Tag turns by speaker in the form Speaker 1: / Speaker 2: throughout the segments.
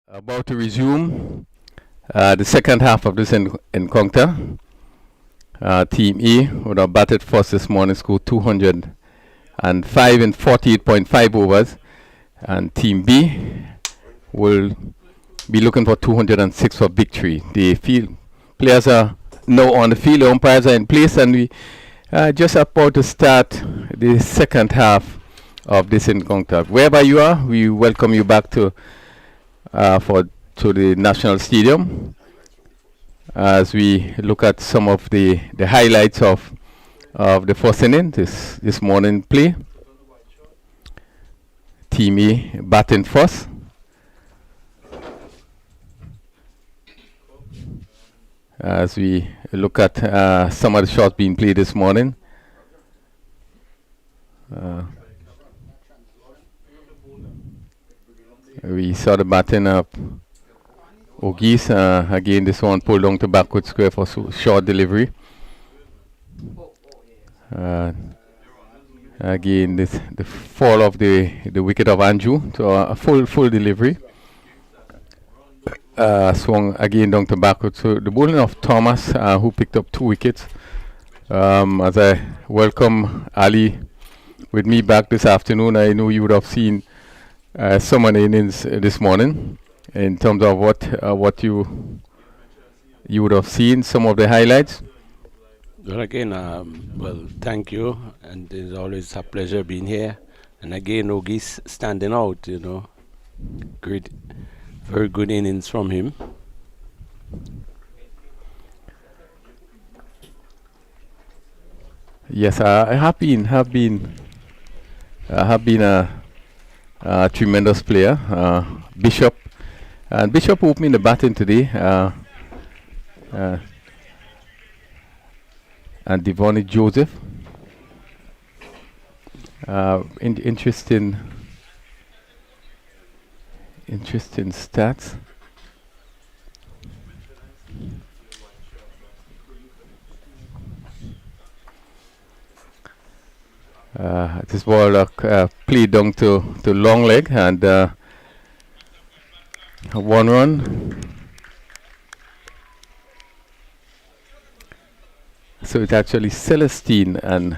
Speaker 1: About to resume the second half of this encounter. Team E would have batted first this morning, scored 205 in 48.5 overs. And Team B will be looking for 206 for victory. The field players are now on the field, the umpires are in place, and we just about to start the second half of this encounter. Wherever you are, we welcome you back to the National Stadium as we look at some of the highlights of the first inning this morning play. Team E batting first. As we look at some of the shots being played this morning. We saw the batting of Ogis. Again, this one pulled down to backward square for short delivery. Again, the fall of the wicket of Andrew to a full delivery. Swung again down to backward. So the bowling of Thomas, who picked up 2 wickets. As I welcome Ali with me back this afternoon, I know you would have seen some of the innings this morning in terms of what you would have seen, some of the highlights.
Speaker 2: Well, again, well, thank you, and it's always a pleasure being here. And again, Ogis standing out, great, very good innings from him.
Speaker 1: Yes, I have been a tremendous player. Bishop, and Bishop opening the batting today. And Devoni Joseph. Interesting stats. This ball played down to long leg and 1 run. So it's actually Celestine, and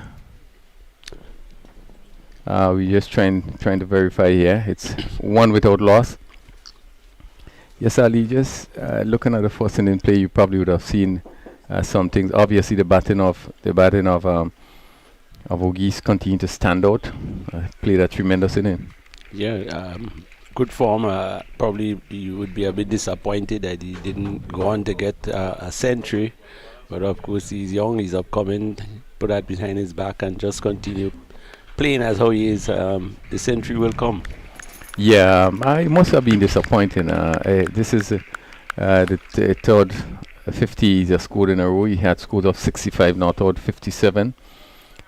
Speaker 1: we're just trying to verify here. It's 1 without loss. Yes, Ali, just looking at the first inning play, you probably would have seen some things. Obviously, the batting of Ogis continued to stand out. Played a tremendous inning.
Speaker 2: Yeah, good form. Probably you would be a bit disappointed that he didn't go on to get a century. But of course, he's young, he's upcoming. Put that behind his back and just continue playing as how he is. The century will come.
Speaker 1: Yeah, I must have been disappointing. This is the third 50 he's scored in a row. He had scored of 65, not out 57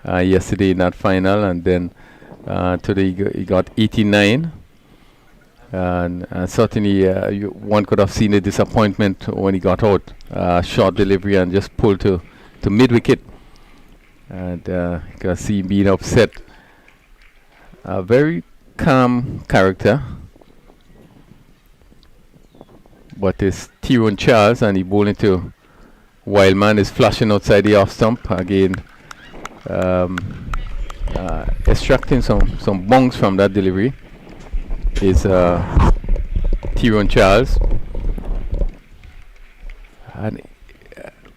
Speaker 1: yesterday in that final, and then today he got 89. And certainly one could have seen the disappointment when he got out. Short delivery and just pulled to mid-wicket. And you can see him being upset. A very calm character. But it's Tyrone Charles, and he bowling to Wildman is flashing outside the off stump. Again, extracting some bungs from that delivery is Tyrone Charles, and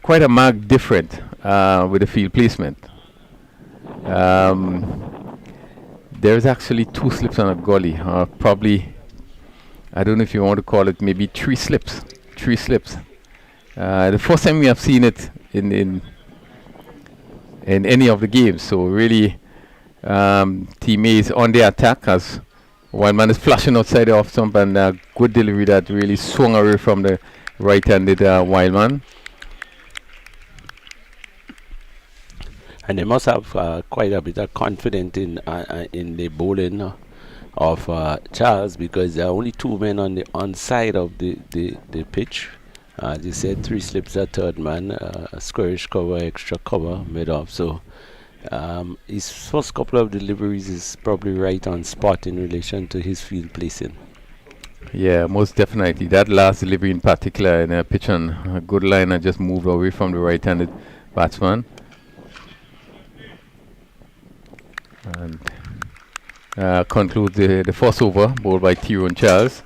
Speaker 1: quite a mark different with the field placement. There's actually 2 slips on a gully, probably, I don't know if you want to call it, maybe 3 slips. The first time we have seen it in any of the games, so really Team A is on the attack as Wildman is flashing outside the off stump, and a good delivery that really swung away from the right-handed Wildman.
Speaker 2: And they must have quite a bit of confidence in the bowling of Charles, because there are only 2 men on the side of the pitch. They said 3 slips a third man, squarish cover, extra cover, mid-off. So his first couple of deliveries is probably right on spot in relation to his field placing.
Speaker 1: Yeah, most definitely. That last delivery in particular in a pitch on a good line and just moved away from the right-handed batsman. And concludes the first over, bowled by Tyrone Charles.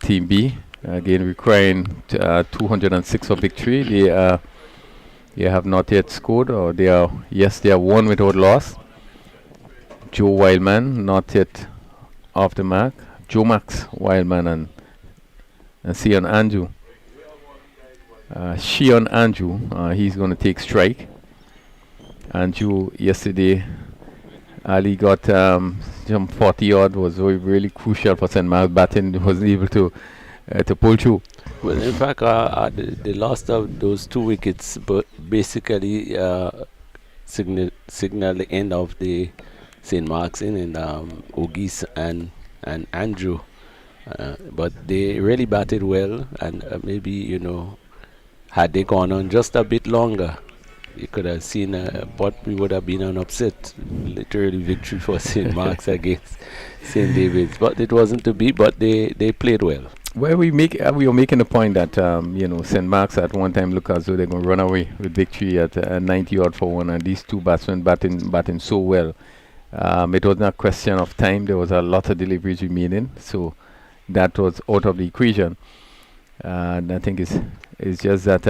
Speaker 1: Team B, again requiring 206 for victory. They have not yet scored, or they are, yes, they are one without loss. Joe Wildman, not yet off the mark. Joe Max Wildman and Sion Andrew. Shion Andrew, he's going to take strike. Andrew yesterday, Ali got some 40 odd, was really crucial for St. Mark's batting, wasn't able to pull through.
Speaker 2: Well, in fact, the loss of those 2 wickets, but basically signal the end of the St. Mark's in Ogis and Andrew. But they really batted well, and maybe, had they gone on just a bit longer, you could have seen what we would have been an upset, literally victory for St. Mark's against St. David's. But it wasn't to be, but they played well.
Speaker 1: Well, we were making the point that St. Mark's at one time look as though they're going to run away with victory at 90 odd for one, and these two batsmen batting so well. It was not a question of time. There was a lot of deliveries remaining, so that was out of the equation. And I think it's just that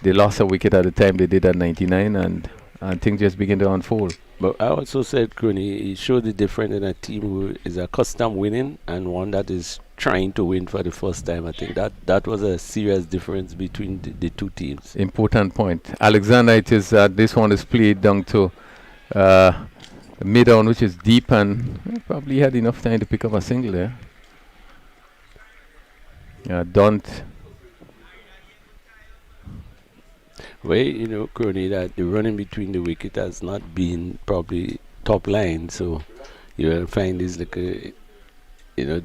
Speaker 1: they lost a wicket at the time they did at 99, and things just begin to unfold.
Speaker 2: But I also said, Crony, it showed the difference in a team who is accustomed winning and one that is trying to win for the first time. I think that was a serious difference between the two teams.
Speaker 1: Important point. Alexander, it is this one is played down to mid-on, which is deep, and probably had enough time to pick up a single there. Don't.
Speaker 2: Well, Crony, that the running between the wicket has not been probably top line, so you will find these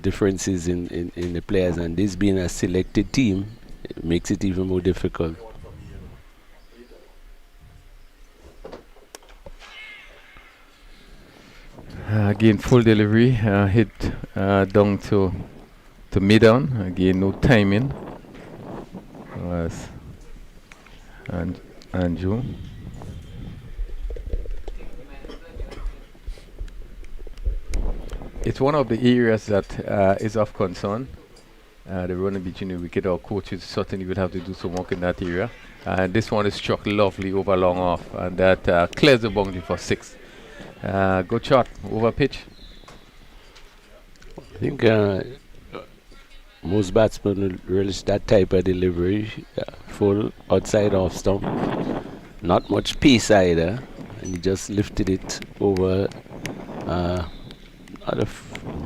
Speaker 2: differences in the players, and this being a selected team, it makes it even more difficult.
Speaker 1: Again, full delivery, hit down to mid-on. Again, no timing. And Andrew. It's one of the areas that is of concern. The running between the wicket, our coaches certainly will have to do some work in that area. And this one is struck lovely over long off, and that clears the boundary for 6. Good shot over pitch.
Speaker 2: I think most batsmen will relish that type of delivery, full outside off stump. Not much pace either, and he just lifted it over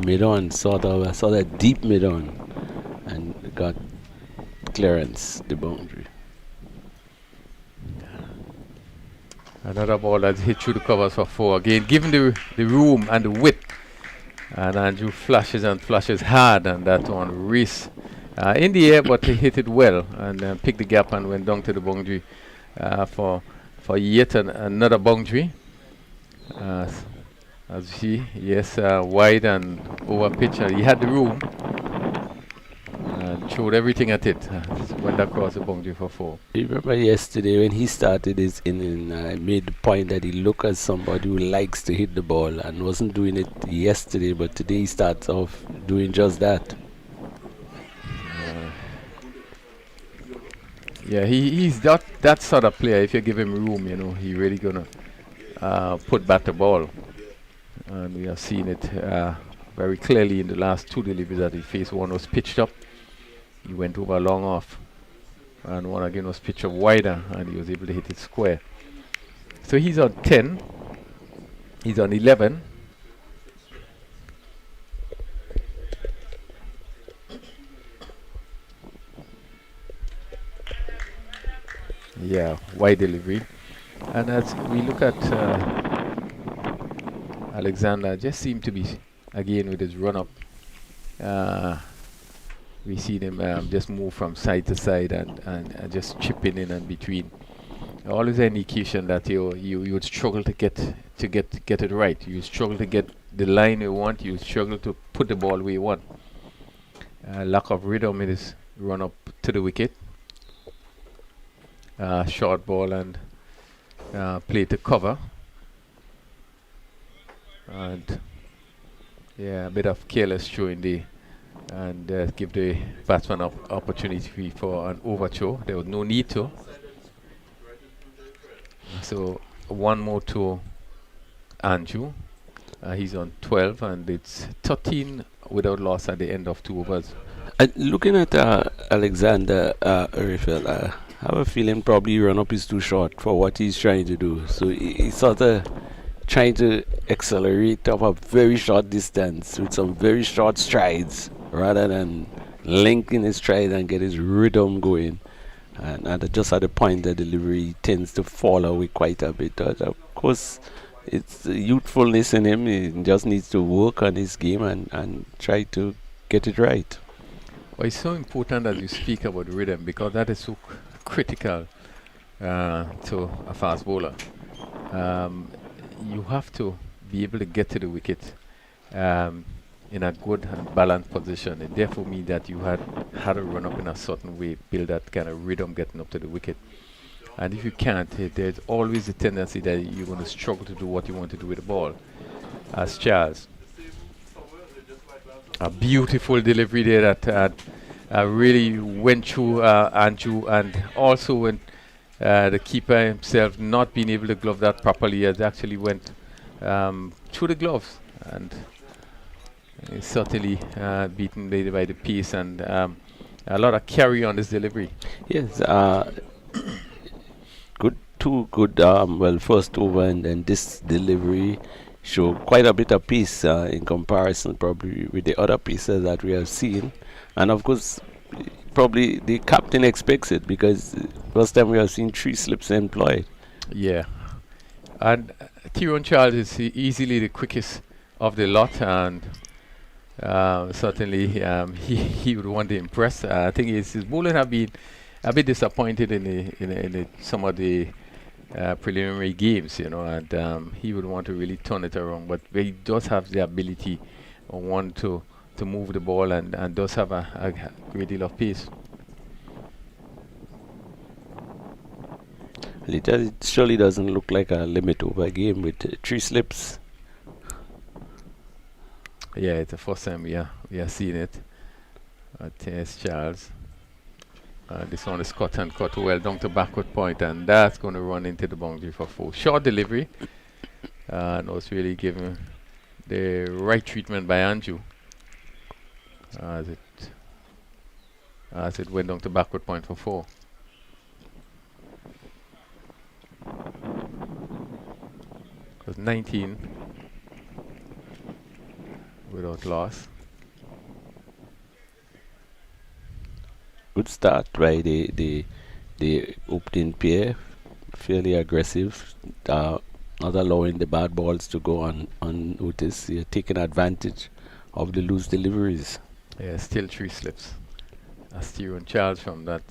Speaker 2: mid-on, sort of deep mid-on, and got clearance the boundary.
Speaker 1: Another ball that's hit through the covers for 4. Again, given the room and the width. And Andrew flashes and flashes hard, and that one race in the air, but he hit it well and picked the gap and went down to the boundary for yet another boundary. As you see, yes, wide and over pitch. He had the room and showed everything at it. Went across the boundary for 4.
Speaker 2: You remember yesterday when he started his inning, made the point that he looked as somebody who likes to hit the ball and wasn't doing it yesterday, but today he starts off doing just that.
Speaker 1: Yeah, he's that sort of player. If you give him room, he really gonna put back the ball, and we have seen it very clearly in the last 2 deliveries that he faced. One was pitched up, he went over long off, and one again was pitched up wider, and he was able to hit it square. So he's on 10. He's on 11. Yeah, wide delivery. And as we look at Alexander, just seemed to be, again, with his run-up. We see him just move from side to side and just chipping in and between. Always an indication that you would struggle to get it right. You struggle to get the line you want, you struggle to put the ball where you want. Lack of rhythm in his run up to the wicket. Short ball and play to cover. And yeah, a bit of careless throwing the and give the batsman opportunity for an overthrow. There was no need to. So one more to Andrew. He's on 12 and it's 13 without loss at the end of 2 overs.
Speaker 2: Looking at Alexander Rifel, I have a feeling probably run up is too short for what he's trying to do. So he's sort of trying to accelerate up a very short distance with some very short strides rather than linking his stride and get his rhythm going. And just at the point the delivery tends to fall away quite a bit. But of course, it's the youthfulness in him. He just needs to work on his game and try to get it right.
Speaker 1: Well, it's so important as you speak about rhythm because that is so critical to a fast bowler. You have to be able to get to the wicket in a good and balanced position. It therefore means that you had to run up in a certain way, build that kind of rhythm getting up to the wicket. And if you can't, there's always a tendency that you're going to struggle to do what you want to do with the ball. As Charles, a beautiful delivery there that really went through Andrew, and also when the keeper himself not being able to glove that properly, has actually went through the gloves and is certainly beaten by the pace and a lot of carry on this delivery.
Speaker 2: Yes, two good first over and then this delivery show quite a bit of pace in comparison probably with the other pieces that we have seen. And of course, probably the captain expects it because first time we have seen 3 slips employed.
Speaker 1: Yeah, and Tyrone Charles is easily the quickest of the lot, and certainly he would want to impress. I think his bowling have been a bit disappointed in some of the preliminary games, and he would want to really turn it around. But he does have the ability, to move the ball and does have a great deal of pace.
Speaker 2: It surely doesn't look like a limit over game with 3 slips.
Speaker 1: Yeah, it's the first time we are seeing it. Yes, Charles. This one is cut and cut well down to backward point, and that's going to run into the boundary for 4. Short delivery, and was really given the right treatment by Andrew as it went down to backward point for 4. It was 19 without loss.
Speaker 2: Good start by the opening pair, fairly aggressive, not allowing the bad balls to go unnoticed. They're taking advantage of the loose deliveries.
Speaker 1: Yeah, still 3 slips. Tyrone Charles from that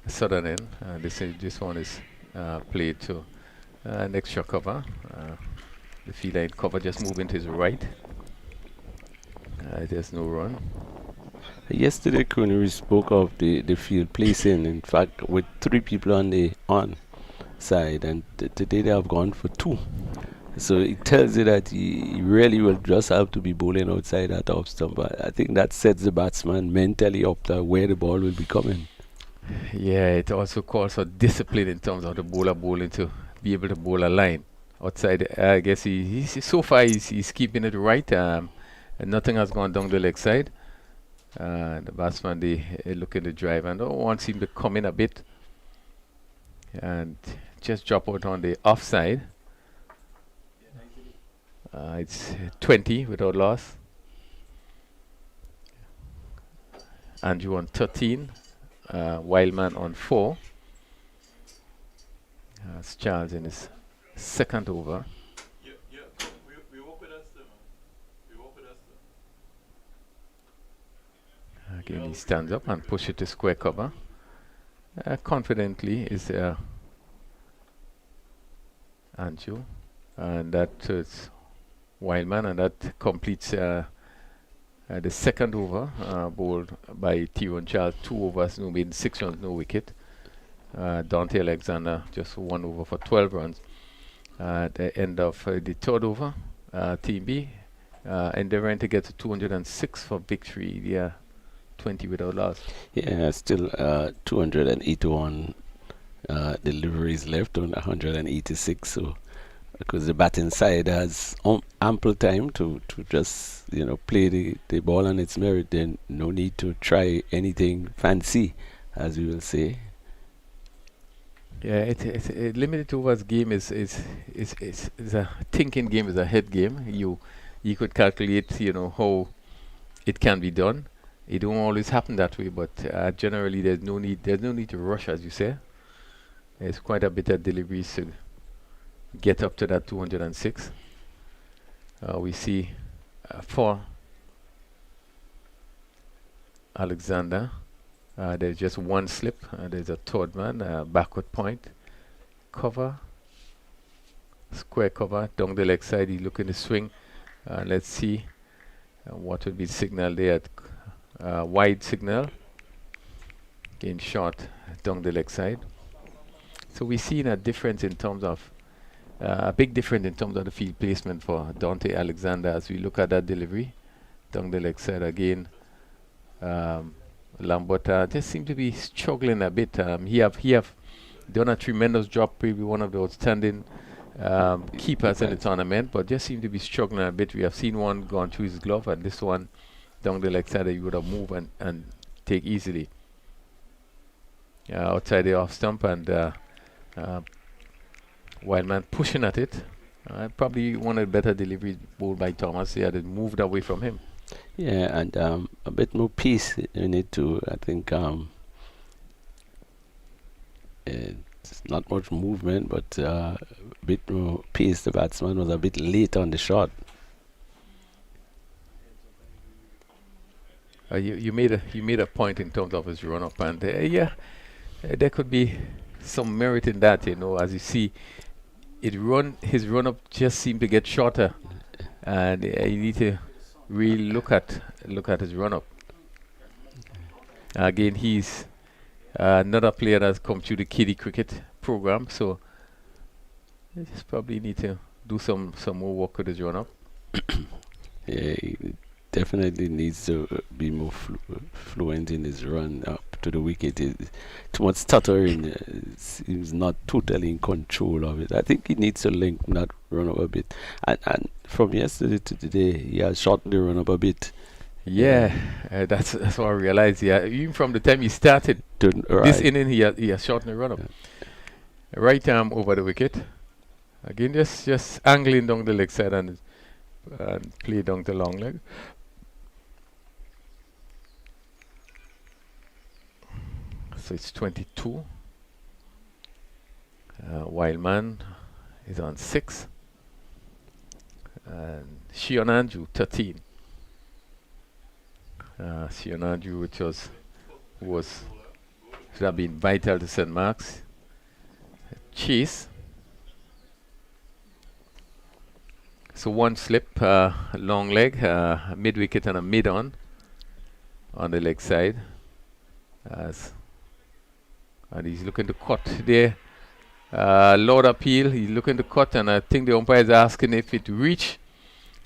Speaker 1: southern end. This one is played to an extra cover. The field line cover just moving to his right. There's no run.
Speaker 2: Yesterday, Kuniri spoke of the field placing, in fact, with 3 people on the side, and today they have gone for 2. So it tells you that he really will just have to be bowling outside that off stump. But I think that sets the batsman mentally up to where the ball will be coming.
Speaker 1: Yeah, it also calls for discipline in terms of the bowler bowling to be able to bowl a line outside. I guess he's so far he's keeping it right, and nothing has gone down the leg side. The batsman, they look at the drive, and one seemed to come in a bit and just drop out on the offside. It's 20 without loss. Andrew on 13. Wildman on 4. Charles in his second over.
Speaker 3: We work with us, man. We work with us.
Speaker 1: Again, he stands up and pushes it to square cover. Confidently is Andrew. And that is Wildman, and that completes the second over bowled by Tyrone Charles. 2 overs, no made, 6 runs, no wicket. Dante Alexander just 1 over for 12 runs. At the end of the third over, Team B endeavoring to get to 206 for victory. Yeah, 20 without loss.
Speaker 2: Yeah, still 281 deliveries left on 186. So because the batting side has ample time to just play the ball on its merit, then no need to try anything fancy, as we will say.
Speaker 1: Yeah, it's a limited overs game is a thinking game, is a head game. You could calculate how it can be done. It don't always happen that way, but generally there's no need to rush, as you say. There's quite a bit of deliveries to get up to that 206. We see for Alexander, there's just one slip. There's a third man, backward point, cover, square cover, down the leg side. He's looking to swing. Let's see what would be the signal there. Wide signal. Again, short down the leg side. So we've seen a difference in terms of a big difference in terms of the field placement for Dante Alexander as we look at that delivery down the leg side again. Lambota just seemed to be struggling a bit. He have done a tremendous job, probably one of the outstanding keepers in the tournament, but just seemed to be struggling a bit. We have seen one gone through his glove, and this one down the leg side that you would have moved and take easily. Outside the off stump, and Wildman pushing at it. Probably one of the better deliveries bowled by Thomas. He had it moved away from him.
Speaker 2: Yeah, and a bit more pace in it too. I think it's not much movement, but a bit more pace. The batsman was a bit late on the shot.
Speaker 1: You made a point in terms of his run up, and there could be some merit in that. As you see, his run up just seemed to get shorter, and you need to really look at his run up. Again, he's another player that's come through the kiddie cricket program, so you just probably need to do some more work with his run up.
Speaker 2: Yeah, he definitely needs to be more fluent in his run up to the wicket. Too much stuttering. He's not totally in control of it. I think he needs to link that run up a bit. And from yesterday to today, he has shortened the run up a bit.
Speaker 1: Yeah, that's what I realized. Yeah, even from the time he started this inning, he has shortened the run up. Yeah. Right arm over the wicket. Again, just angling down the leg side and play down the long leg. So it's 22. Wildman is on 6. And Shionanju 13. Shionanju, which should have been vital to St. Mark's. Chase. So one slip, long leg, mid wicket and a mid on the leg side. And he's looking to cut there. Lord appeal, he's looking to cut, and I think the umpire is asking if it reach.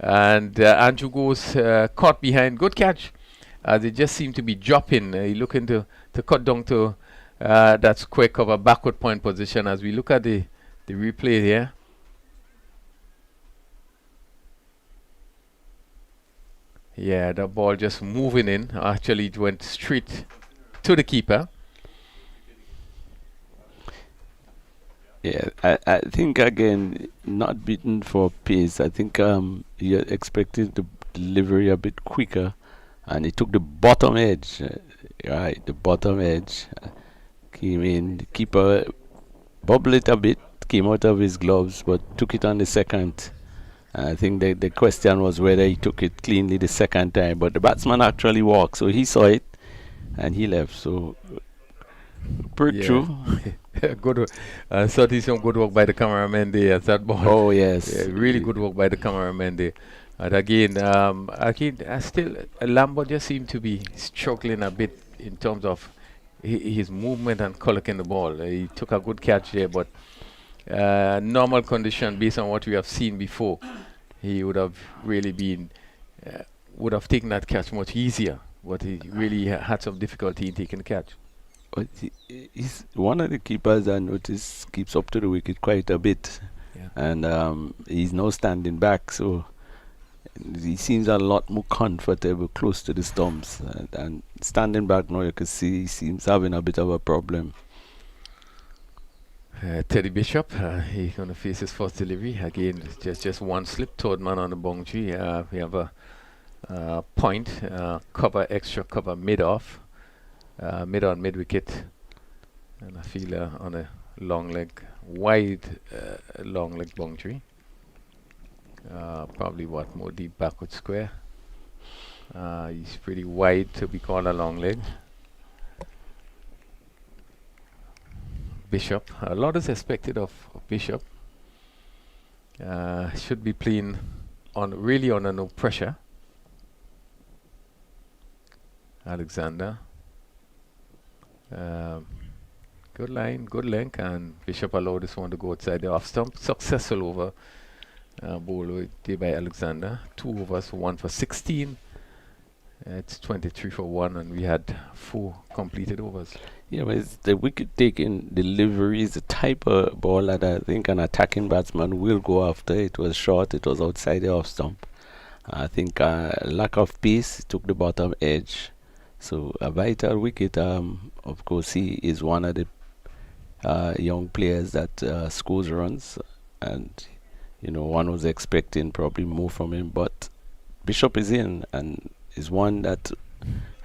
Speaker 1: And Andrew goes caught behind. Good catch. They just seem to be dropping. He's looking to cut down to that square cover backward point position. As we look at the replay here. Yeah, the ball just moving in. Actually, it went straight to the keeper.
Speaker 2: Yeah, I think again, not beaten for pace. I think he expected the delivery a bit quicker, and he took the bottom edge. Right, the bottom edge came in. The keeper bubbled it a bit, came out of his gloves, but took it on the second. I think the question was whether he took it cleanly the second time, but the batsman actually walked, so he saw it and he left. So, pretty true.
Speaker 1: Good. Certainly some good work by the cameraman there at that ball.
Speaker 2: Oh yes.
Speaker 1: Yeah, really good work by the cameraman there. And again, still, Lambert just seemed to be struggling a bit in terms of his movement and collecting the ball. He took a good catch there, but normal condition based on what we have seen before, he would have really been, would have taken that catch much easier. But he really had some difficulty in taking the catch.
Speaker 2: But he's one of the keepers I notice keeps up to the wicket quite a bit,
Speaker 1: Yeah.
Speaker 2: and he's now standing back, so he seems a lot more comfortable close to the stumps, and standing back now you can see he seems having a bit of a problem.
Speaker 1: Teddy Bishop, he's going to face his first delivery. Again, just one slip, third man on the boundary. We have a point, extra cover mid-off, mid on mid-wicket. And I feel on a long leg, wide long leg boundary. Probably more deep backward square. He's pretty wide to be called a long leg. Bishop, a lot is expected of Bishop. Should be playing really under no pressure. Alexander, good line, good length, and Bishop allowed this one to go outside the off stump. Successful over ball there by Alexander. 2 overs, 1 for 16. It's 23 for 1, and we had 4 completed overs.
Speaker 2: Yeah, but it's the wicket taking delivery is the type of ball that I think an attacking batsman will go after. It was short, it was outside the off stump. I think lack of pace took the bottom edge. So a vital wicket. Of course, he is one of the young players that scores runs, and one was expecting probably more from him. But Bishop is in, and is one that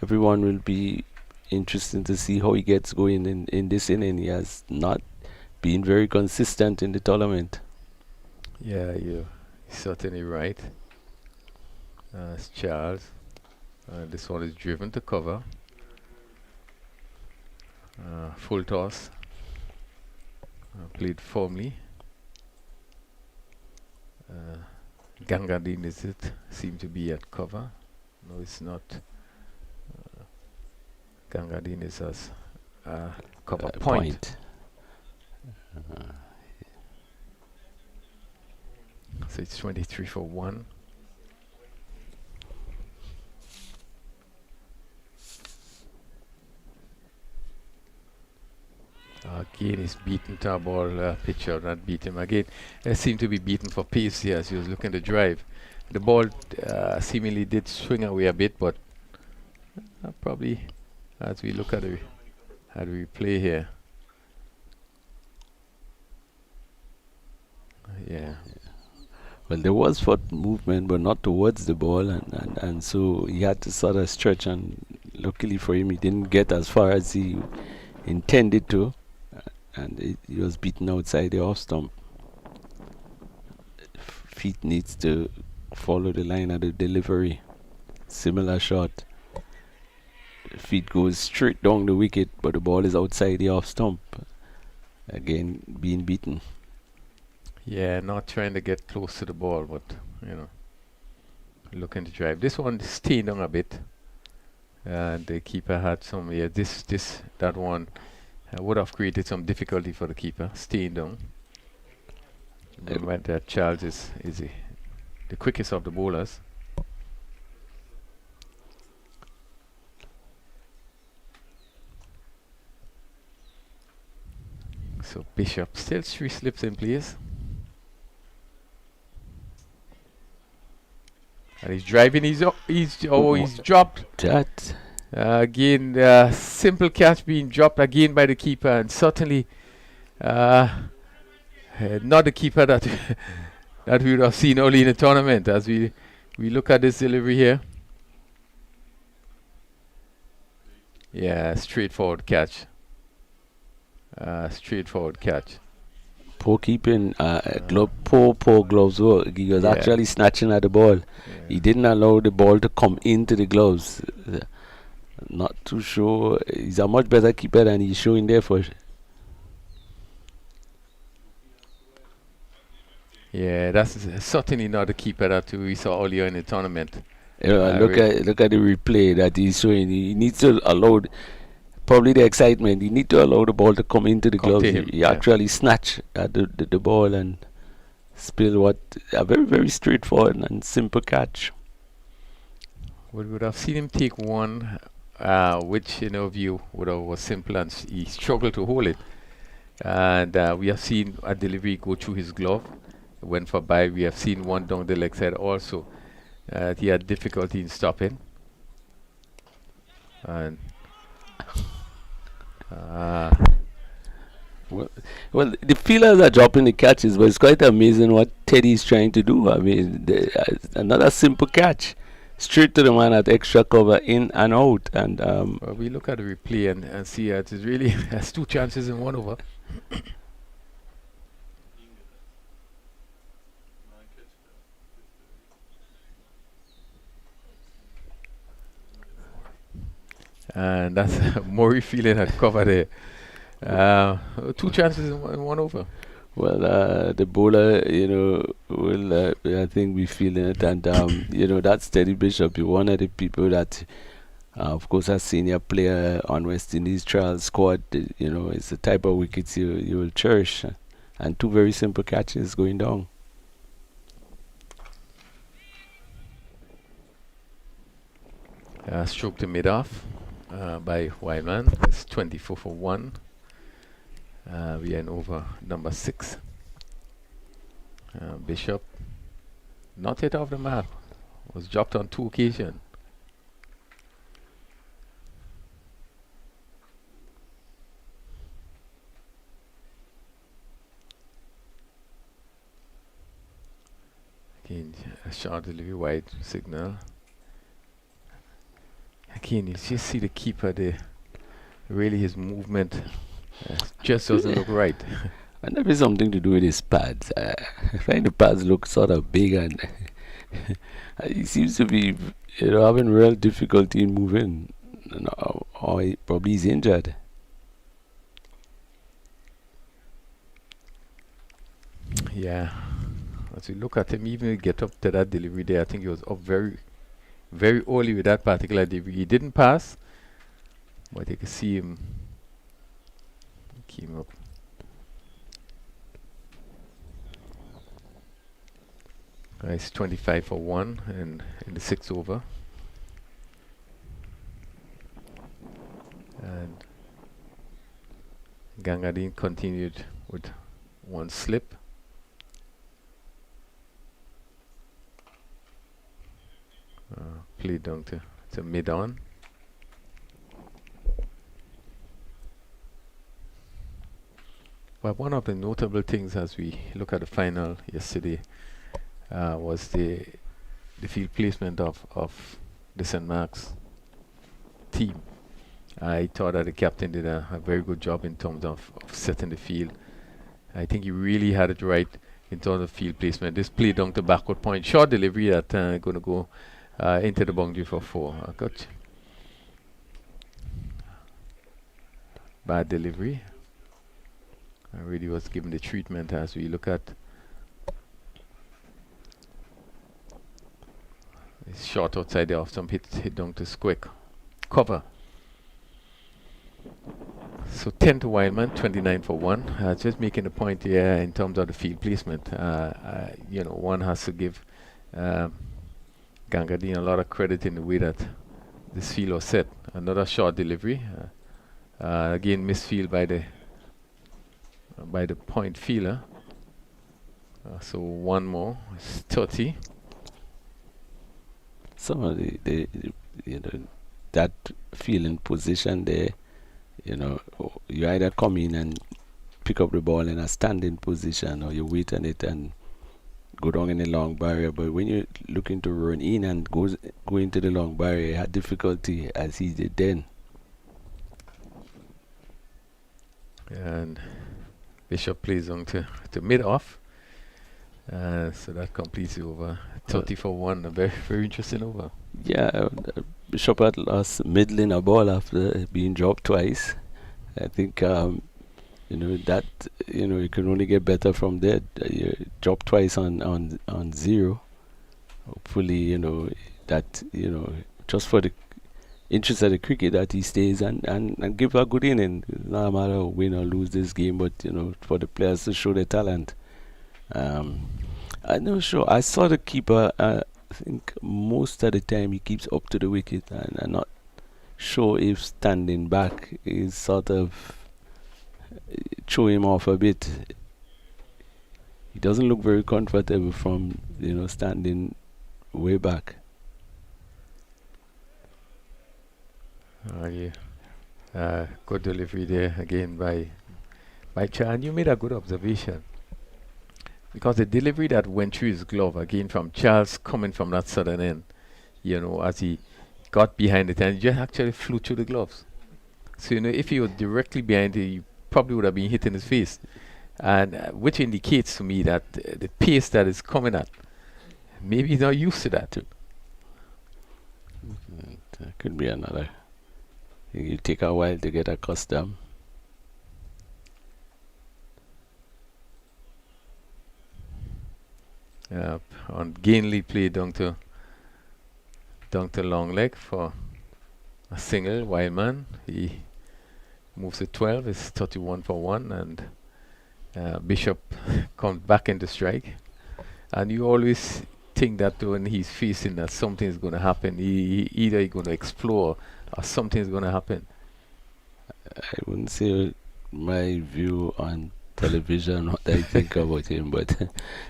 Speaker 2: everyone will be interesting to see how he gets going in this inning. He has not been very consistent in the tournament.
Speaker 1: Yeah, you're certainly right. It's Charles. This one is driven to cover. Full toss. Played firmly. Gangadin is it? Seem to be at cover. No, it's not. Gangadin is as cover point. So it's 23 for 1. Again, he's beaten to a ball pitcher, not beat him again. Seemed to be beaten for pace here as he was looking to drive. The ball seemingly did swing away a bit, but probably as we look at the replay here. Yeah.
Speaker 2: Well, there was foot movement, but not towards the ball, and so he had to sort of stretch, and luckily for him, he didn't get as far as he intended to, and he was beaten outside the off stump. Feet needs to follow the line of the delivery. Similar shot. Feet goes straight down the wicket, but the ball is outside the off stump. Again, being beaten.
Speaker 1: Yeah, not trying to get close to the ball, but looking to drive. This one staying down a bit. The keeper had some. Yeah, that one would have created some difficulty for the keeper, staying down. Remember that Charles is the quickest of the bowlers. So Bishop still 3 slips in place. And he's driving, he's dropped.
Speaker 2: That.
Speaker 1: Again, simple catch being dropped again by the keeper, and certainly not the keeper that that we would have seen early in the tournament. As we look at this delivery here. Yeah, straightforward catch. Straightforward catch.
Speaker 2: Poor keeping, poor gloves work. He was actually snatching at the ball. He didn't allow the ball to come into the gloves. Not too sure. He's a much better keeper than he's showing there for.
Speaker 1: Yeah, that's certainly not the keeper that we saw earlier in the tournament.
Speaker 2: Look at the replay that he's showing. He needs to allow probably the excitement. You need to allow the ball to come into the
Speaker 1: Come
Speaker 2: gloves.
Speaker 1: to him,
Speaker 2: He
Speaker 1: yeah.
Speaker 2: actually snatch at the ball and spill what a very, very straightforward and simple catch.
Speaker 1: We would have seen him take one, which in our view was simple, and he struggled to hold it. And we have seen a delivery go through his glove, went for by. We have seen one down the leg side also. He had difficulty in stopping. And
Speaker 2: well, the fielders are dropping the catches, but it's quite amazing what Teddy is trying to do. I mean, another simple catch, straight to the man at extra cover, in and out. And
Speaker 1: well, we look at the replay and see it is really has two chances in 1 over. And that's Murray feeling had covered it. Two chances in 1 over.
Speaker 2: well, the bowler, will I think be feeling it, and that's Teddy Bishop, one of the people that. Of course, as senior player on West Indies trial squad, it's the type of wickets you will cherish, and two very simple catches going down.
Speaker 1: Stroke to mid-off by Wildman. It's 24 for 1. We are in over number 6. Bishop, not hit off the mark, was dropped on 2 occasions. Again, a short delivery, wide signal. Again, you just see the keeper there. Really, his movement just doesn't look right.
Speaker 2: And that is something to do with his pads. I find the pads look sort of big, and he seems to be, having real difficulty in moving. Or probably he's injured.
Speaker 1: Yeah. As we look at him, even get up to that delivery there, I think he was up very, very early with that particular delivery. He didn't pass, but you can see him came up. It's 25 for 1 and in the 6th over. And Gangadin continued with 1 slip. Played down to mid-on. But one of the notable things as we look at the final yesterday was the field placement of the St. Mark's team. I thought that the captain did a very good job in terms of setting the field. I think he really had it right in terms of field placement. This play down to backward point, short delivery that going to go into the boundary for 4. Good. Bad delivery. I really was given the treatment as we look at it's short outside there off some hit down to square cover. So 10 to Wildman, 29 for 1. Just making a point here in terms of the field placement. One has to give Gangadin a lot of credit in the way that this field was set. Another short delivery. Again, misfield by the point fielder. So one more. It's 30.
Speaker 2: Some of that feeling position there, you either come in and pick up the ball in a standing position, or you wait on it and go down in the long barrier. But when you're looking to run in and go into the long barrier, you had difficulty as he did then.
Speaker 1: And Bishop plays on to mid-off. So that completes the over. 30 for 1. A very, very interesting over.
Speaker 2: Yeah, Bishop had lost middling a ball after being dropped twice. I think, that you can only get better from there. You drop twice on zero. Hopefully, that just for the interest of the cricket that he stays and give a good inning. No matter win or lose this game, but for the players to show their talent. I'm not sure. I saw the keeper. I think most of the time he keeps up to the wicket, and I'm not sure if standing back is sort of throw him off a bit. He doesn't look very comfortable from standing way back.
Speaker 1: Yeah. Good delivery there again by Chan. You made a good observation because the delivery that went through his glove again from Charles coming from that southern end, as he got behind it and it just actually flew through the gloves. So if he was directly behind it, you probably would have been hit in his face, and which indicates to me that the pace that is coming at, maybe he's not used to that too.
Speaker 2: That could be another. You take a while to get accustomed.
Speaker 1: On Gainley played down to long leg for a single. Wildman, he moves to 12. It's 31 for 1, and Bishop comes back into strike. And you always think that when he's facing that something is going to happen. Either he's going to explore or something is going to happen.
Speaker 2: I wouldn't say my view on television what I think about him, but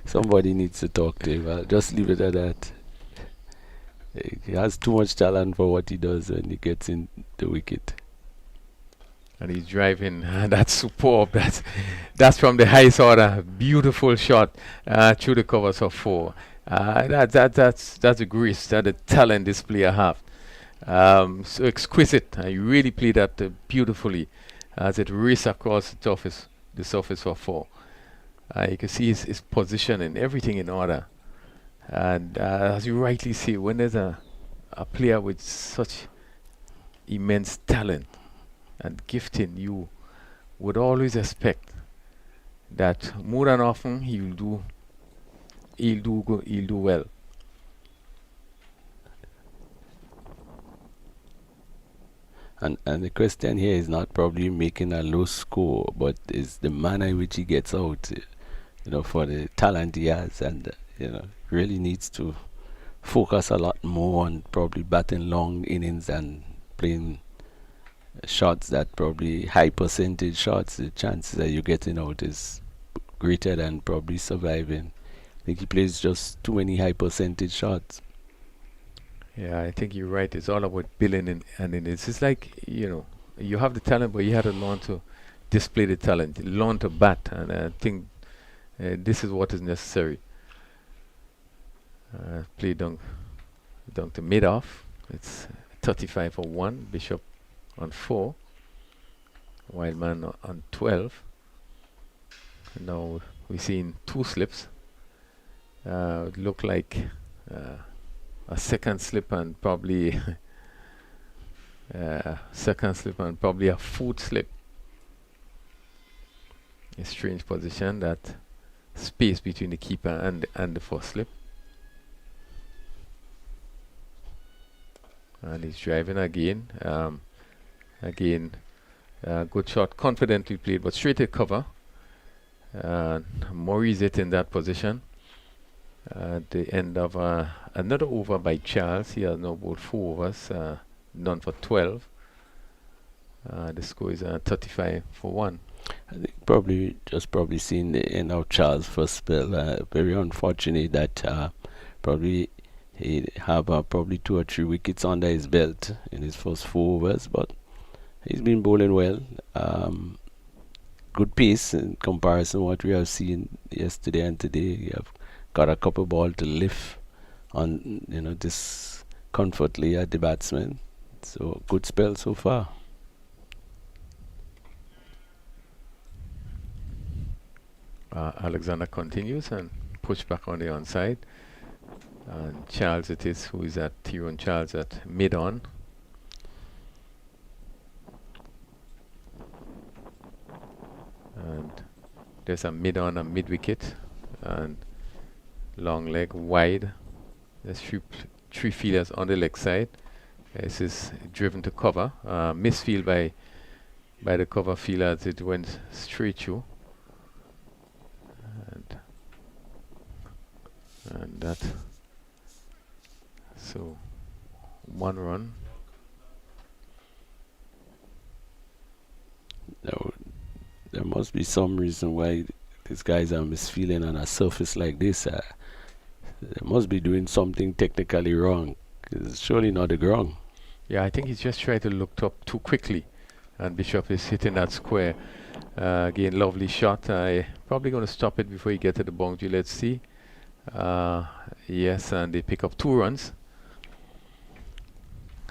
Speaker 2: somebody needs to talk to him. I'll just leave it at that. He has too much talent for what he does when he gets in the wicket.
Speaker 1: And he's driving. That's superb. That's from the highest order. Beautiful shot through the covers of 4. That's the grace, that the talent this player have. So exquisite. He really played that beautifully as it raced across the surface for 4. You can see his position and everything in order. And as you rightly say, when there's a player with such immense talent and gifting, you would always expect that more than often he'll do well.
Speaker 2: And the question here is not probably making a low score, but is the manner in which he gets out, for the talent he has, and really needs to focus a lot more on probably batting long innings and playing shots that probably high percentage shots. The chances that you're getting out is greater than probably surviving. I think he plays just too many high percentage shots.
Speaker 1: Yeah, I think you're right. It's all about billing and innings. It's like, you have the talent, but you have to learn to display the talent, learn to bat, and I think this is what is necessary. Play down to mid-off. It's 35 for 1. Bishop on 4. Wildman on 12. And now we're seeing 2 slips. It look like a second slip and probably a fourth slip. A strange position, that space between the keeper and the first slip. And he's driving again. Good shot, confidently played, but straight to cover. Murray's it in that position. At the end of another over by Charles. He has now about 4 overs, none for 12. The score is 35 for 1.
Speaker 2: I think probably seeing the end of Charles' first spell. Very unfortunate that probably he have probably 2 or 3 wickets under his belt in his first 4 overs, but he's been bowling well. Good pace in comparison to what we have seen yesterday and today. He have got a couple ball to lift on this comfortably at the batsman. So good spell so far.
Speaker 1: Alexander continues and push back on the onside. And Charles it is, who is at Tyrone Charles at mid-on. And there's a mid on a mid wicket, and long leg wide. There's three fielders on the leg side. This is driven to cover. Misfield by the cover fielder as it went straight through. And that. So 1 run.
Speaker 2: Now, there must be some reason why these guys are misfeeling on a surface like this. They must be doing something technically wrong. It's surely not the ground.
Speaker 1: Yeah, I think he's just trying to look up too quickly, and Bishop is hitting that square. Again, lovely shot. I probably going to stop it before he gets to the boundary. Let's see. Yes, and they pick up 2 runs.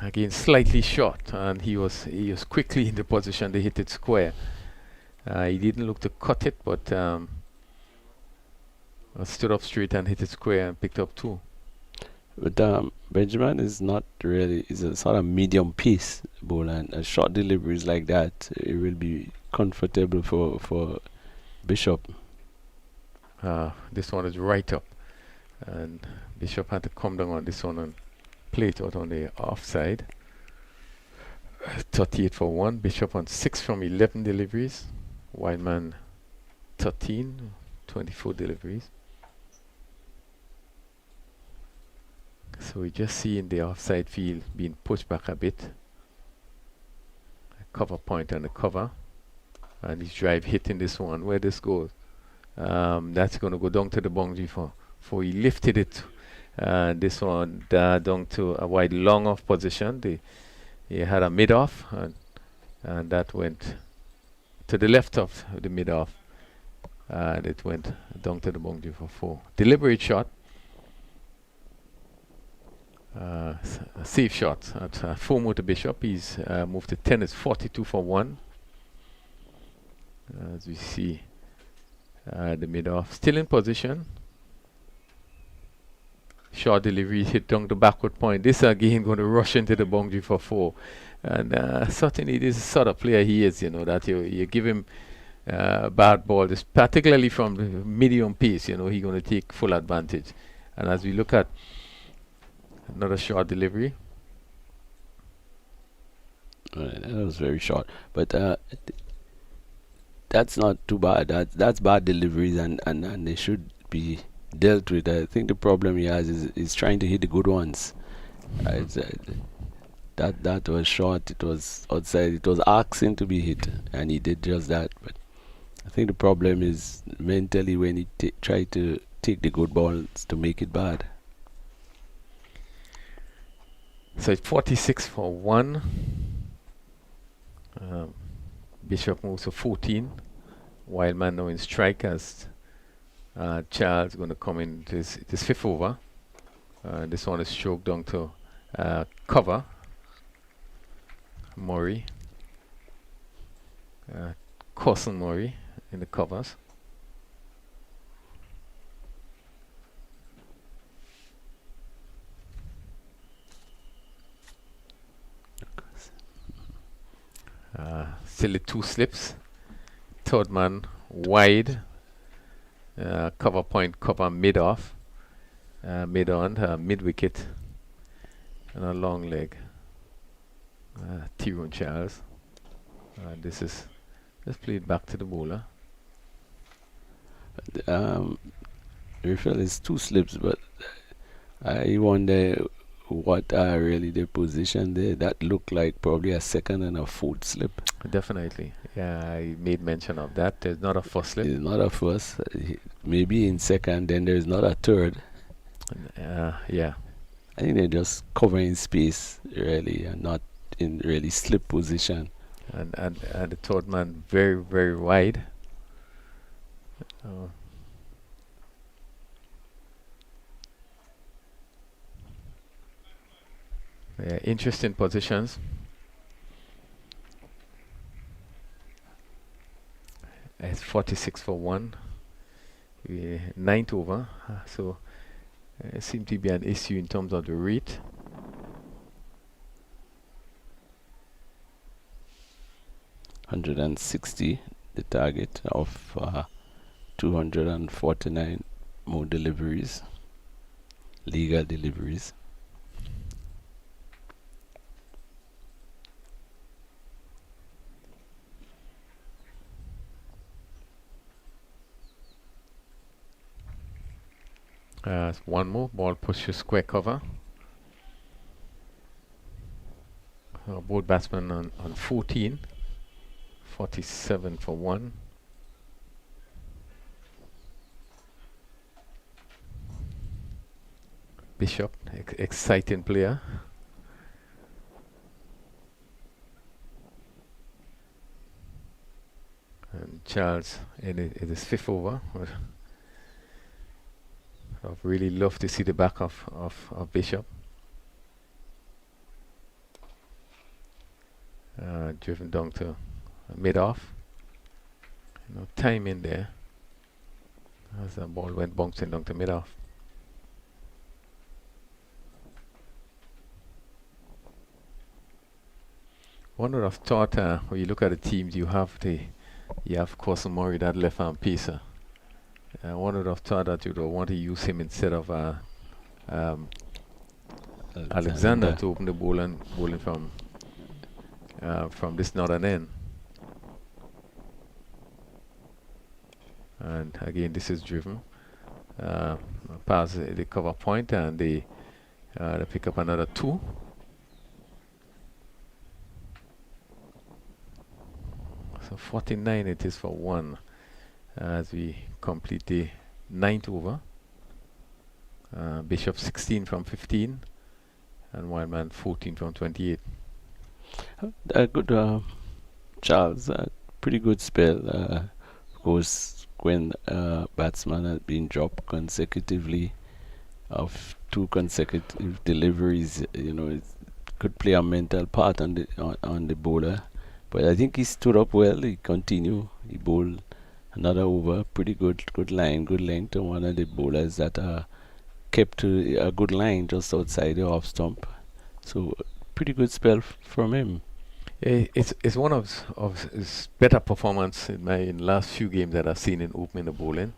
Speaker 1: Again, slightly short, and he was quickly in the position to hit it square. He didn't look to cut it, but stood up straight and hit it square and picked up 2.
Speaker 2: But Benjamin is not really, is a sort of medium pace bowler, and short deliveries like that, it will be comfortable for Bishop.
Speaker 1: This one is right up, and Bishop had to come down on this one and play it out on the offside. 38 for 1. Bishop on 6 from 11 deliveries. Wildman 13, 24 deliveries. So we just see in the offside field being pushed back a bit. A cover point on the cover, and his drive hitting this one. Where this goes, that's going to go down to the boundary for he lifted it. This one down to a wide long off position. He had a mid off, and that went to the left of the mid off, and it went down to the boundary for 4. Deliberate shot. A safe shot at 4 more to Bishop. He's moved to 10. It's 42 for 1. As we see the mid off still in position. Short delivery hit down the backward point. This again going to rush into the boundary for 4. And certainly this is the sort of player he is, that you give him a bad ball, this particularly from the medium pace, he's going to take full advantage. And as we look at another short delivery.
Speaker 2: That was very short, but that's not too bad. That's bad deliveries, and they should be dealt with. I think the problem he has is trying to hit the good ones. That was short. It was outside. It was asking to be hit, and he did just that. But I think the problem is mentally when he try to take the good balls to make it bad.
Speaker 1: So it's 46 for 1. Bishop moves to 14. Wildman now in strike as Charles going to come in this 5th over. This one is stroked down to cover. Murray. Cousin Murray in the covers. Still 2 slips. 3rd man wide. Cover point, cover mid off. Mid on, mid wicket. And a long leg. Tyrone Charles. This is let's play it back to the bowler.
Speaker 2: Refill is 2 slips, but I wonder what are really the position there. That looked like probably a 2nd and a 4th slip.
Speaker 1: Definitely. Yeah, I made mention of that. There's not a 1st slip.
Speaker 2: It's not a 1st. Maybe in 2nd, then there's not a 3rd.
Speaker 1: Yeah.
Speaker 2: I think they're just covering space really, and not in really slip position.
Speaker 1: And the 3rd man very, very wide. Yeah, interesting positions. It's 46 for 1. 9th over. So it seems to be an issue in terms of the rate.
Speaker 2: $160 the target of 249 more deliveries, legal deliveries.
Speaker 1: One more ball pushes square cover. Both batsmen on 14. 47 for one. Bishop, exciting player. And Charles in his fifth over. I'd really love to see the back of Bishop. Driven down to mid-off. No time in there as the ball went bouncing down to mid-off. One would have thought when you look at the teams, you have Cousin Murray, that left-arm pacer. One would have thought that you'd want to use him instead of Alexander to open the bowling from this northern end. And again, this is driven past the cover point, and they pick up another 2. So 49 it is for 1 as we complete the 9th over. Bishop 16 from 15 and Wildman 14 from 28.
Speaker 2: Good, Charles. Pretty good spell. Of course, when batsman had been dropped consecutively of 2 consecutive deliveries, it could play a mental part on the bowler. But I think he stood up well. He continued. He bowled another over. Pretty good line, good length to one of the bowlers that kept to a good line just outside the off stump. So pretty good spell from him.
Speaker 1: It's one of his better performance in the last few games that I've seen in opening the bowling.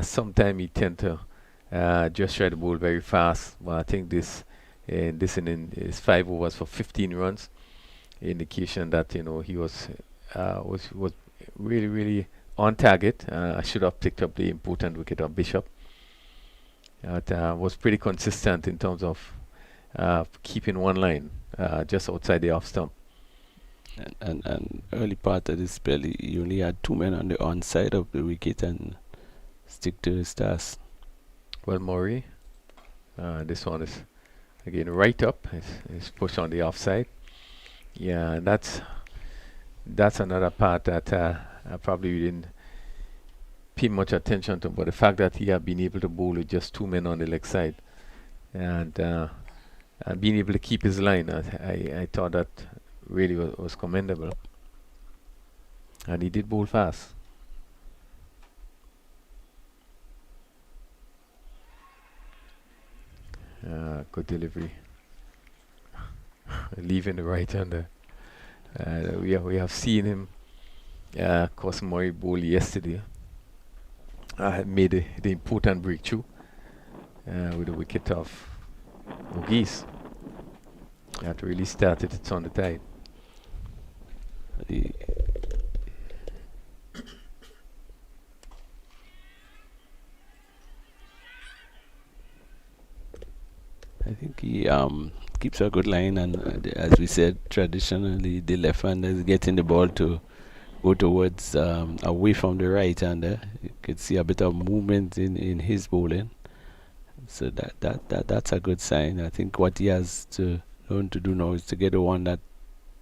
Speaker 1: Sometimes he tend to just try to bowl very fast. But I think this inning is 5 overs for 15 runs. Indication that he was really on target. I should have picked up the important wicket of Bishop. Was pretty consistent in terms of keeping one line just outside the off stump.
Speaker 2: And early part of this spell, he only had 2 men on the onside of the wicket and stick to his task.
Speaker 1: Well, Murray, this one is again right up. It's pushed on the offside. Yeah, that's another part that I probably didn't pay much attention to, but the fact that he had been able to bowl with just 2 men on the leg side and being able to keep his line, I thought that really was commendable. And he did bowl fast. Good delivery. Leaving the right-hander. We have seen him, Cousin Murray bowl yesterday. Made the important breakthrough with the wicket of O'Geese. That really started it on the tide.
Speaker 2: I think he keeps a good line, and as we said, traditionally the left-hander is getting the ball to go towards away from the right-hander. You could see a bit of movement in his bowling, so that's a good sign. I think what he has to learn to do now is to get the one that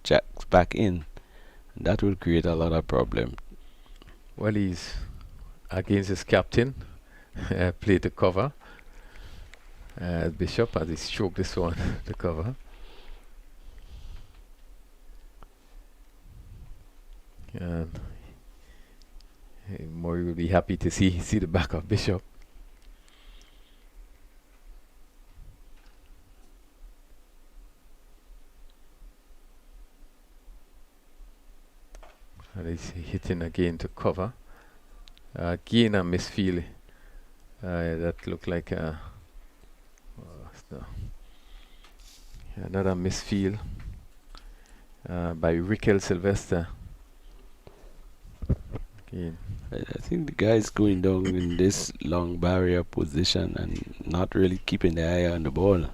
Speaker 2: jacks back in, and that will create a lot of problem.
Speaker 1: Well, he's against his captain, played the cover. Bishop as he stroked this one, the cover. And Murray will be happy to see the back of Bishop. And he's hitting again to cover. Again a misfield. That looked like another misfield by Rickel Sylvester. Again.
Speaker 2: I think the guy's going down in this long barrier position and not really keeping the eye on the ball.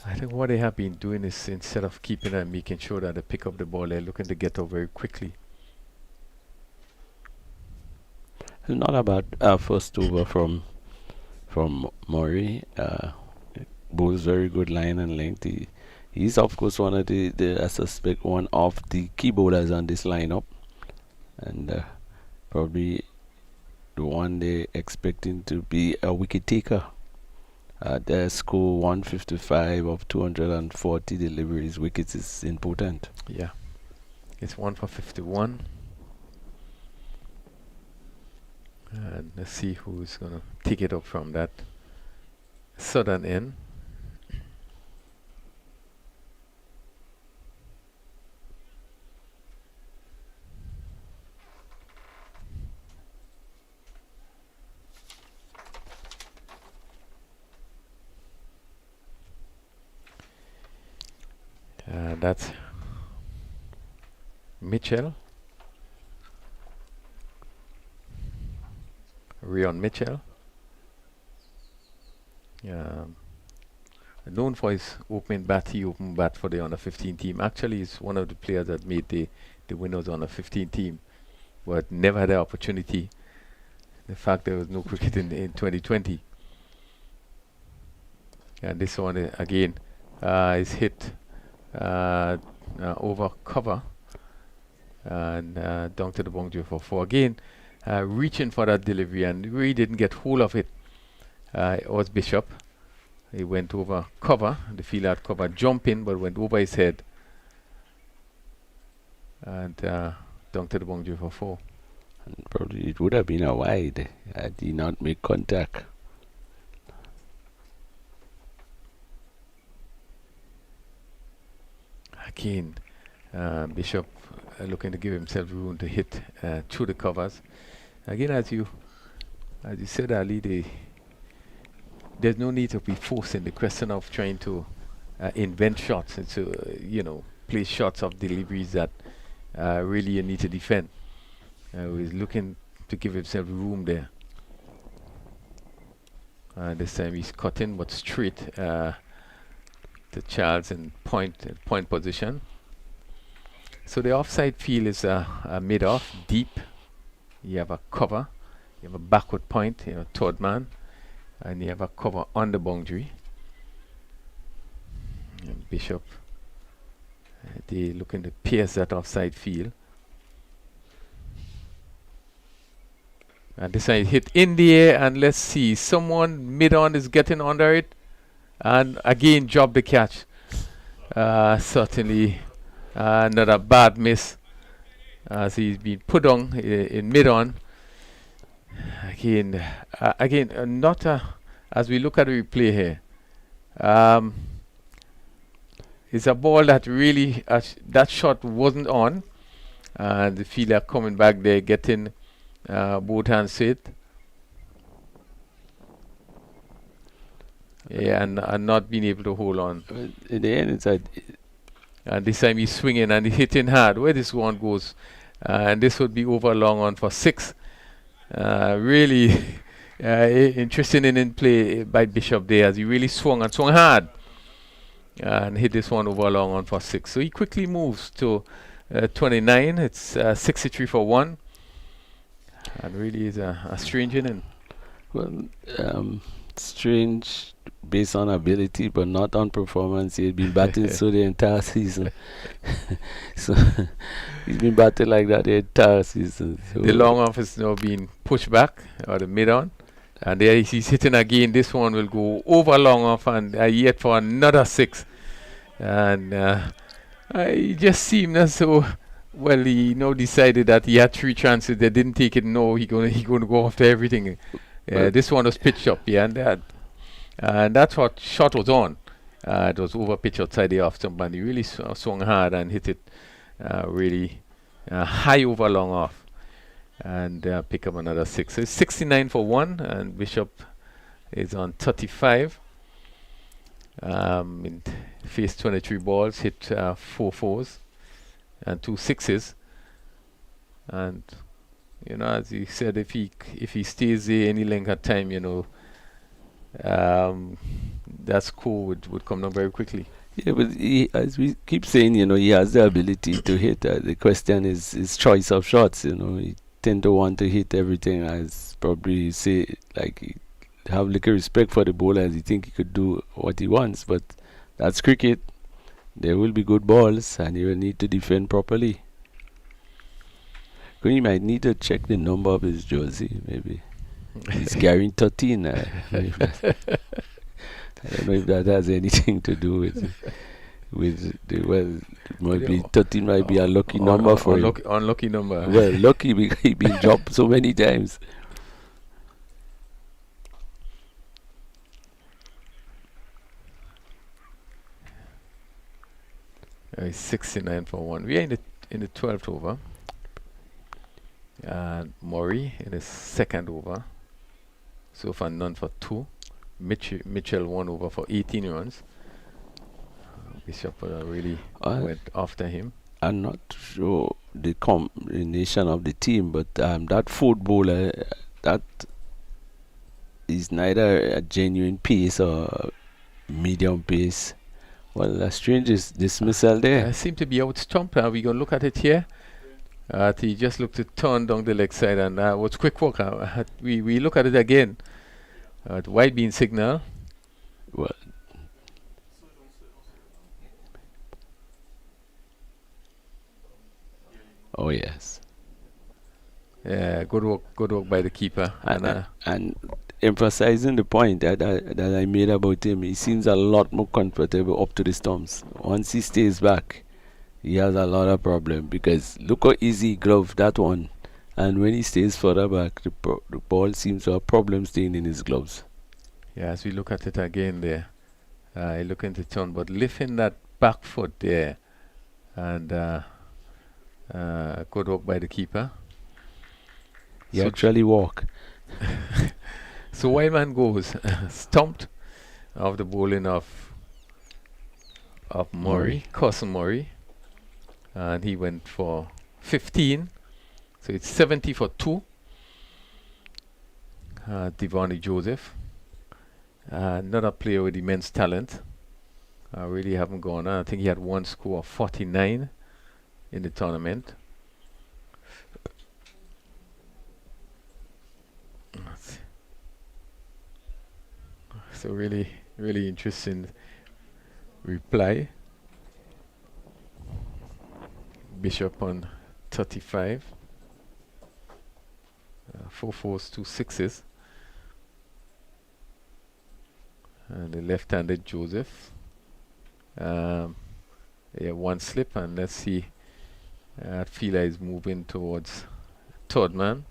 Speaker 1: I think what they have been doing is, instead of keeping and making sure that they pick up the ball, they're looking to get out very quickly.
Speaker 2: Not a bad first over from Murray. Bowls very good line and length. He's of course one of I suspect one of the key bowlers on this lineup, and probably the one they're expecting to be a wicket taker. Their score 155 of 240 deliveries. Wickets is important.
Speaker 1: Yeah, it's 1 for 51. And let's see who's gonna take it up from that southern end. That's Mitchell. Rion Mitchell. Known for his opening bat, he opened bat for the under 15 team. Actually, he's one of the players that made the winners on the 15 team, but never had the opportunity. The fact there was no cricket in 2020. And this one again is hit over cover and down to the boundary for 4 again. Reaching for that delivery and really didn't get hold of it. It was Bishop. He went over cover. The field had cover, jump in, but went over his head and down to the boundary for 4.
Speaker 2: And probably it would have been a wide had he not made contact.
Speaker 1: Again, Bishop looking to give himself room to hit through the covers. Again, as you said, Ali, there's no need to be forcing the question of trying to invent shots and to play shots of deliveries that really you need to defend. He's looking to give himself room there. This time he's cutting but straight to Charles in point position. So the offside field is a mid-off, deep. You have a cover, you have a backward point, third man, and you have a cover on the boundary. And Bishop, they looking to pierce that offside field. And this side hit in the air, and let's see, someone mid-on is getting under it, and again drop the catch. Certainly another bad miss as he's been put on in mid-on. Again, not as we look at the replay here. It's a ball that really that shot wasn't on, and the fielder coming back there getting both hands to it. Yeah, and not being able to hold on.
Speaker 2: In the end, it's
Speaker 1: and this time he's swinging and he's hitting hard. Where this one goes, and this would be over long on for 6. Really interesting in play by Bishop there as he really swung hard and hit this one over long on for 6. So he quickly moves to 29. It's 63 for 1, and really is a strange inning.
Speaker 2: Well, strange based on ability, but not on performance. He's been batting so the entire season. So he's been batting like that the entire season. So
Speaker 1: the long off is now being pushed back, or the mid on, and there he's hitting again. This one will go over long off and yet for another 6. And he just seemed as so. Well, he now decided that he had 3 chances. They didn't take it. No, he gonna go after everything. This one was pitched up, and that's what shot was on. It was over pitch outside the off stump, and he really swung hard and hit it really high over long off, and pick up another 6. So it's 69 for 1, and Bishop is on 35. Faced 23 balls, hit 4 fours and 2 sixes, and you know, as he said, if he stays there any length of time, you know, that score would come down very quickly.
Speaker 2: Yeah, but as we keep saying, you know, he has the ability to hit. The question is his choice of shots. You know, he tend to want to hit everything. As probably say, like, he have little respect for the bowler, as he think he could do what he wants. But that's cricket. There will be good balls, and you will need to defend properly. You might need to check the number of his jersey, maybe. He's carrying 13. I don't know if that has anything to do with the, well, it might be 13 might be a lucky number for him.
Speaker 1: Unlucky number.
Speaker 2: Well, lucky because he been dropped so many times.
Speaker 1: It's 69 for 1. We are in the 12th over. Murray in his second over. So far none for 2. Mitchell 1 over for 18 runs. Bishop really went after him.
Speaker 2: I'm not sure the combination of the team, but that fourth bowler, that is neither a genuine pace or medium pace. Well, a strange dismissal there.
Speaker 1: Seem to be out stumped. We're going to look at it here. He just looked to turn down the leg side, and was quick work. We look at it again. The white bean signal.
Speaker 2: Well, oh yes.
Speaker 1: Yeah, good work by the keeper.
Speaker 2: And emphasizing the point that I made about him, he seems a lot more comfortable up to the stumps. Once he stays back, he has a lot of problem, because look how easy he gloved that one, and when he stays further back, the ball seems to have problem staying in his gloves.
Speaker 1: Yeah, as we look at it again there, he looking to turn, but lifting that back foot there, and good work by the keeper.
Speaker 2: He actually walk.
Speaker 1: So Wildman goes stumped of the bowling of Murray, Cousin Murray, and he went for 15. So it's 70 for 2. Devonny Joseph, another player with immense talent. Really haven't gone on. I think he had one score of 49 in the tournament. So really interesting reply. Bishop on 35. 4 fours, 2 sixes. And the left-handed Joseph. Yeah, one slip, and let's see. Fila is moving towards third man.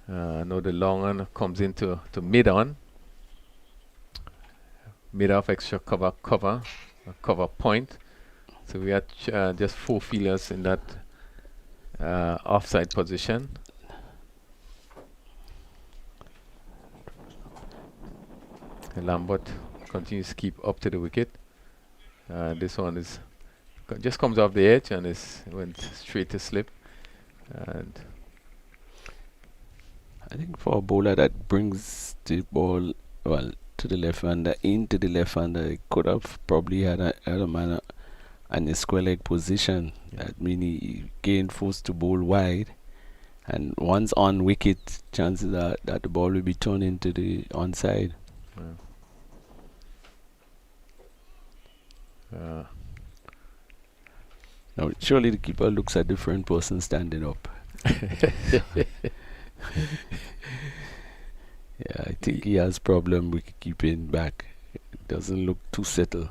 Speaker 1: Now the long one comes into mid-on. Mid-off extra cover point. So we had just 4 fielders in that offside position. Lambert continues to keep up to the wicket. This one is just comes off the edge and went straight to slip. And
Speaker 2: I think for a bowler that brings the ball to the left hander, into the left hander, he could have probably had a man in a square leg position.
Speaker 1: Yeah.
Speaker 2: That means he gained forced to bowl wide, and once on wicket, chances are that the ball will be turned into the onside. Now surely the keeper looks a different person standing up. Yeah, I think he has problem with keeping back. It doesn't look too settled.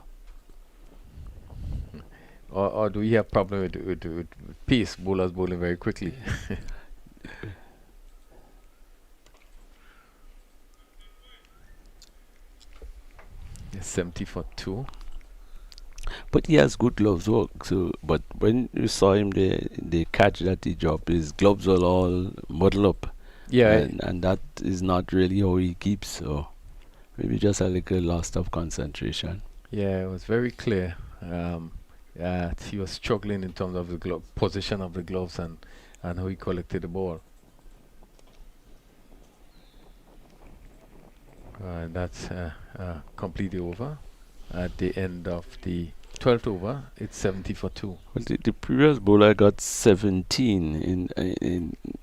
Speaker 1: Or do we have problem with pace? Bowlers bowling very quickly. 70 for 2.
Speaker 2: But he has good gloves work. So, but when you saw him, the catch that he dropped, his gloves were all muddled up,
Speaker 1: Yeah,
Speaker 2: and that is not really how he keeps. So maybe just a little loss of concentration.
Speaker 1: yeah, it was very clear. He was struggling in terms of the position of the gloves and how he collected the ball. And that's completely over. At the end of the 12th over, it's 70 for 2.
Speaker 2: Well, the previous bowler got 17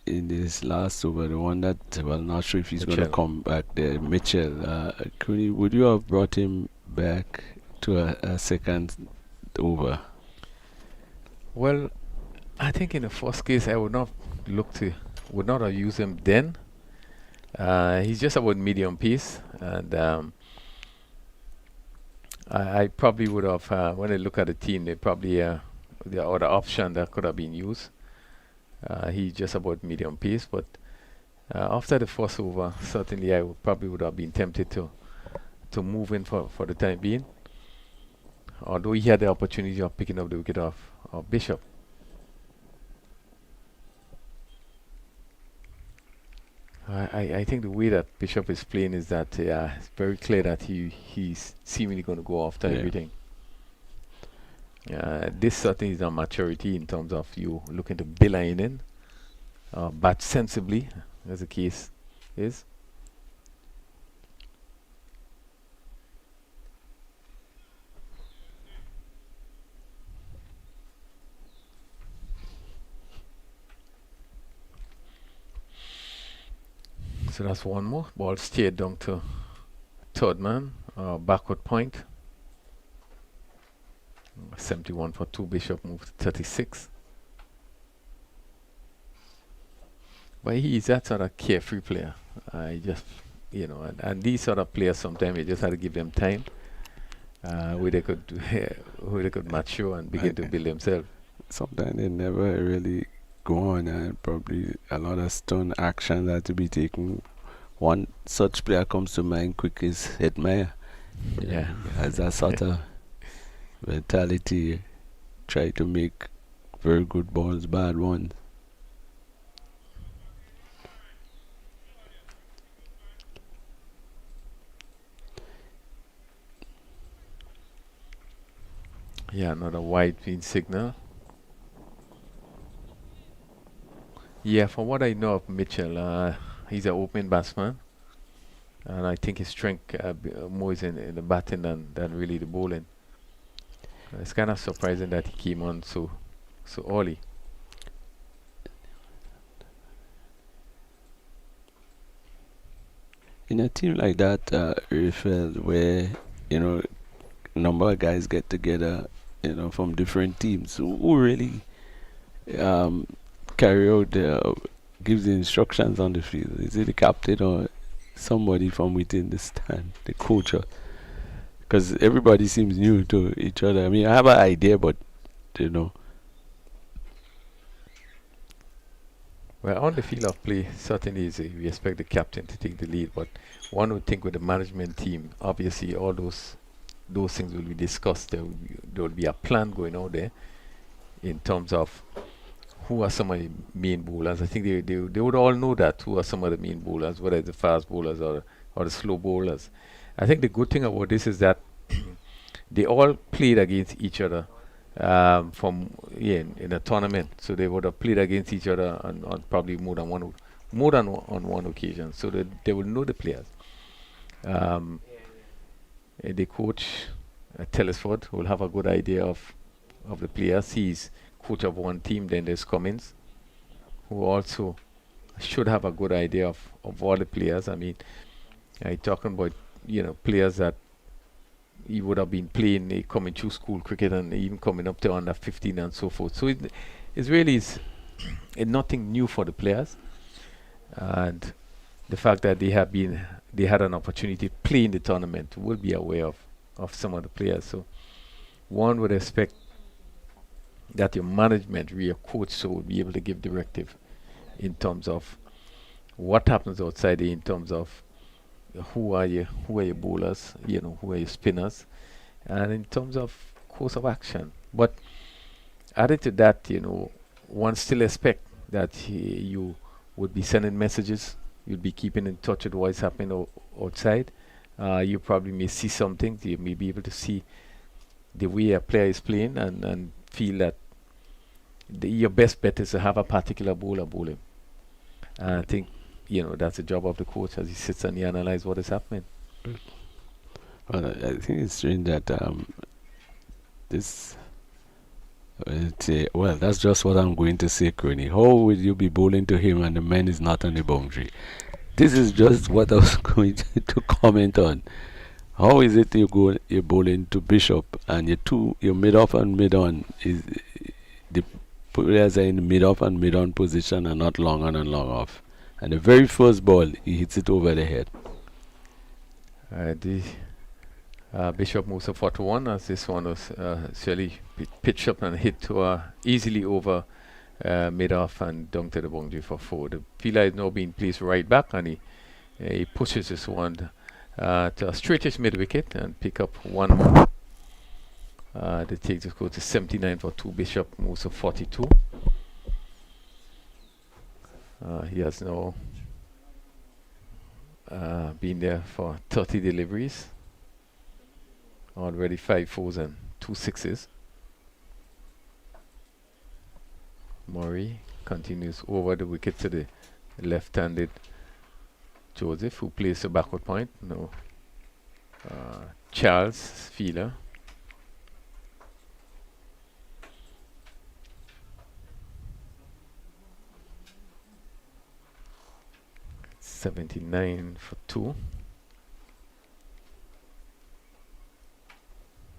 Speaker 2: in this last over. The one that, well, not sure if he's going to
Speaker 1: Mitchell.
Speaker 2: come back there. Mitchell, would you have brought him back to a second over?
Speaker 1: Well, I think in the first case, I would not would not have used him then. He's just about medium pace, and I probably would have, when I look at the team, they probably the other option that could have been used. He's just about medium pace, but after the first over, certainly I probably would have been tempted to move in for the time being. Although he had the opportunity of picking up the wicket of Bishop. I think the way that Bishop is playing is that it's very clear that he's seemingly going to go after everything. This certainly is a maturity in terms of you looking to bill in, bat sensibly, as the case is. So that's one more. Ball steered down to third man, backward point. 71 for 2. Bishop moved to 36. But he's that sort of carefree player. I just, and these sort of players sometimes you just have to give them time, where they could mature and begin to build themselves.
Speaker 2: Sometimes they never really go on, and probably a lot of stern action that to be taken. One such player comes to mind quick is Hitmaier.
Speaker 1: Yeah.
Speaker 2: Has that sort of mentality, try to make very good balls bad ones.
Speaker 1: Yeah, another wide green signal. Yeah, from what I know of Mitchell, he's an opening batsman, and I think his strength more is in the batting than really the bowling. It's kind of surprising that he came on so early.
Speaker 2: In a team like that, Raphael, where number of guys get together, from different teams, who really carry out gives the instructions on the field? Is it the captain or somebody from within the stand, the coach? Because everybody seems new to each other. I mean, I have an idea, but
Speaker 1: Well, on the field of play, certainly we expect the captain to take the lead, but one would think with the management team, obviously all those things will be discussed. There will be a plan going on there in terms of who are some of the main bowlers. I think they would all know that, who are some of the main bowlers, whether it's the fast bowlers or the slow bowlers. I think the good thing about this is that they all played against each other in a tournament. So they would have played against each other on probably more than on one occasion. So that they will know the players. The coach, Telesford, will have a good idea of the players. He's coach of one team. Then there's Cummins, who also should have a good idea of all the players. I mean, I'm talking about players that he would have been playing, coming through school cricket and even coming up to under 15 and so forth. So it's really nothing new for the players, and the fact that they had an opportunity to play in the tournament will be aware of some of the players. So one would expect that your management, your coach, so will be able to give directive in terms of what happens outside in terms of who are your bowlers, who are your spinners, and in terms of course of action. But added to that, one still expect that you would be sending messages, you'd be keeping in touch with what's happening outside. You probably may see something, you may be able to see the way a player is playing and feel that your best bet is to have a particular bowler bowling. And I think, that's the job of the coach as he sits and he analyzes what is happening.
Speaker 2: Well, I think it's strange that this. Well, that's just what I'm going to say, Crony. How will you be bowling to him and the man is not on the boundary? This is just what I was going to comment on. How is it you're bowling to Bishop and your mid-off and mid-on is the players are in the mid-off and mid-on position and not long on and long off. And the very first ball, he hits it over the head.
Speaker 1: The Bishop moves to 41 as this one was actually pitched up and hit to easily over mid-off and down to the boundary for 4. The fielder is now being placed right back and he pushes this one to a straightish mid-wicket and pick up one more. They take this go to 79 for 2. Bishop moves to 42. He has now been there for 30 deliveries. Already 5 fours and 2 sixes. Murray continues over the wicket to the left-handed Joseph, who plays the backward point. No. Charles fielder. $79 for 2.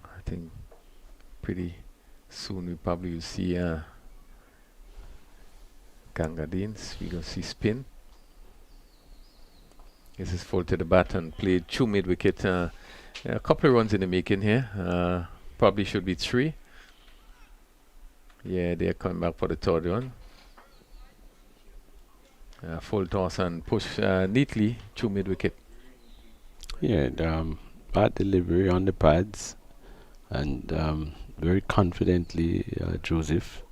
Speaker 1: I think pretty soon we probably will see Gangadins. We're going to see spin. This is full to the bat and played 2 mid-wicket. A couple of runs in the making here. Probably should be 3. Yeah, they're coming back for the 3rd one. Full toss and push neatly 2 mid-wicket.
Speaker 2: Yeah, bad delivery on the pads. And very confidently, Joseph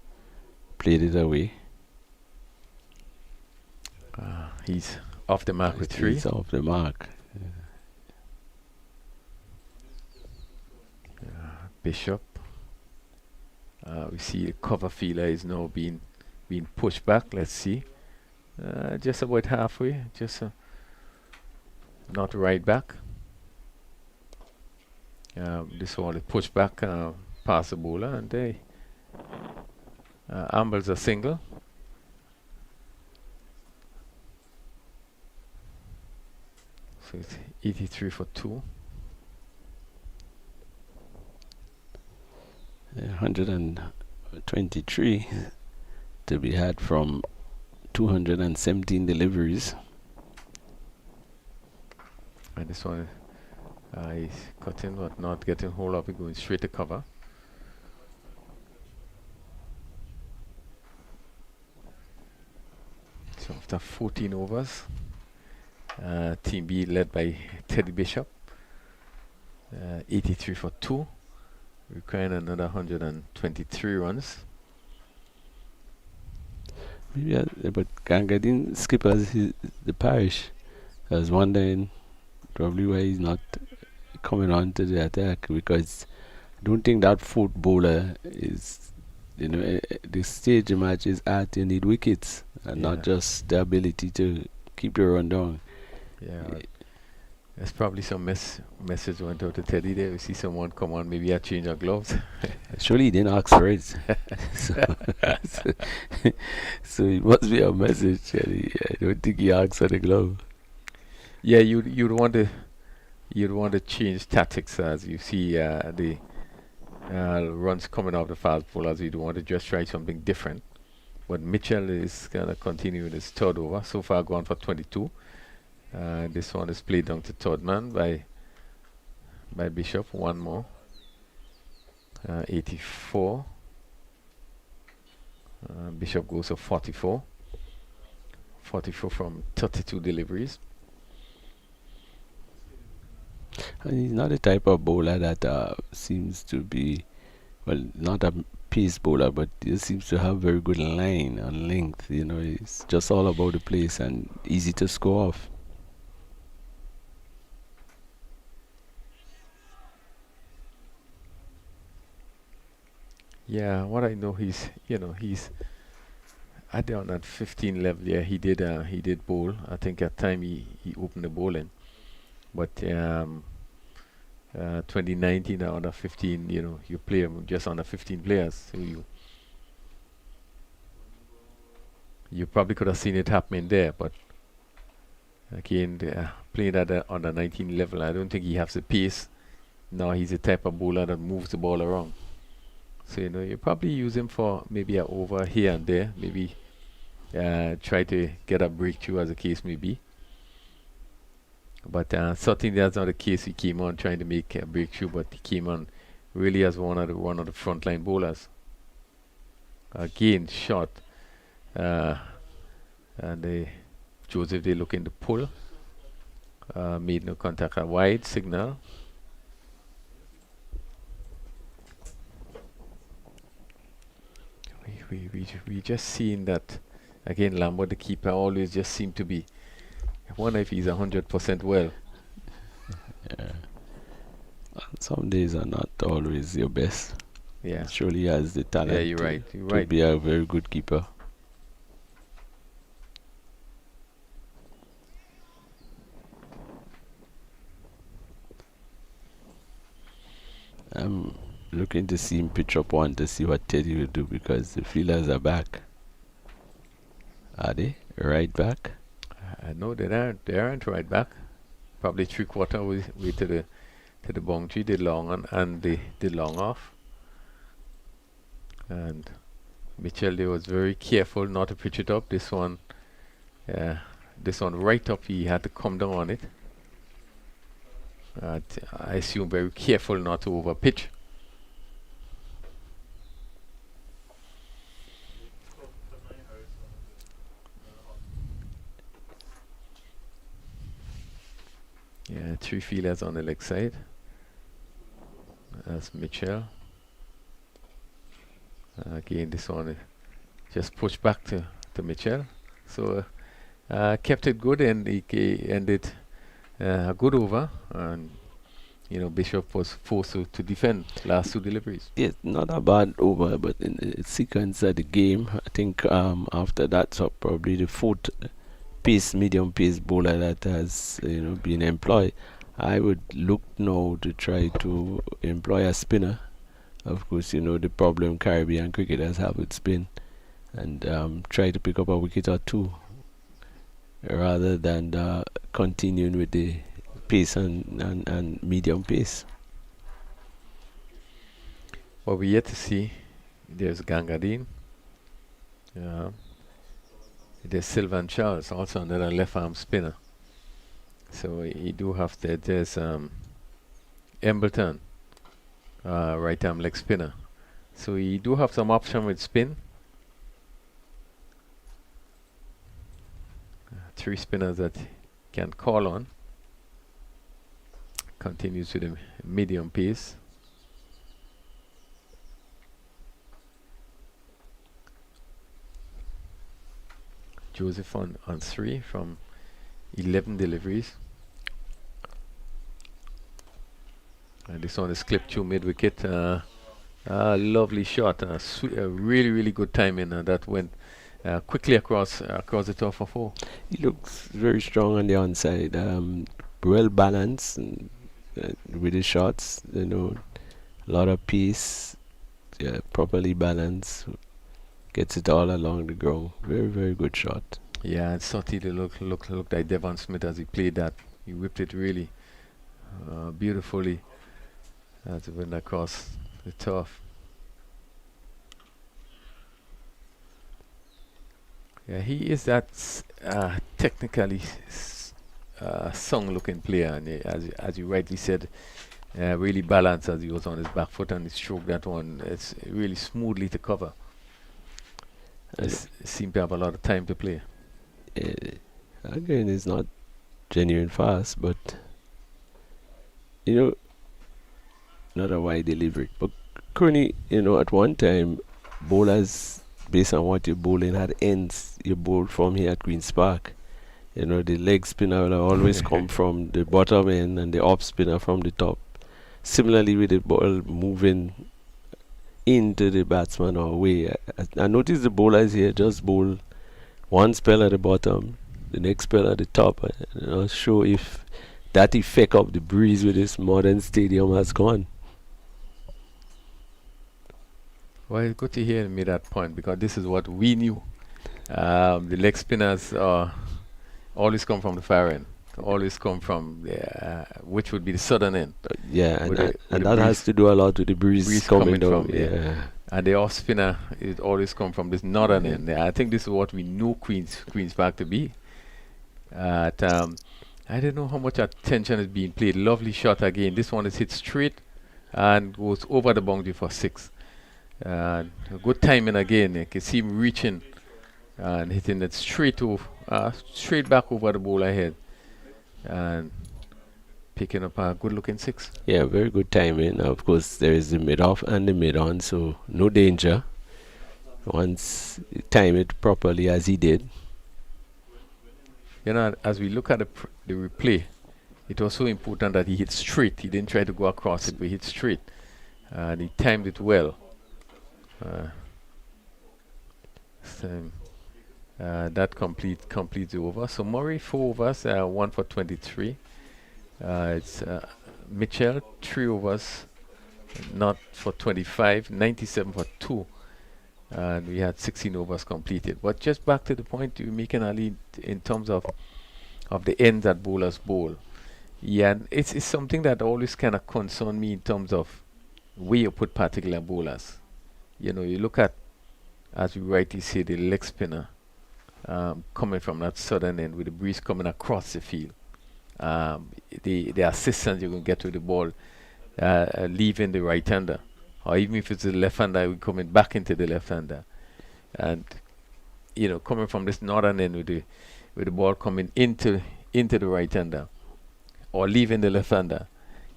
Speaker 2: played it away.
Speaker 1: He's off the mark with 3.
Speaker 2: He's off the mark.
Speaker 1: Bishop. We see the cover fielder is now being pushed back. Let's see. Just about halfway. Just not right back. This one is pushed back past the bowler and they ambles a single. So it's 83 for 2.
Speaker 2: 123 to be had from 217 deliveries.
Speaker 1: And this one he's cutting but not getting hold of it, going straight to cover. So after 14 overs, Team B led by Teddy Bishop, 83 for 2, requiring another 123 runs.
Speaker 2: Yeah, but Gangadin skippers the parish. I was wondering probably why he's not coming on to the attack, because I don't think that 4th bowler is, the stage the match is at, you need wickets and not just the ability to keep the run down.
Speaker 1: Yeah, there's probably some message went out to Teddy there. We see someone come on, maybe a change of gloves.
Speaker 2: Surely he didn't ask for it. So it must be a message. I don't think he asked for the glove.
Speaker 1: Yeah, you'd want to change tactics as you see the runs coming off the fast bowlers. You'd want to just try something different. But Mitchell is gonna continue with his 3rd over. So far gone for 22. This one is played down to 3rd man by Bishop. One more. 84. Bishop goes to 44. 44 from 32 deliveries.
Speaker 2: And he's not the type of bowler that seems to be, well, not a pace bowler, but he seems to have very good line and length. You know, it's just all about the place and easy to score off.
Speaker 1: Yeah, what I know, he's at the on that 15 level. Yeah, he did bowl. I think at time he opened the bowling, but 2019 under 15, you play just under 15 players, so you probably could have seen it happening there, but again, playing at the under 19 level, I don't think he has the pace. Now he's the type of bowler that moves the ball around. So you probably use him for maybe a over here and there, maybe try to get a breakthrough, as the case may be. But certainly that's not the case. He came on trying to make a breakthrough, but he came on really as one of the frontline bowlers. Again, shot, and Joseph, they looking to pull. Made no contact, a wide signal. We just seen that again. Lambert, the keeper, always just seemed to be. I wonder if he's 100% well.
Speaker 2: Yeah. Some days are not always your best.
Speaker 1: Yeah.
Speaker 2: Surely he has the talent.
Speaker 1: Yeah, you're right. You're right.
Speaker 2: To be a very good keeper. I'm looking to see him pitch up one to see what Teddy will do, because the fielders are back. Are they right back?
Speaker 1: No, they aren't right back. Probably 3/4 way to the boundary, the long on and the long off. And Mitchell, they was very careful not to pitch it up. This one right up, he had to come down on it. I assume very careful not to over pitch. Yeah, 3 fielders on the leg side. That's Mitchell. Again, this one just pushed back to Mitchell. So kept it good, and he ended a good over. And Bishop was forced to defend last 2 deliveries.
Speaker 2: Yes, not a bad over, but in the sequence of the game, I think after that, so probably the 4th medium pace bowler that has been employed. I would look now to try to employ a spinner. Of course, the problem Caribbean cricketers have with spin, and try to pick up a wicket or 2 rather than continuing with the pace and medium pace.
Speaker 1: What we yet to see, there's Gangadine. There's Sylvan Charles, also another left arm spinner. So you do have that. There's Embleton, right arm leg spinner. So you do have some option with spin. 3 spinners that can call on. Continues with the medium pace. Joseph on 3 from 11 deliveries. And this one is clipped to mid wicket. Lovely shot. Really, really good timing. That went quickly across the top for 4.
Speaker 2: He looks very strong on the onside. Well balanced with his shots. A lot of pace. Properly balanced. Gets it all along the ground. Very, very good shot.
Speaker 1: Yeah, and certainly looked like Devon Smith as he played that. He whipped it really beautifully as it went across the turf. Yeah, he is that technically song-looking player, and as you rightly said, really balanced as he was on his back foot, and he stroked that one. It's really smoothly to cover. Seem to have a lot of time to play.
Speaker 2: Again, it's not genuine fast, but you know, not a wide delivery. But Kearney, at one time, bowlers, based on what you're bowling, had ends. You bowled from here at Queen's Park. The leg spinner will always come from the bottom end and the off spinner from the top. Similarly, with the ball moving into the batsman or away, I noticed the bowlers here just bowl one spell at the bottom, the next spell at the top. I'm not sure if that effect of the breeze with this modern stadium has gone.
Speaker 1: Well, it's good to hear you made that point because this is what we knew. The leg spinners always come from the far end, always come from which would be the southern end.
Speaker 2: Yeah,
Speaker 1: With the-
Speaker 2: and
Speaker 1: with the
Speaker 2: that has
Speaker 1: breeze-
Speaker 2: to do a lot with the breeze,
Speaker 1: breeze
Speaker 2: coming
Speaker 1: coming
Speaker 2: down.
Speaker 1: from, yeah. And the off spinner is always come from this northern end. I think this is what we knew Queens Park to be. At, I don't know how much attention is being played. Lovely shot again. This one is hit straight and goes over the boundary for 6. Good timing again. You can see him reaching and hitting it straight back over the bowler head and picking up a good looking 6.
Speaker 2: Yeah, very good timing. Of course, there is the mid off and the mid on, so no danger. Once you time it properly as he did.
Speaker 1: As we look at the replay, it was so important that he hit straight. He didn't try to go across it, but he hit straight. And he timed it well. That completes the over. So Murray 4 overs, 1 for 23. It's Mitchell 3 overs, not for 25, 97 for 2. And we had 16 overs completed. But just back to the point you were making, Ali, in terms of the ends that bowlers bowl. Yeah, and it's something that always kind of concern me in terms of where you put particular bowlers. You look at, as we rightly say, the leg spinner coming from that southern end with the breeze coming across the field. The assistance you're going to get with the ball leaving the right-hander. Or even if it's the left-hander, we're coming back into the left-hander. And, coming from this northern end with the ball coming into the right-hander or leaving the left-hander,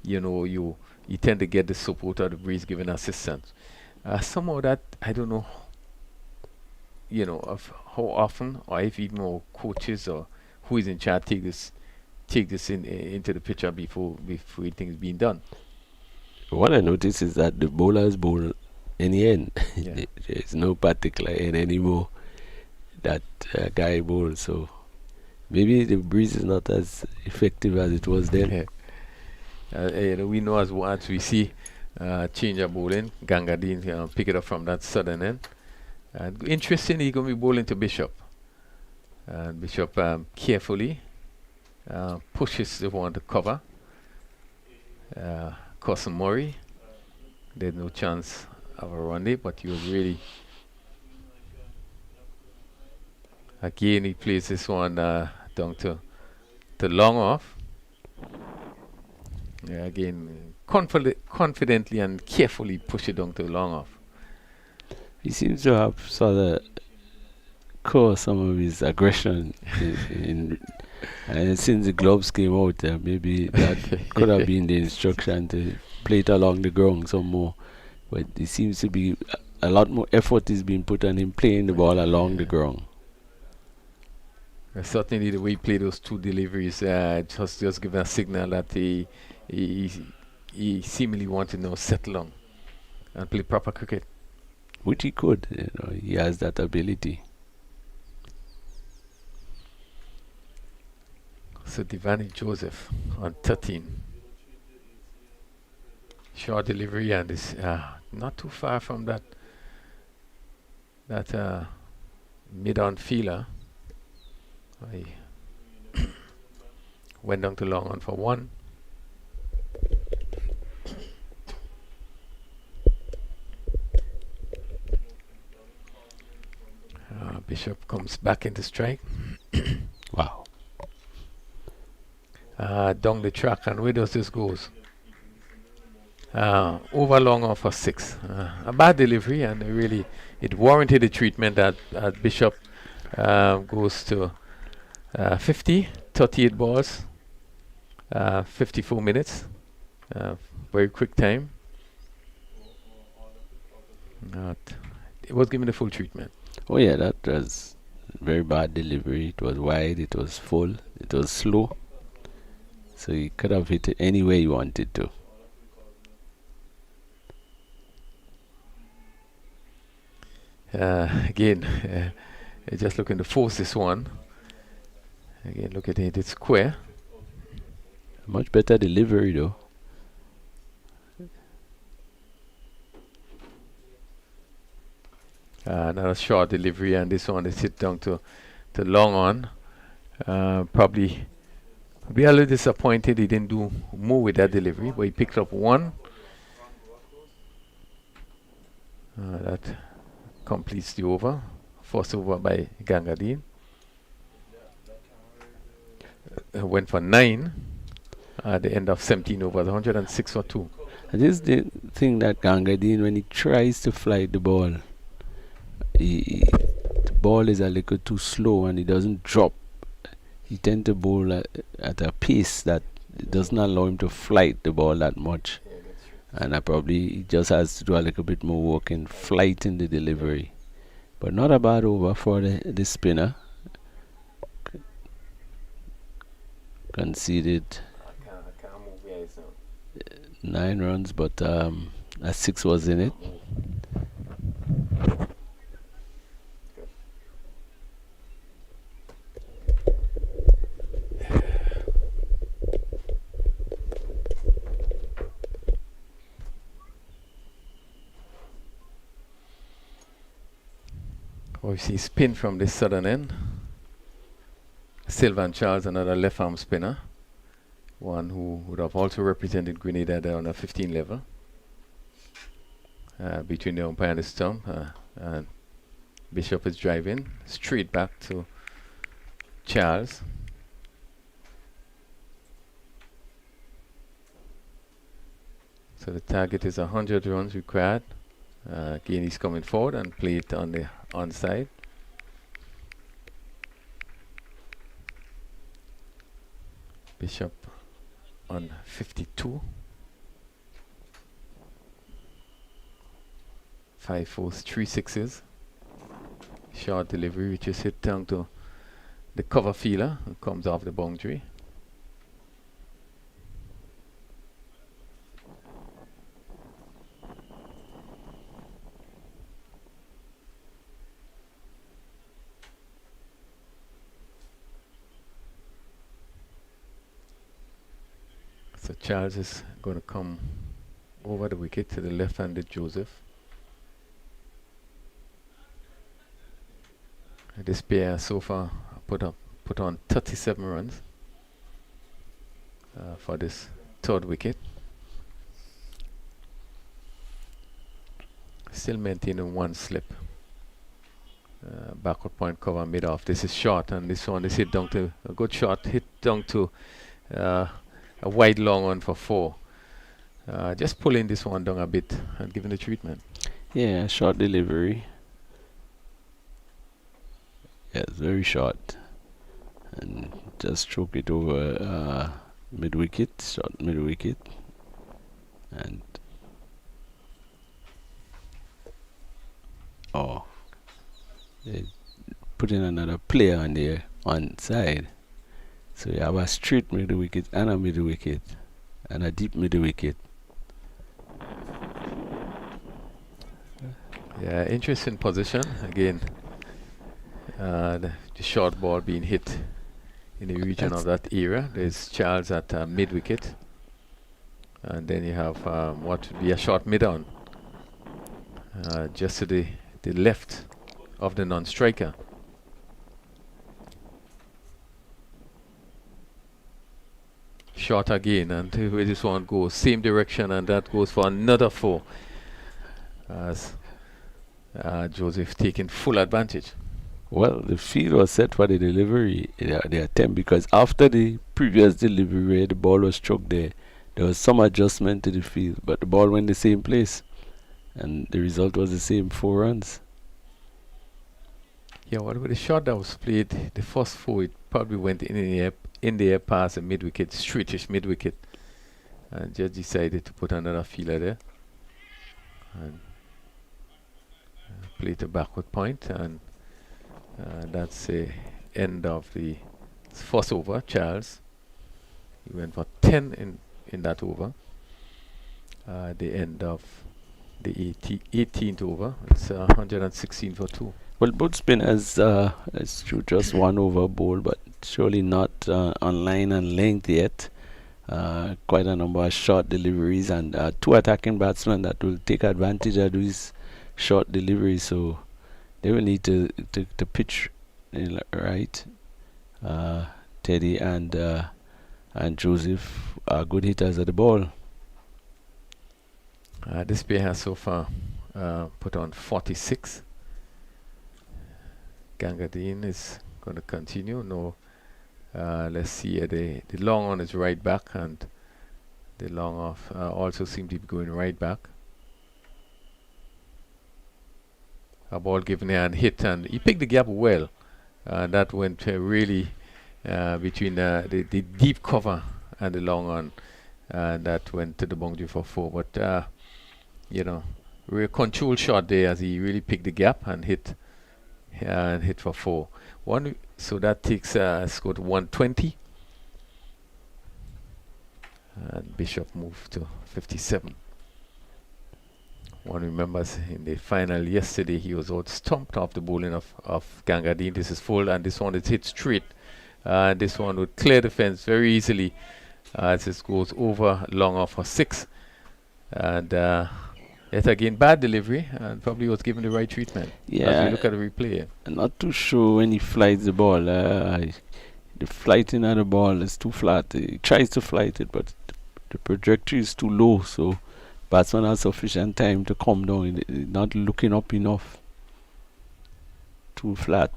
Speaker 1: you tend to get the support of the breeze giving assistance. Some of that, I don't know, of how often or if even more coaches or who is in charge take this into the picture before anything's being done.
Speaker 2: What I notice is that the bowlers bowl any end.
Speaker 1: Yeah.
Speaker 2: There's no particular end anymore that guy bowls. So maybe the breeze is not as effective as it was then.
Speaker 1: We know as we see change of bowling. Gangadine pick it up from that southern end. And interestingly, he's going to be bowling to Bishop. And Bishop carefully pushes the one to cover. Cousin Murray, there's no chance of a run there, but he was really. Again, he plays this one down to long off. Yeah, again, confidently and carefully push it down to long off.
Speaker 2: He seems to have sort of caused some of his aggression since the gloves came out. Maybe that could have been the instruction to play it along the ground some more. But it seems to be a lot more effort is being put on him playing the ball along the ground.
Speaker 1: Certainly, the way he played those 2 deliveries just giving a signal that he seemingly wanted to now settle down and play proper cricket.
Speaker 2: Which he could, he has that ability.
Speaker 1: So Devani Joseph on 13. Short delivery and is not too far from that mid-on feeler. I went down to long on for 1. Bishop comes back into strike.
Speaker 2: Wow.
Speaker 1: Down the track, and where does this goes? Over long on for 6. A bad delivery, and really it warranted the treatment that Bishop goes to 50, 38 balls, 54 minutes. Very quick time. Not, it was given the full treatment.
Speaker 2: Oh yeah, that was very bad delivery. It was wide, it was full, it was slow. So he could have hit it any way he wanted to.
Speaker 1: Again, just looking to force this one. Again, look at it, it's square.
Speaker 2: Much better delivery though.
Speaker 1: Another short delivery, and this one is hit down to long on. Probably be a little disappointed he didn't do more with that delivery, but he picked up one. That completes the over. First over by Gangadin. Went for 9 at the end of 17 overs, 106 for 2.
Speaker 2: And this is the thing that Gangadin, when he tries to fly the ball, the ball is a little too slow and he doesn't drop. He tends to bowl at a pace that doesn't allow him to flight the ball that much. And probably he just has to do a little bit more work in flighting the delivery. But not a bad over for the spinner. Conceded 9 runs, but a 6 was in it.
Speaker 1: Obviously spin from the southern end. Sylvan Charles, another left arm spinner. One who would have also represented Grenada there on a 15 level. Between the umpire and the stump. And Bishop is driving straight back to Charles. So the target is 100 runs required. Again, he's coming forward and play it on the onside. Bishop on 52. 5 fours, 3 sixes. Short delivery, which is hit down to the cover fielder and comes off the boundary. So Charles is going to come over the wicket to the left-handed Joseph. This pair so far put on 37 runs for this third wicket. Still maintaining one slip. Backward point cover mid off. This is short, and this one is hit down to a good shot. Hit down to a wide long one for 4. Just pulling this one down a bit and giving the treatment.
Speaker 2: Yeah, short delivery. Yeah, it's very short. And just stroke it over mid wicket, short mid wicket. And they put in another player on the onside. So you have a straight middle wicket and a middle wicket and a deep middle wicket.
Speaker 1: Yeah, interesting position again. The short ball being hit in the region of that area. There's Charles at mid wicket, and then you have what would be a short mid on, just to the left of the non-striker. Short again, and where this one goes, same direction, and that goes for another 4. As Joseph taking full advantage.
Speaker 2: Well, the field was set for the delivery, the attempt, because after the previous delivery where the ball was struck there was some adjustment to the field, but the ball went the same place, and the result was the same, 4 runs.
Speaker 1: Yeah, what with the shot that was played, the first 4, it probably went in the air past the mid wicket, straightish mid wicket, and just decided to put another fielder there and play to backward point, and that's the end of the first over. Charles, he went for 10 in that over. The end of the 18th over, it's 116 for 2.
Speaker 2: Well, both spinners, it's true, just one over bowl, but surely not on line and length yet. Quite a number of short deliveries, and two attacking batsmen that will take advantage of these short deliveries, so they will need to pitch right. Teddy and Joseph are good hitters at the ball.
Speaker 1: This pair has so far put on 46. Gangadine is going to continue. No, let's see. The long on is right back, and the long off also seem to be going right back. A ball given there and hit, and he picked the gap well. That went really between the deep cover and the long on, and that went to the boundary for 4. But real control shot there as he really picked the gap and hit for 4. So that takes score to 120, and Bishop moved to 57. One remembers in the final yesterday he was out stumped off the bowling of Gangadine. This is full, and this one is hit straight. This one would clear the fence very easily as it goes over long off for 6. And yet again, bad delivery, and probably was given the right treatment.
Speaker 2: Yeah,
Speaker 1: as we look at the replay.
Speaker 2: I'm not too sure when he flies the ball. The flighting of the ball is too flat. He tries to flight it, but the trajectory is too low, so batsman has sufficient time to come down. Not looking up enough. Too flat.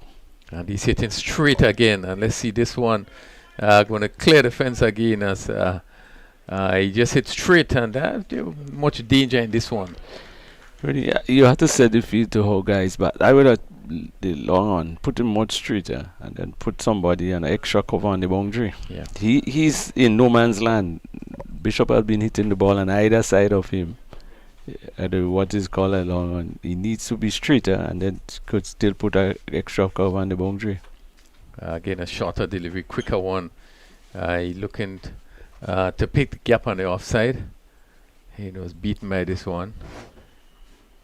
Speaker 1: And he's hitting straight again. And let's see this one. Going to clear the fence again as he just hit straight, and there much danger in this one.
Speaker 2: Really, you have to set the field to how guys, but I would have the long on, put him much straighter, and then put somebody an extra cover on the boundary.
Speaker 1: Yeah.
Speaker 2: He's in no man's land. Bishop has been hitting the ball on either side of him. What is called a long on. He needs to be straighter, and then could still put an extra cover on the boundary.
Speaker 1: Again, a shorter delivery, quicker one. He looking to pick the gap on the offside. He was beaten by this one.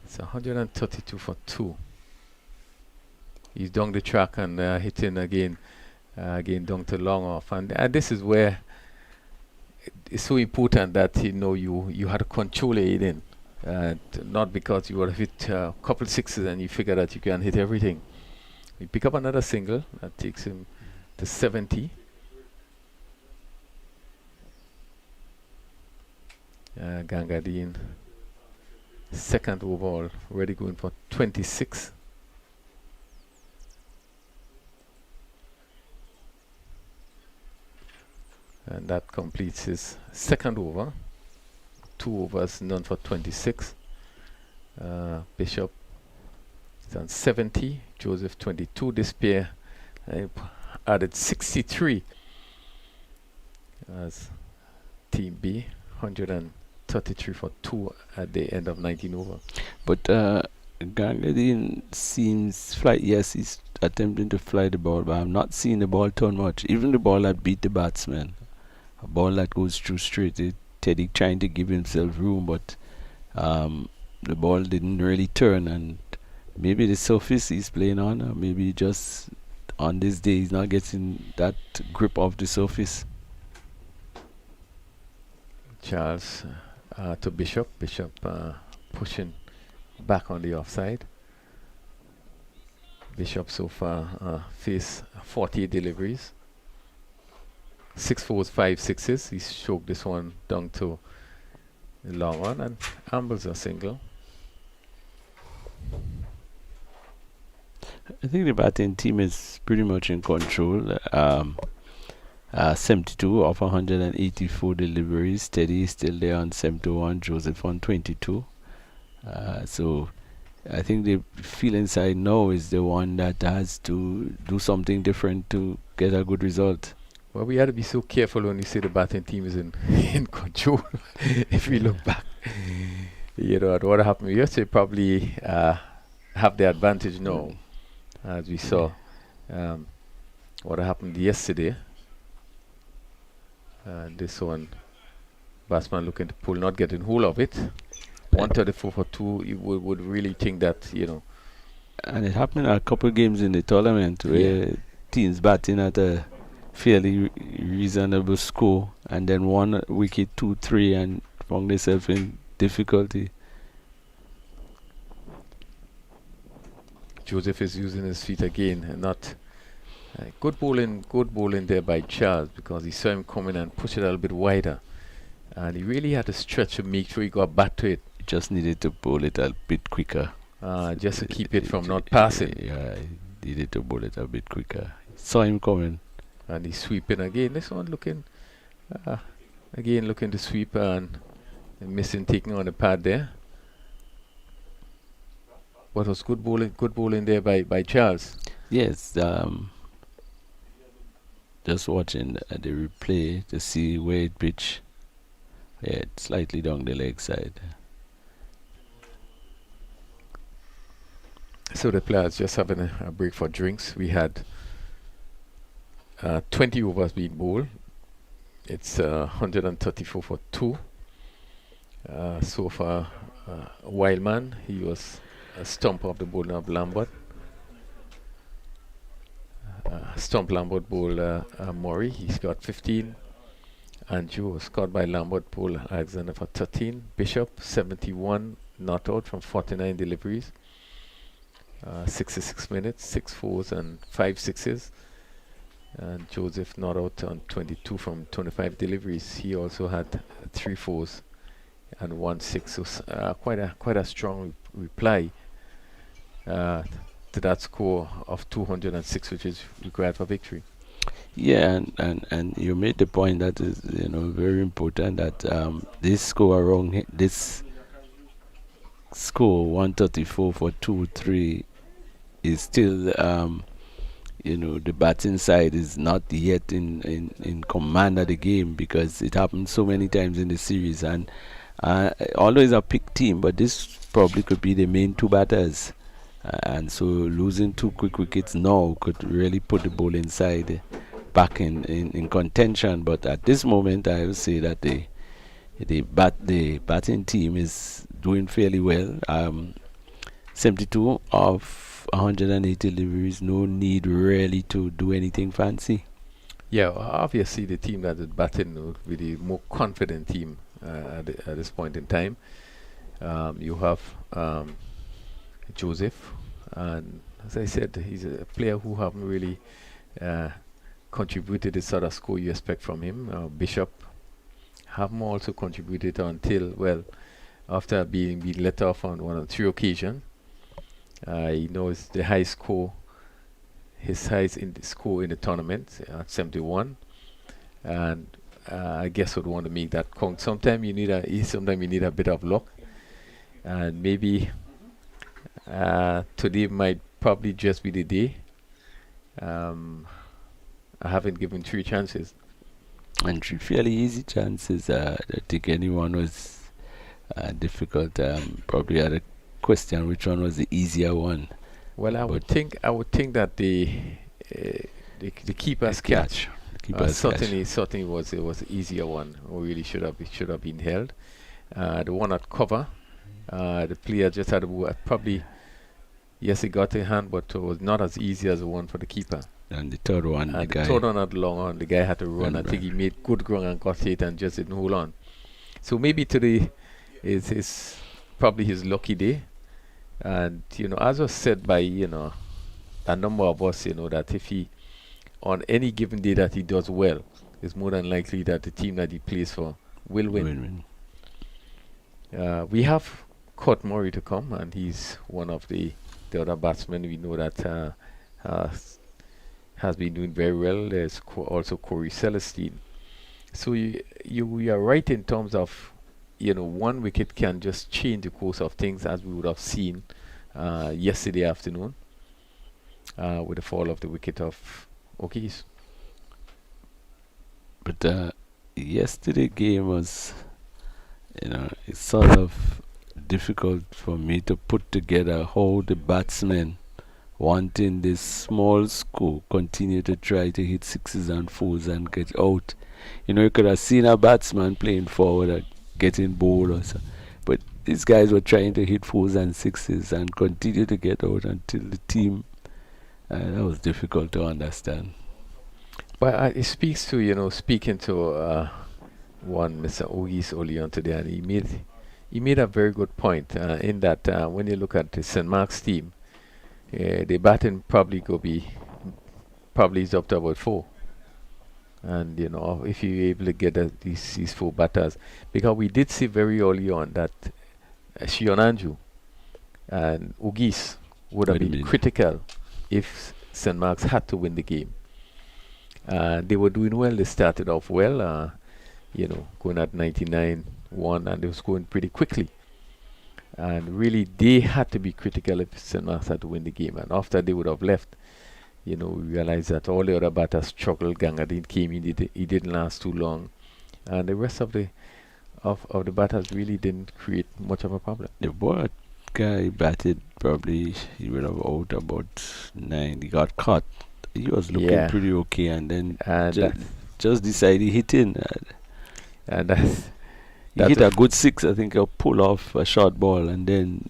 Speaker 1: It's 132 for 2. He's down the track and hitting again down to long off. And this is where it's so important that you had to control it in. Not because you would have hit a couple sixes and you figure that you can hit everything. You pick up another single that takes him to 70. Gangadine, second overall, already going for 26. And that completes his second over. 2 overs, none for 26. Bishop is on 70. Joseph 22. This pair added 63 as Team B. 133 for 2 at the end of 19 over.
Speaker 2: But Gangadine seems fly. Yes, he's attempting to fly the ball, but I'm not seeing the ball turn much. Even the ball that beat the batsman, a ball that goes through straight. Teddy trying to give himself room, but the ball didn't really turn, and maybe the surface he's playing on, or maybe just on this day he's not getting that grip of the surface.
Speaker 1: Charles to Bishop. Bishop pushing back on the offside. Bishop so far faced 48 deliveries. 6 fours, 5 sixes. He's choked this one down to the long one and ambles a single.
Speaker 2: I think the batting team is pretty much in control. 72 of 184 deliveries. Teddy is still there on 71. Joseph on 22. So I think the feeling side now is the one that has to do something different to get a good result.
Speaker 1: Well, we had to be so careful when we say the batting team is in in control. If we look back, at what happened yesterday, probably have the advantage now, as we saw. Um, what happened yesterday, this one, batsman looking to pull, not getting hold of it. 134 for 2, you would really think that,
Speaker 2: And it happened a couple of games in the tournament where teams batting at a fairly reasonable score and then one wicket, 2-3, and found themselves in difficulty.
Speaker 1: Joseph is using his feet again and not. Good bowling there by Charles, because he saw him coming and push it a little bit wider. And he really had to stretch to make sure he got back to it.
Speaker 2: Just needed to bowl it a bit quicker.
Speaker 1: Just to keep it from not passing.
Speaker 2: Yeah, he needed to bowl it a bit quicker. Saw him coming.
Speaker 1: And he's sweeping again. This one looking to sweep and missing, taking on the pad there. What was good bowling there by Charles.
Speaker 2: Yes, just watching the replay to see where it pitched. Yeah, slightly down the leg side.
Speaker 1: So the players just having a break for drinks. We had 20 overs being bowled. It's 134 for 2. So far, Wildman, he was a stump of the bowling of Lambert. Stump Lambert bowled Murray, he's got 15. And Joe was caught by Lambert, bowled Alexander for 13. Bishop, 71, not out from 49 deliveries. 66 minutes, 6 fours and 5 sixes. And Joseph not out on 22 from 25 deliveries. He also had 3 fours and 1 6. So quite a strong reply to that score of 206, which is required for victory.
Speaker 2: Yeah, and you made the point that is very important, that this score around this score 134 for 2-3 is still the batting side is not yet in command of the game, because it happened so many times in the series, and although it's a pick team, but this probably could be the main 2 batters, and so losing 2 quick wickets now could really put the bowling side back in contention. But at this moment, I would say that the batting team is doing fairly well. 72 of 108 deliveries, no need really to do anything fancy.
Speaker 1: Yeah, obviously the team that is batting will be the more confident team at this point in time. You have Joseph, and as I said, he's a player who haven't really contributed the sort of score you expect from him. Bishop haven't also contributed until, after being let off on 1 or 3 occasions. He knows the high score, his highest in the score in the tournament at 71, and I guess would want to make that count. Sometimes you need a bit of luck, and maybe today might probably just be the day. I haven't given 3 chances,
Speaker 2: and 3 fairly easy chances. I think anyone was difficult. Probably had a question which one was the easier one.
Speaker 1: Well, I would think that the keeper's catch certainly was the easier one, or really should have been held. The one at cover, the player just had probably, yes, he got a hand, but it was not as easy as the one for the keeper.
Speaker 2: And the third one,
Speaker 1: the third one had long on. The guy had to run. I think he made good ground and got hit and just didn't hold on. So maybe today is probably his lucky day. And as was said by a number of us, that if he, on any given day that he does well, it's more than likely that the team that he plays for will win. We have Court Murray to come, and he's one of the other batsmen we know that has been doing very well. There's also Corey Celestine. So you are right in terms of 1 wicket can just change the course of things, as we would have seen yesterday afternoon with the fall of the wicket of O'Keefe.
Speaker 2: But yesterday game was, it's sort of difficult for me to put together how the batsmen wanting this small score continue to try to hit sixes and fours and get out. You could have seen a batsman playing forward and getting bowled or so. But these guys were trying to hit fours and sixes and continue to get out until the team. That was difficult to understand.
Speaker 1: But it speaks to, speaking to one Mr. Ogis early on today, and he made a very good point in that when you look at the St. Mark's team, the batting probably is up to about 4. And if you're able to get these 4 batters, because we did see very early on that Shion Anju and Ugis would have been critical if St. Mark's had to win the game. They were doing well. They started off well, going at 99-1, and they was going pretty quickly. And really, they had to be critical if St. Mark's had to win the game. And after they would have left, we realized that all the other batters struggled. Gangadin came in, he didn't last too long. And the rest of the batters really didn't create much of a problem.
Speaker 2: The boy guy batted probably, he would have out about 9. He got caught. He was looking pretty okay, and then just decided hitting.
Speaker 1: And
Speaker 2: he hit a good 6, I think. He'll pull off a short ball, and then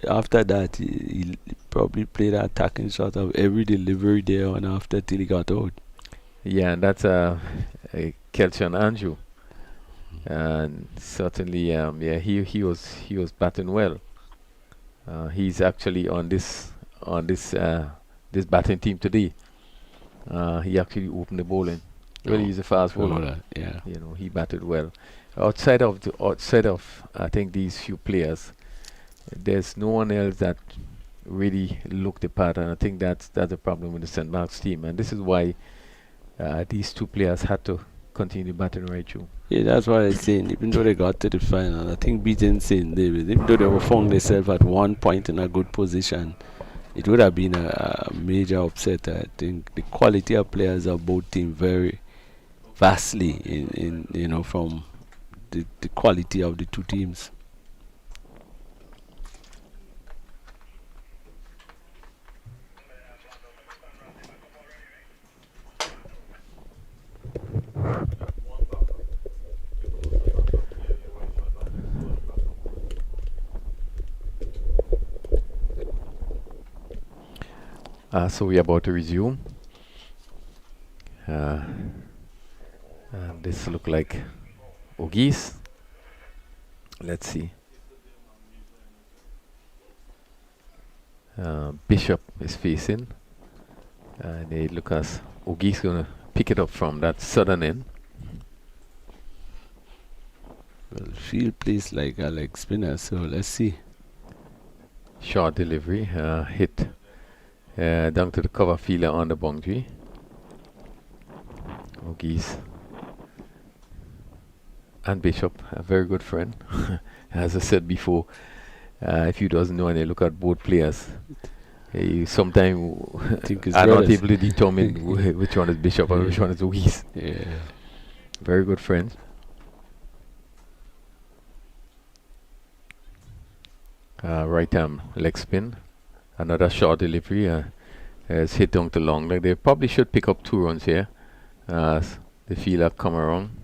Speaker 2: after that, he probably played an attacking shot of every delivery there on after till he got out.
Speaker 1: Yeah, and that's Kelchon Anju, and certainly, he was batting well. He's actually on this batting team today. He actually opened the bowling. Really, he's a fast bowler.
Speaker 2: Yeah.
Speaker 1: He batted well. Outside of I think these few players, there's no one else that really looked the part, and I think that's a problem with the St. Mark's team, and this is why these 2 players had to continue batting right through.
Speaker 2: Yeah, that's what I'm saying. Even though they got to the final, I think beating St. David, even though they were found themselves at one point in a good position, it would have been a major upset. I think the quality of players of both teams vary vastly in from the quality of the 2 teams.
Speaker 1: So we're about to resume. This look like Ogis. Let's see. Bishop is facing, and it look as Ogis gonna pick it up from that southern end.
Speaker 2: Well, field plays like Alex spinner, so let's see.
Speaker 1: Short delivery, hit down to the cover fielder on the boundary. Ogis and Bishop, a very good friend. As I said before, if you doesn't know and you look at both players, you sometimes are not able to determine which one is Bishop and which one is Ogis.
Speaker 2: Yeah.
Speaker 1: Very good friends. Right arm leg spin. Another short delivery. It's hit down to long. Like they probably should pick up 2 runs here. The fielder come around.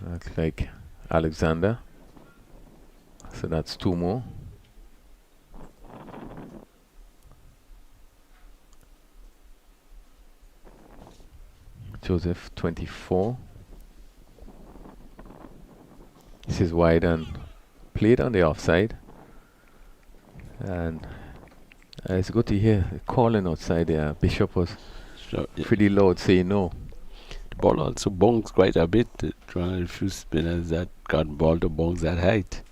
Speaker 1: Looks like Alexander. So that's 2 more. Joseph 24. This is wide and played on the offside. And it's good to hear the calling outside there. Bishop was pretty loud saying no.
Speaker 2: The ball also bounced quite a bit. Trying a few spinners that got ball to bounce that height.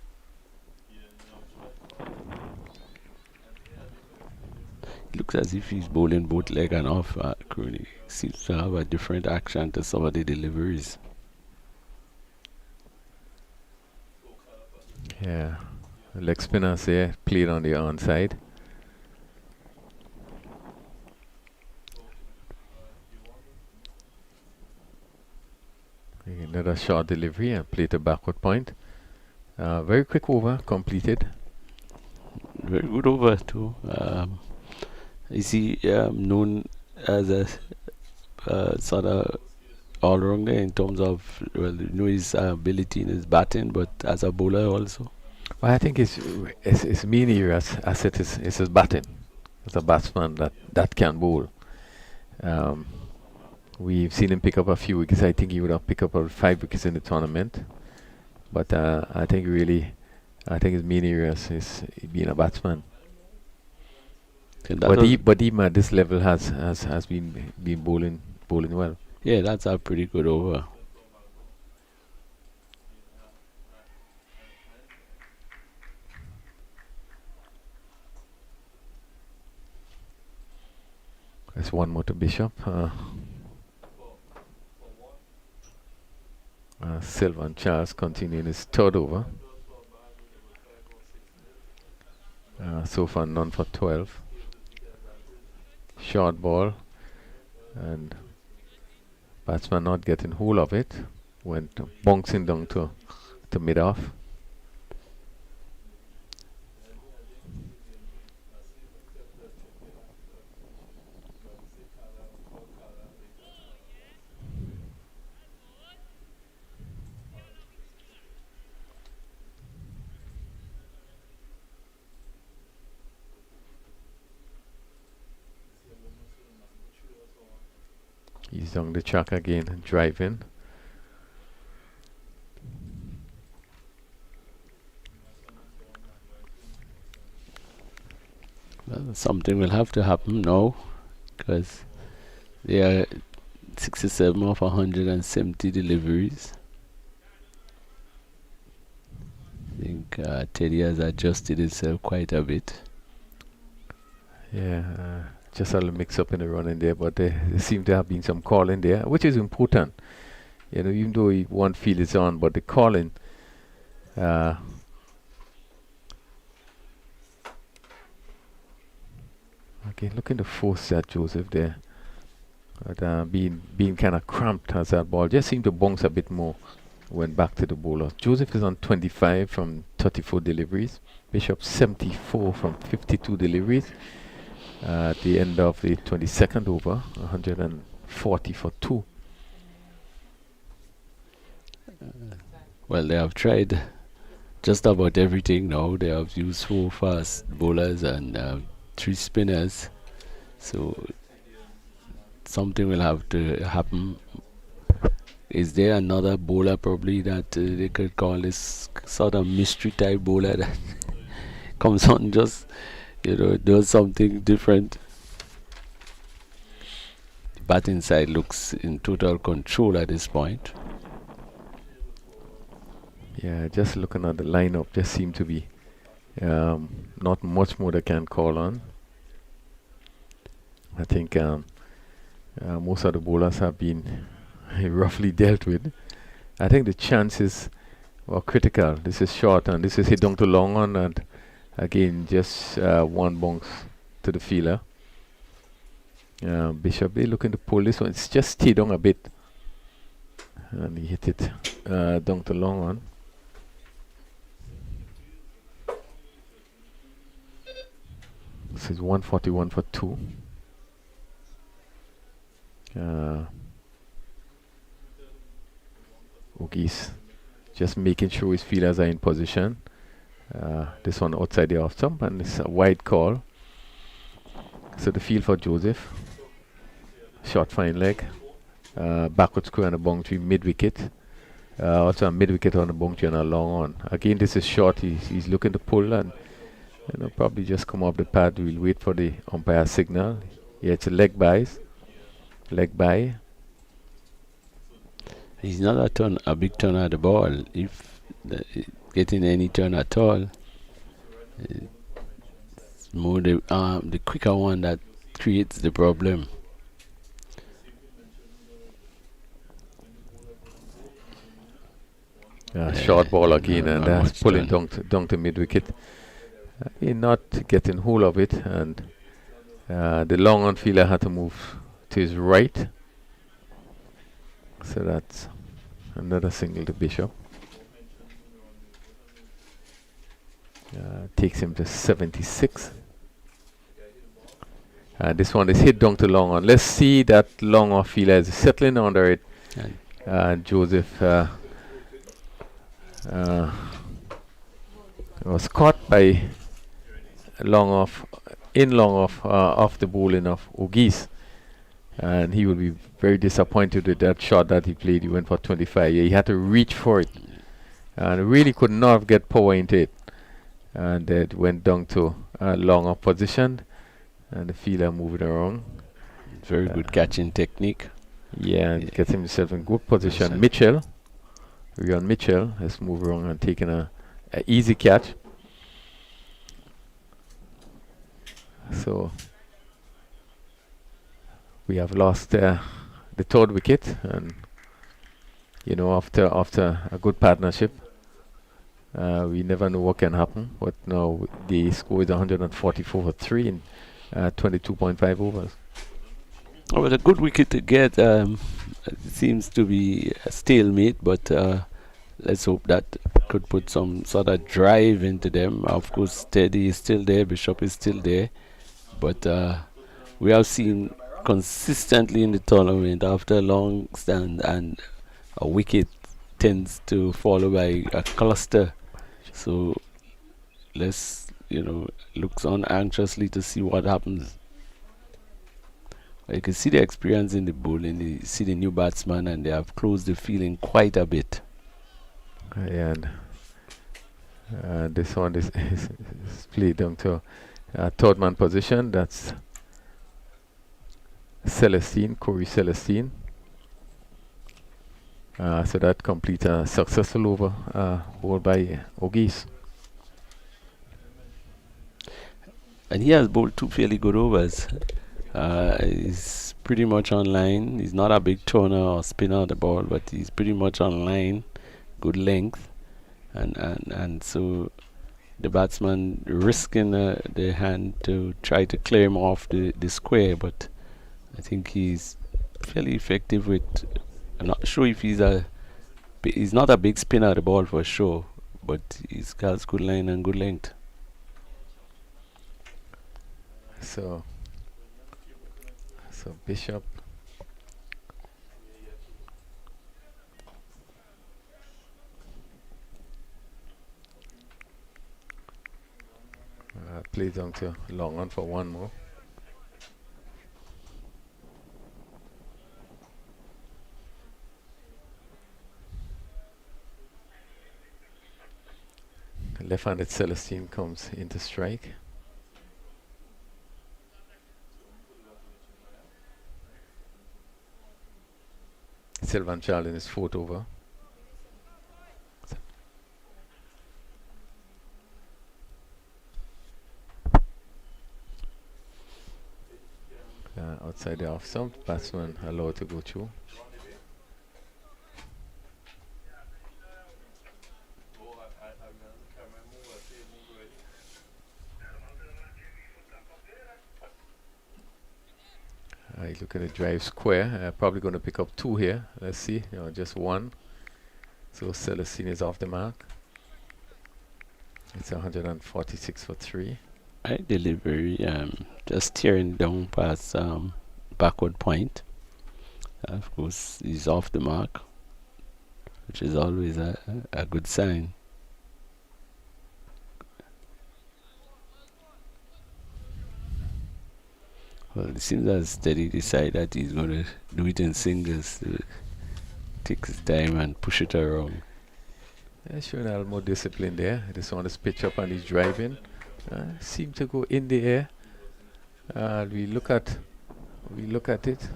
Speaker 2: It looks as if he's bowling both leg and off. Crooney seems to have a different action to some of the deliveries.
Speaker 1: Yeah, leg spinners here played on the onside. Another short delivery and play to backward point. Very quick over completed.
Speaker 2: Very good over too. Is he known as a sort of all-rounder in terms of, well, you know, his ability in his batting, but as a bowler also?
Speaker 1: Well, I think his main area asset is his batting. As a batsman that can bowl. We've seen him pick up a few wickets. I think he would have picked up about 5 wickets in the tournament. But I think his main area is being a batsman. But even at this level has been bowling well.
Speaker 2: Yeah, that's a pretty good over.
Speaker 1: There's one more to Bishop. Silva and Charles continuing his third over. So far none for 12. Short ball and batsman not getting hold of it. Went bouncing down to mid-off. He's down the track again, driving.
Speaker 2: Well, something will have to happen now, because they are 67 of 170 deliveries. I think Teddy has adjusted himself quite a bit.
Speaker 1: Yeah, just a little mix up in the running there, but there seemed to have been some calling there, which is important. You know, even though one field is on, but the calling. Okay, looking to force that Joseph there. But being kind of cramped as that ball just seemed to bounce a bit more. Went back to the bowler. Joseph is on 25 from 34 deliveries. Bishop 74 from 52 deliveries. At the end of the 22nd over, 140 for 2.
Speaker 2: Well, they have tried just about everything now. They have used 4 fast bowlers and 3 spinners. So something will have to happen. Is there another bowler probably that they could call this sort of mystery type bowler that comes on just, you know, does something different? The batting side looks in total control at this point.
Speaker 1: Yeah, just looking at the lineup, just seem to be not much more they can call on. I think most of the bowlers have been roughly dealt with. I think the chances were critical. This is short and this is hit down to long on, and again just one bounce to the fielder. Bishop, they're looking to pull this one. It's just stayed down a bit, and he hit it down to long on. This is 141 for 2. Ogies just making sure his fielders are in position. This one outside the off stump, and it's a wide call. So the field for Joseph. Short fine leg. Backward square on a boundary, mid wicket. Also a mid wicket on a boundary and a long on. Again, this is short. He's looking to pull and probably just come off the pad. We'll wait for the umpire signal. Yeah, it's a leg by.
Speaker 2: He's not a big turn at the ball. If getting any turn at all, it's more the quicker one that creates the problem.
Speaker 1: Short ball again, and that's pulling down to mid wicket. Not getting hold of it, and the long on fielder had to move to his right. So that's Another single to Bishop. Takes him to 76. This one is hit down to long on. Let's see that long off fielder is settling under it. Joseph was caught by long off, off the bowling of Ogis. And he will be very disappointed with that shot that he played. He went for 25. He had to reach for it. And really could not get power into it. And it went down to a long off position. And the fielder moving around.
Speaker 2: Very good catching technique.
Speaker 1: Yeah, and gets himself in good position. Mitchell, Rion Mitchell, has moved around and taken a easy catch. So we have lost the third wicket, and you know, after a good partnership, we never know what can happen. But now the score is 144 for 3 in 22.5 overs.
Speaker 2: Oh, well, a good wicket to get. It seems to be a stalemate, but let's hope that could put some sort of drive into them. Of course, Teddy is still there, Bishop is still there, but we have seen consistently in the tournament after a long stand, and a wicket tends to follow by a cluster. So let's, looks on anxiously to see what happens. You can see the experience in the bowling. You see the new batsman, and they have closed the field quite a bit.
Speaker 1: And this one is played down to third man position. That's Celestine, Corey Celestine. So that completes a successful over bowled by Ogis.
Speaker 2: And he has bowled 2 fairly good overs. He's pretty much on line. He's not a big turner or spinner of the ball, but he's pretty much on line, good length, and so the batsman risking the hand to try to clear him off the square, but I think he's fairly effective with. I'm not sure if he's not a big spinner of the ball for sure, but he's got good line and good length.
Speaker 1: So Bishop plays on to long on for one more. Left-handed Celestine comes into strike. Sylvan Child in his 4th over. Outside the off stump, batsman allowed to go through. You look at the drive square, probably going to pick up 2 here. Let's see, just 1. So Celestine is off the mark. It's 146 for 3.
Speaker 2: Right delivery, just tearing down past backward point. Of course, he's off the mark, which is always a good sign. Well, it seems as Teddy decided that he's going to do it in singles. Take his time and push it around.
Speaker 1: Yeah, showing a little more discipline there. This one is pitch up and he's driving. Seem to go in the air. We look at it.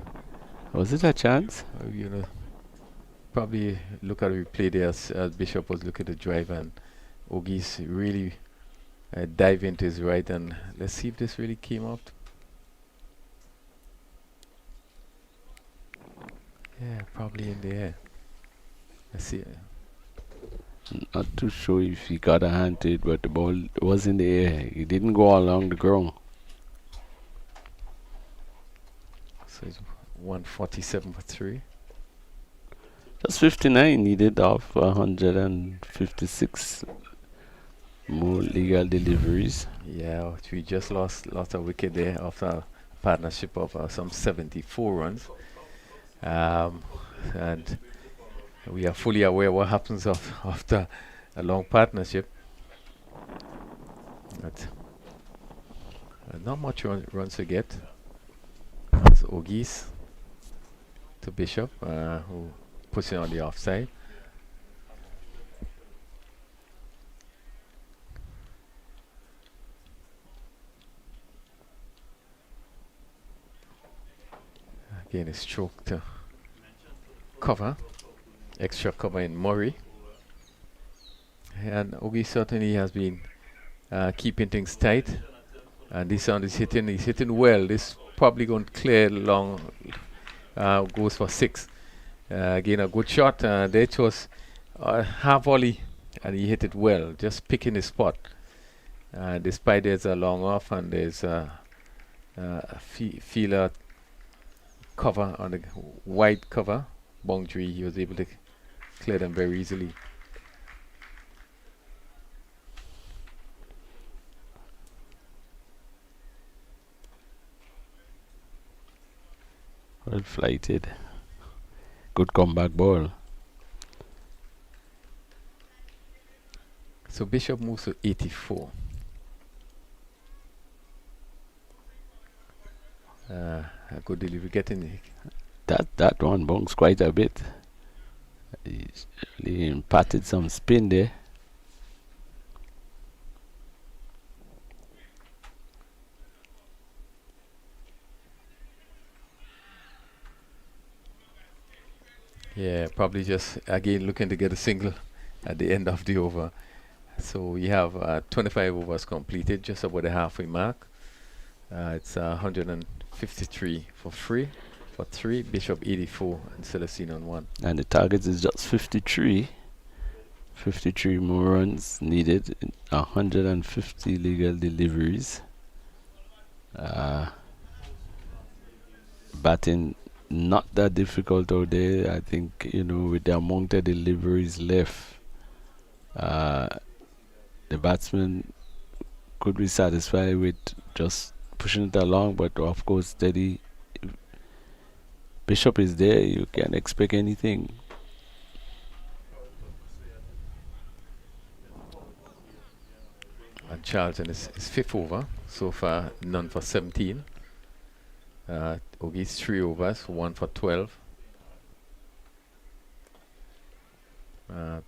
Speaker 2: Was it a chance?
Speaker 1: Probably look at the replay there as Bishop was looking to drive, and Ogis really dive into his right, and let's see if this really came out. Yeah, probably in the air. Let's see.
Speaker 2: Not too sure if he got a hand to it, but the ball was in the air. He didn't go along the ground.
Speaker 1: So it's 147 for 3.
Speaker 2: Just 59 needed of 156 more legal deliveries.
Speaker 1: Yeah, we just lost a wicket there after a partnership of some 74 runs. Um, and we are fully aware what happens after a long partnership. But not much runs to get. That's Ogis to Bishop, who puts it on the offside. Again, a stroke to cover. Extra cover in Murray. And Ogi certainly has been keeping things tight. And this one is he's hitting well. This probably going to clear long, goes for 6. Again, a good shot. There it was half volley, and he hit it well, just picking his spot. Despite there's a long off and there's a feeler cover on the wide cover boundary, he was able to clear them very easily.
Speaker 2: Well flighted. Good comeback ball.
Speaker 1: So Bishop moves to 84. A good delivery, getting
Speaker 2: That one bounced quite a bit. He's really imparted some spin there.
Speaker 1: Yeah, probably just again looking to get a single at the end of the over. So we have 25 overs completed, just about the halfway mark. It's 153 for free, for 3, Bishop 84, and Celestine on 1.
Speaker 2: And the target is just 53. 53 more runs needed, 150 legal deliveries. Batting not that difficult out there. I think, with the amount of deliveries left, the batsman could be satisfied with just pushing it along, but of course, steady. If Bishop is there, you can't expect anything.
Speaker 1: And Charlton is 5th over, so far none for 17. Ogis 3 overs, 1 for 12.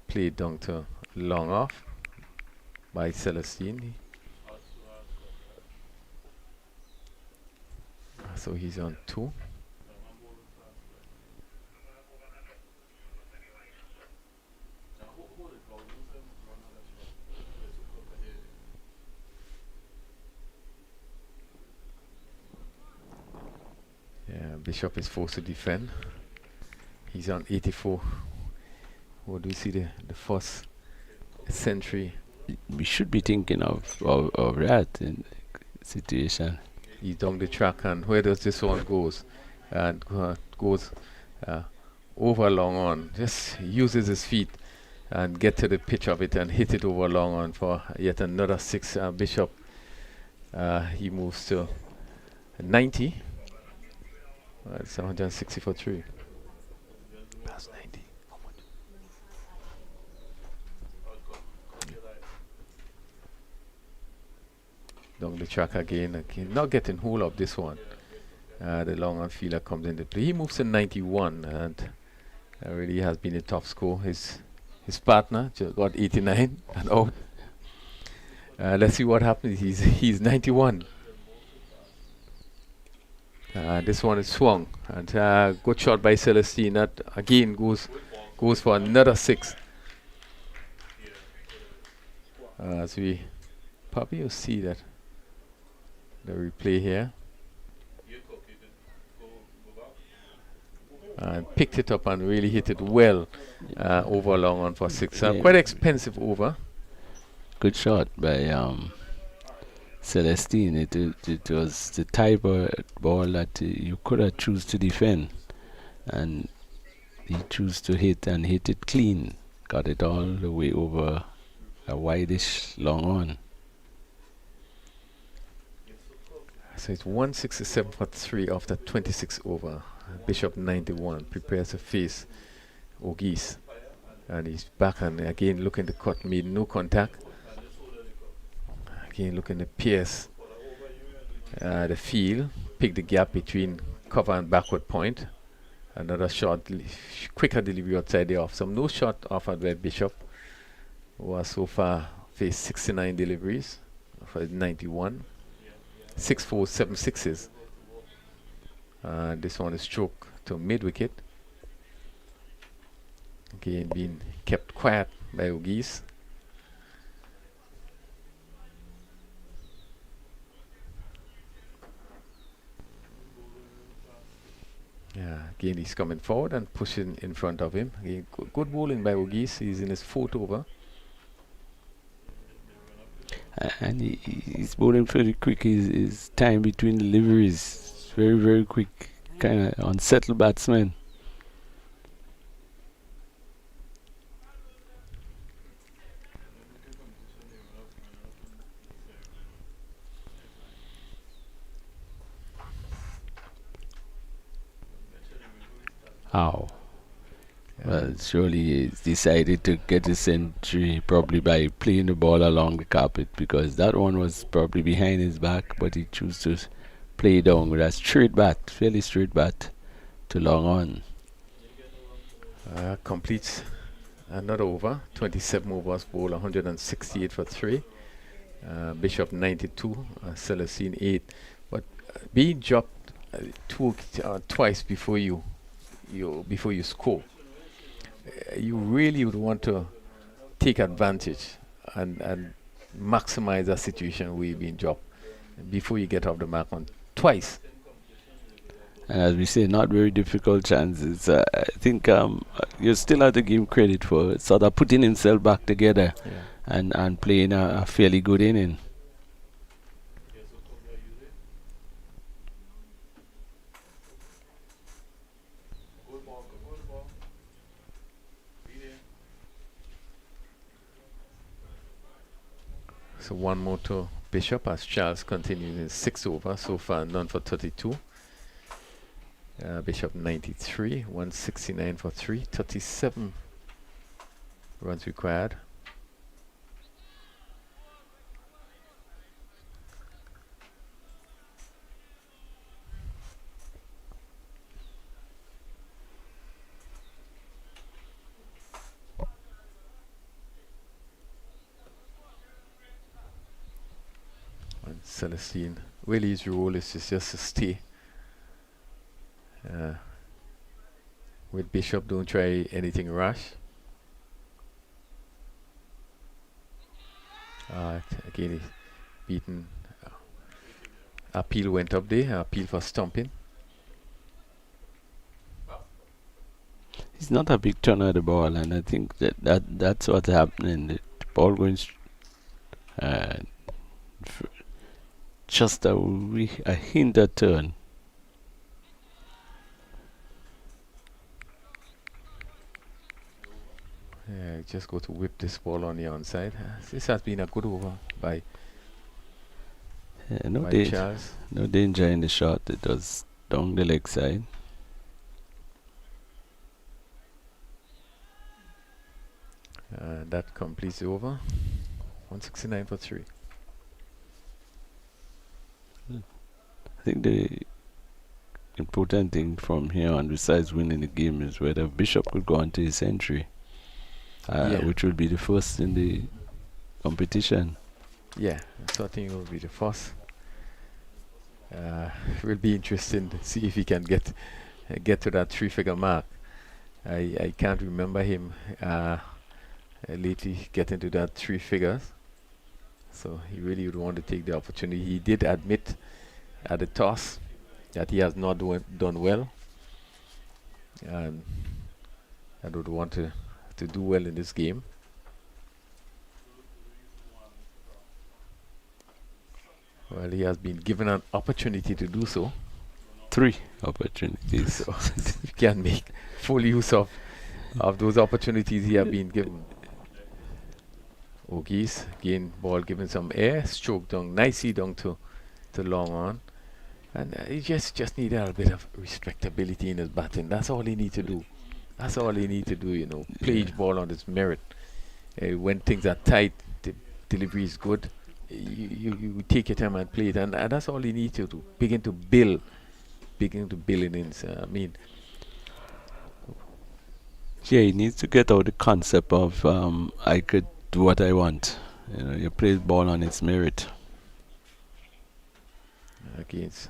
Speaker 1: Played down to long off by Celestine. So he's on 2. Yeah, Bishop is forced to defend. He's on 84. What do we see the first century?
Speaker 2: We should be thinking of that in situation.
Speaker 1: He's down the track, and where does this one goes? And goes over long on. Just uses his feet and get to the pitch of it and hit it over long on for yet another 6. Bishop, he moves to 90. It's 160 for 3. Past 90. How much? Down the track again. Not getting hold of this one. The long on fielder comes into play. He moves to 91, and really has been a top score. His partner just got 89 and out. Let's see what happens. He's 91. This one is swung, and good shot by Celestine. That again goes for another 6. As we probably will see that the replay here, and picked it up and really hit it well over long on for 6. Quite expensive over.
Speaker 2: Good shot by Celestine. It was the type of ball that you could have choose to defend, and he chose to hit and hit it clean. Got it all the way over a wideish long on.
Speaker 1: So it's 167 for 3 after 26 over. Bishop 91 prepares to face O'Geese. And he's back and again looking to cut, made no contact. Again looking to pierce the field, pick the gap between cover and backward point. Another shot, quicker delivery outside the off. No shot offered by Bishop, who has so far faced 69 deliveries for 91. 6-4, 7 sixes. This one is stroke to mid wicket. Again being kept quiet by O'Geese. Yeah, again he's coming forward and pushing in front of him. Again, good bowling by O'Geese. He's in his 4th over.
Speaker 2: And he's bowling pretty quick. His time between deliveries very, very quick. Kind of unsettled batsman. How? Well, surely he's decided to get a century probably by playing the ball along the carpet, because that one was probably behind his back, but he chose to play down with a straight bat, fairly straight bat to long on.
Speaker 1: Completes another over. 27 overs bowled, 168 for 3. Bishop 92, Celestine 8. But being dropped twice before you score, you really would want to take advantage and maximize a situation where you've been dropped before you get off the mark on twice.
Speaker 2: And as we say, not very difficult chances. I think you still have to give him credit for sort of putting himself back together and playing a fairly good inning.
Speaker 1: So one more to Bishop as Charles continues in 6 over. So far none for 32. Bishop 93, 169 for 3, 37 runs required. And Celestine, really his role is just to stay with Bishop. Don't try anything rash. Again he's beaten. Appeal went up there. Appeal for stumping.
Speaker 2: He's not a big turner of the ball, and I think that's what's happening. The ball going just a hinder turn.
Speaker 1: Yeah, just go to whip this ball on the onside. This has been a good over by Charles.
Speaker 2: No danger in the shot. It was down the leg side.
Speaker 1: That completes the over. 169 for 3.
Speaker 2: I think the important thing from here on, besides winning the game, is whether Bishop could go on to his century, which will be the first in the competition.
Speaker 1: Yeah, I certainly will be the first. It will be interesting to see if he can get to that 3-figure mark. I can't remember him lately getting to that 3 figures. So he really would want to take the opportunity. He did admit at the toss that he has not done well, and I would want to do well in this game. Well, he has been given an opportunity to do so.
Speaker 2: 3 opportunities.
Speaker 1: So you can make full use of those opportunities he have been given. Ogis again, ball given some air, stroke down nicely down to long on, and he just needed a bit of respectability in his batting. That's all he need to do. That's all he need to do. You know, play
Speaker 2: Yeah.
Speaker 1: each ball on its merit. When things are tight, the delivery is good. You take your time and play it, and that's all he need to do. Begin to build innings. I mean,
Speaker 2: Yeah, he needs to get out the concept of I could do what I want. You know, you play the ball on its merit.
Speaker 1: against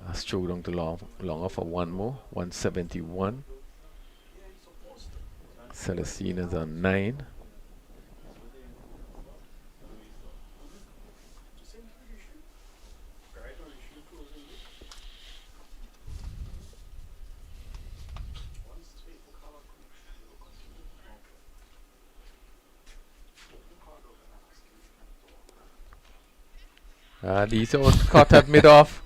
Speaker 1: a stroke down to long off for one more, 171. Celestina's on 9. And he's out caught up mid-off.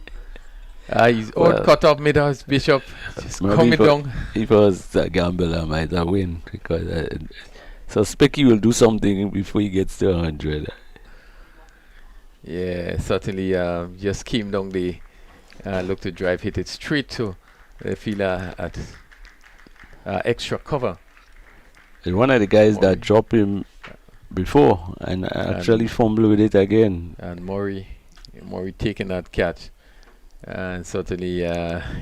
Speaker 1: He's out caught up mid-off. Bishop just
Speaker 2: Maybe
Speaker 1: coming
Speaker 2: if I-
Speaker 1: down.
Speaker 2: If I was a gambler, I might have win because suspect he will do something before he gets to 100.
Speaker 1: Yeah, certainly just came down the look to drive, hit it straight to the fielder at extra cover.
Speaker 2: And one of the guys
Speaker 1: Murray.
Speaker 2: that dropped him before and actually fumbled with it again.
Speaker 1: And Murray taking that catch. And certainly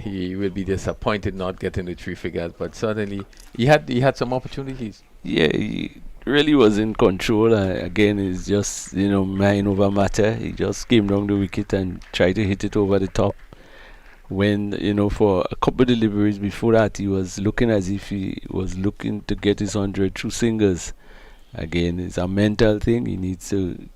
Speaker 1: he will be disappointed not getting the 3 figures, but certainly he had some opportunities.
Speaker 2: Yeah, he really was in control. Again, it's just, mind over matter. He just came down the wicket and tried to hit it over the top. When, for a couple of deliveries before that, he was looking as if he was looking to get his 100 through singles. Again, it's a mental thing. He needs to,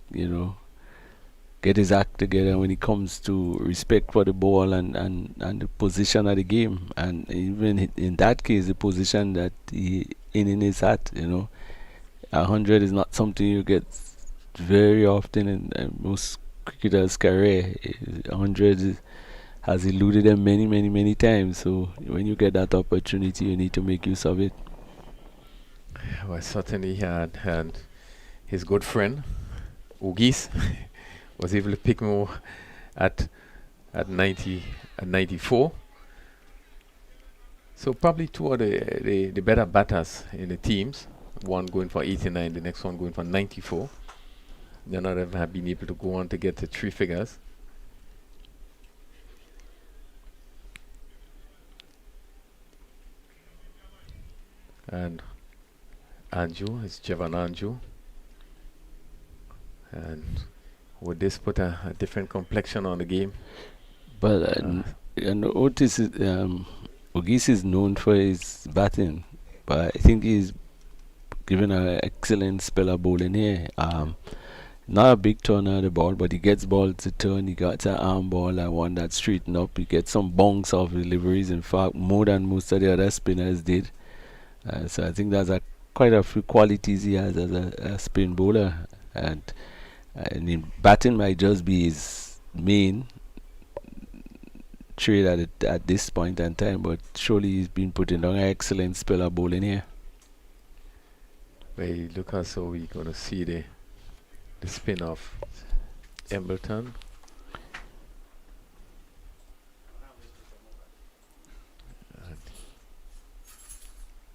Speaker 2: get his act together when it comes to respect for the ball and the position of the game. And even in that case, the position that he in his hat, 100 is not something you get very often in most cricketers' career. 100 has eluded them many, many, many times. So when you get that opportunity, you need to make use of it.
Speaker 1: Well, certainly he had his good friend, Ogis, was able to pick more at 94. So probably two of the better batters in the teams. One going for 89, the next one going for 94. None of them have been able to go on to get the 3 figures. And Anju is Jevan Anju. And would this put a different complexion on the game?
Speaker 2: But Otis is, Ogis is known for his batting, but I think he's given an excellent spell of bowling here. Not a big turner of the ball, but he gets ball to turn. He got an arm ball and one that's straightened up. He gets some bonks off deliveries, in fact, more than most of the other spinners did. So I think there's quite a few qualities he has as a spin bowler. And in batting might just be his main trade at this point in time, but surely he's been putting on an excellent spell of bowling here.
Speaker 1: Well, look also we're going to see the spin of Embleton.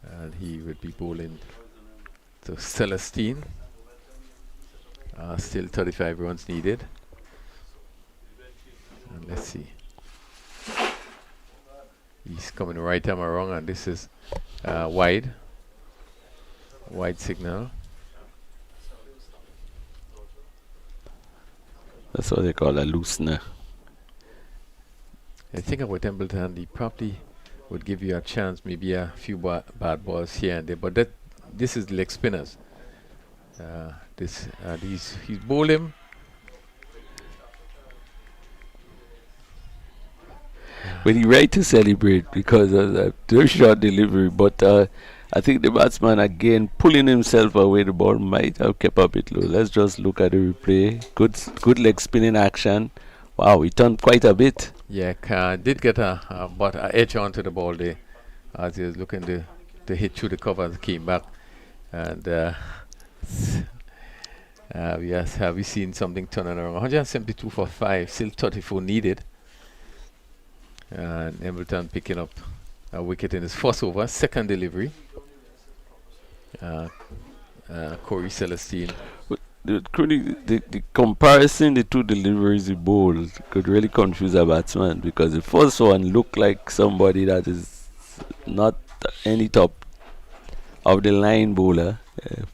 Speaker 1: And he would be bowling to Celestine. Still 35 runs needed. And let's see. He's coming right arm around, and this is wide signal.
Speaker 2: That's what they call a loosener.
Speaker 1: I think about Embleton, he probably would give you a chance, maybe a few bad balls here and there, but this is leg spinners. He's bowling. But
Speaker 2: he right to celebrate because of that very short delivery, but I think the batsman again pulling himself away. The ball might have kept a bit low. Let's just look at the replay. Good leg spinning action. Wow, he turned quite a bit.
Speaker 1: Yeah, did get but a edge onto the ball there as he was looking to hit through the cover and came back. And yes, have we seen something turning around? 172 for 5, still 34 needed. And Embleton picking up a wicket in his first over, second delivery. Corey Celestine.
Speaker 2: The comparison, the two deliveries he bowled could really confuse a batsman, because the first one looked like somebody that is not any top of the line bowler,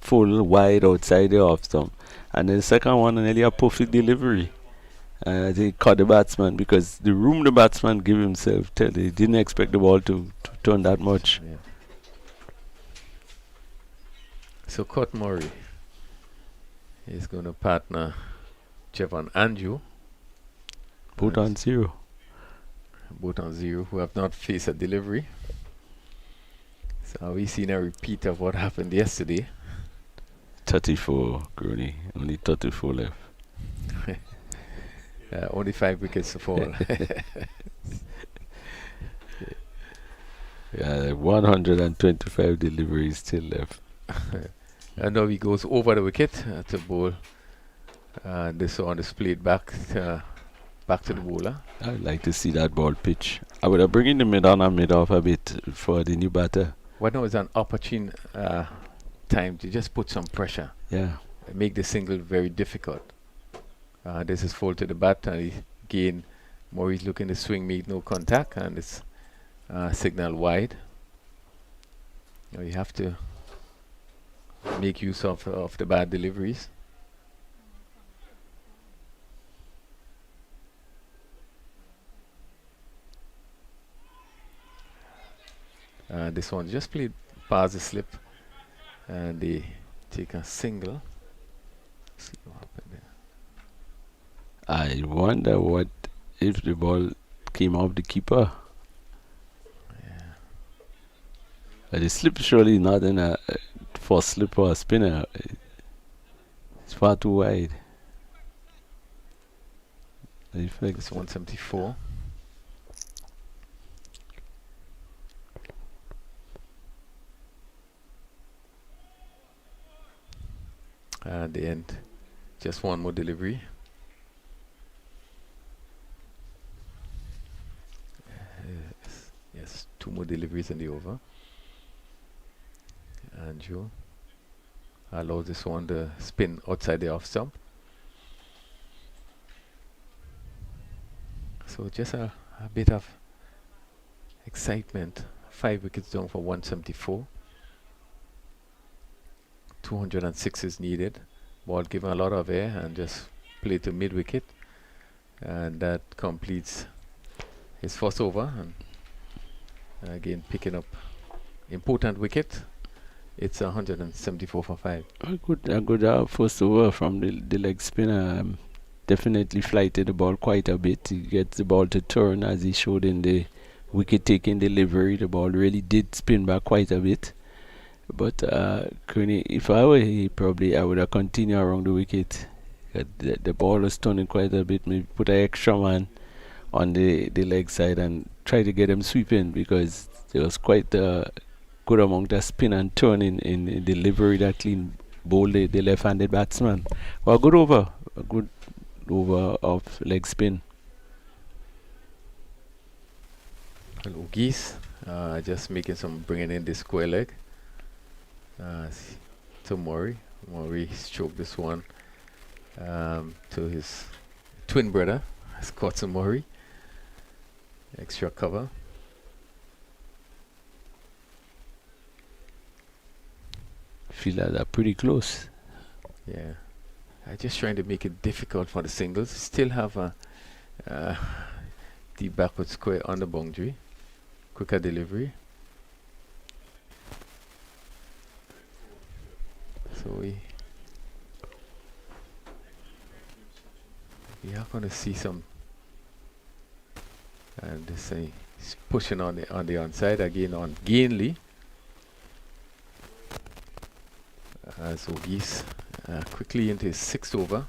Speaker 2: full wide outside the off stump, and then the second one nearly a perfect delivery. I think caught the batsman, because the room the batsman gave himself, he didn't expect the ball to turn that much.
Speaker 1: Yeah. So Kurt Murray is going to partner Jevon Andrew.
Speaker 2: Both on 0.
Speaker 1: Both on 0, who have not faced a delivery. So we've seen a repeat of what happened yesterday.
Speaker 2: 34, Grooney. Only 34 left.
Speaker 1: Only 5 wickets to fall.
Speaker 2: Yeah, 125 deliveries still left.
Speaker 1: And now he goes over the wicket to bowl. This one is played back to the bowler.
Speaker 2: I'd like to see that ball pitch. I would have bring in the mid on and mid off a bit for the new batter.
Speaker 1: What now is an opportune time to just put some pressure.
Speaker 2: Yeah.
Speaker 1: Make the single very difficult. This is full to the bat, and again, Maurice looking to swing, make no contact, and it's signal wide. Now you have to make use of the bad deliveries. This one just played past the slip, and they take a single. See what happened there.
Speaker 2: I wonder what if the ball came off the keeper.
Speaker 1: Yeah.
Speaker 2: The slip surely not in a for slip or a spinner. It's far too wide.
Speaker 1: It's 174. At the end, just one more delivery. Yes, 2 more deliveries in the over. And Joe allows this one to spin outside the off stump. So just a bit of excitement. 5 wickets down for 174. 206 is needed. Ball given a lot of air and just play to mid wicket, and that completes his first over. And again picking up important wicket. It's 174 for 5.
Speaker 2: A good first over from the leg spinner. Definitely flighted the ball quite a bit. He gets the ball to turn, as he showed in the wicket taking delivery. The ball really did spin back quite a bit. But Kearney, if I were he, probably I would have continued around the wicket. The ball was turning quite a bit. Maybe put an extra man on the leg side and try to get him sweeping, because there was quite a good amount of spin and turn in delivery that clean bowled the left-handed batsman. Well, a good over of leg spin.
Speaker 1: Hello, Geese. Just bringing in the square leg. To Murray. Murray stroked this one to his twin brother, Scott Murray. Extra cover.
Speaker 2: Feel like they're pretty close.
Speaker 1: Yeah. I'm just trying to make it difficult for the singles. Still have a deep backward square on the boundary. Quicker delivery. So we are going to see some, and this he's pushing on the onside again on Gainley. So Geese quickly into his 6th over.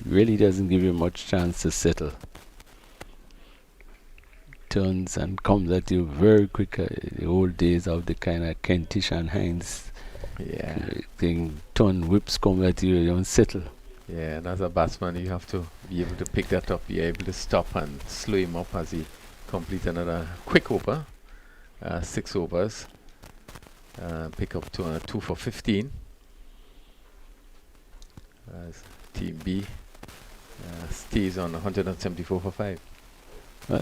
Speaker 2: Really doesn't give you much chance to settle. Turns and comes at you very quick. The old days of the kind of Kentish and Hines thing. Turn whips come at you, you don't settle.
Speaker 1: Yeah, and as a batsman, you have to be able to pick that up, be able to stop and slow him up as he completes another quick over. 6 overs. Pick up to 2 for 15. As Team B stays on 174 for 5.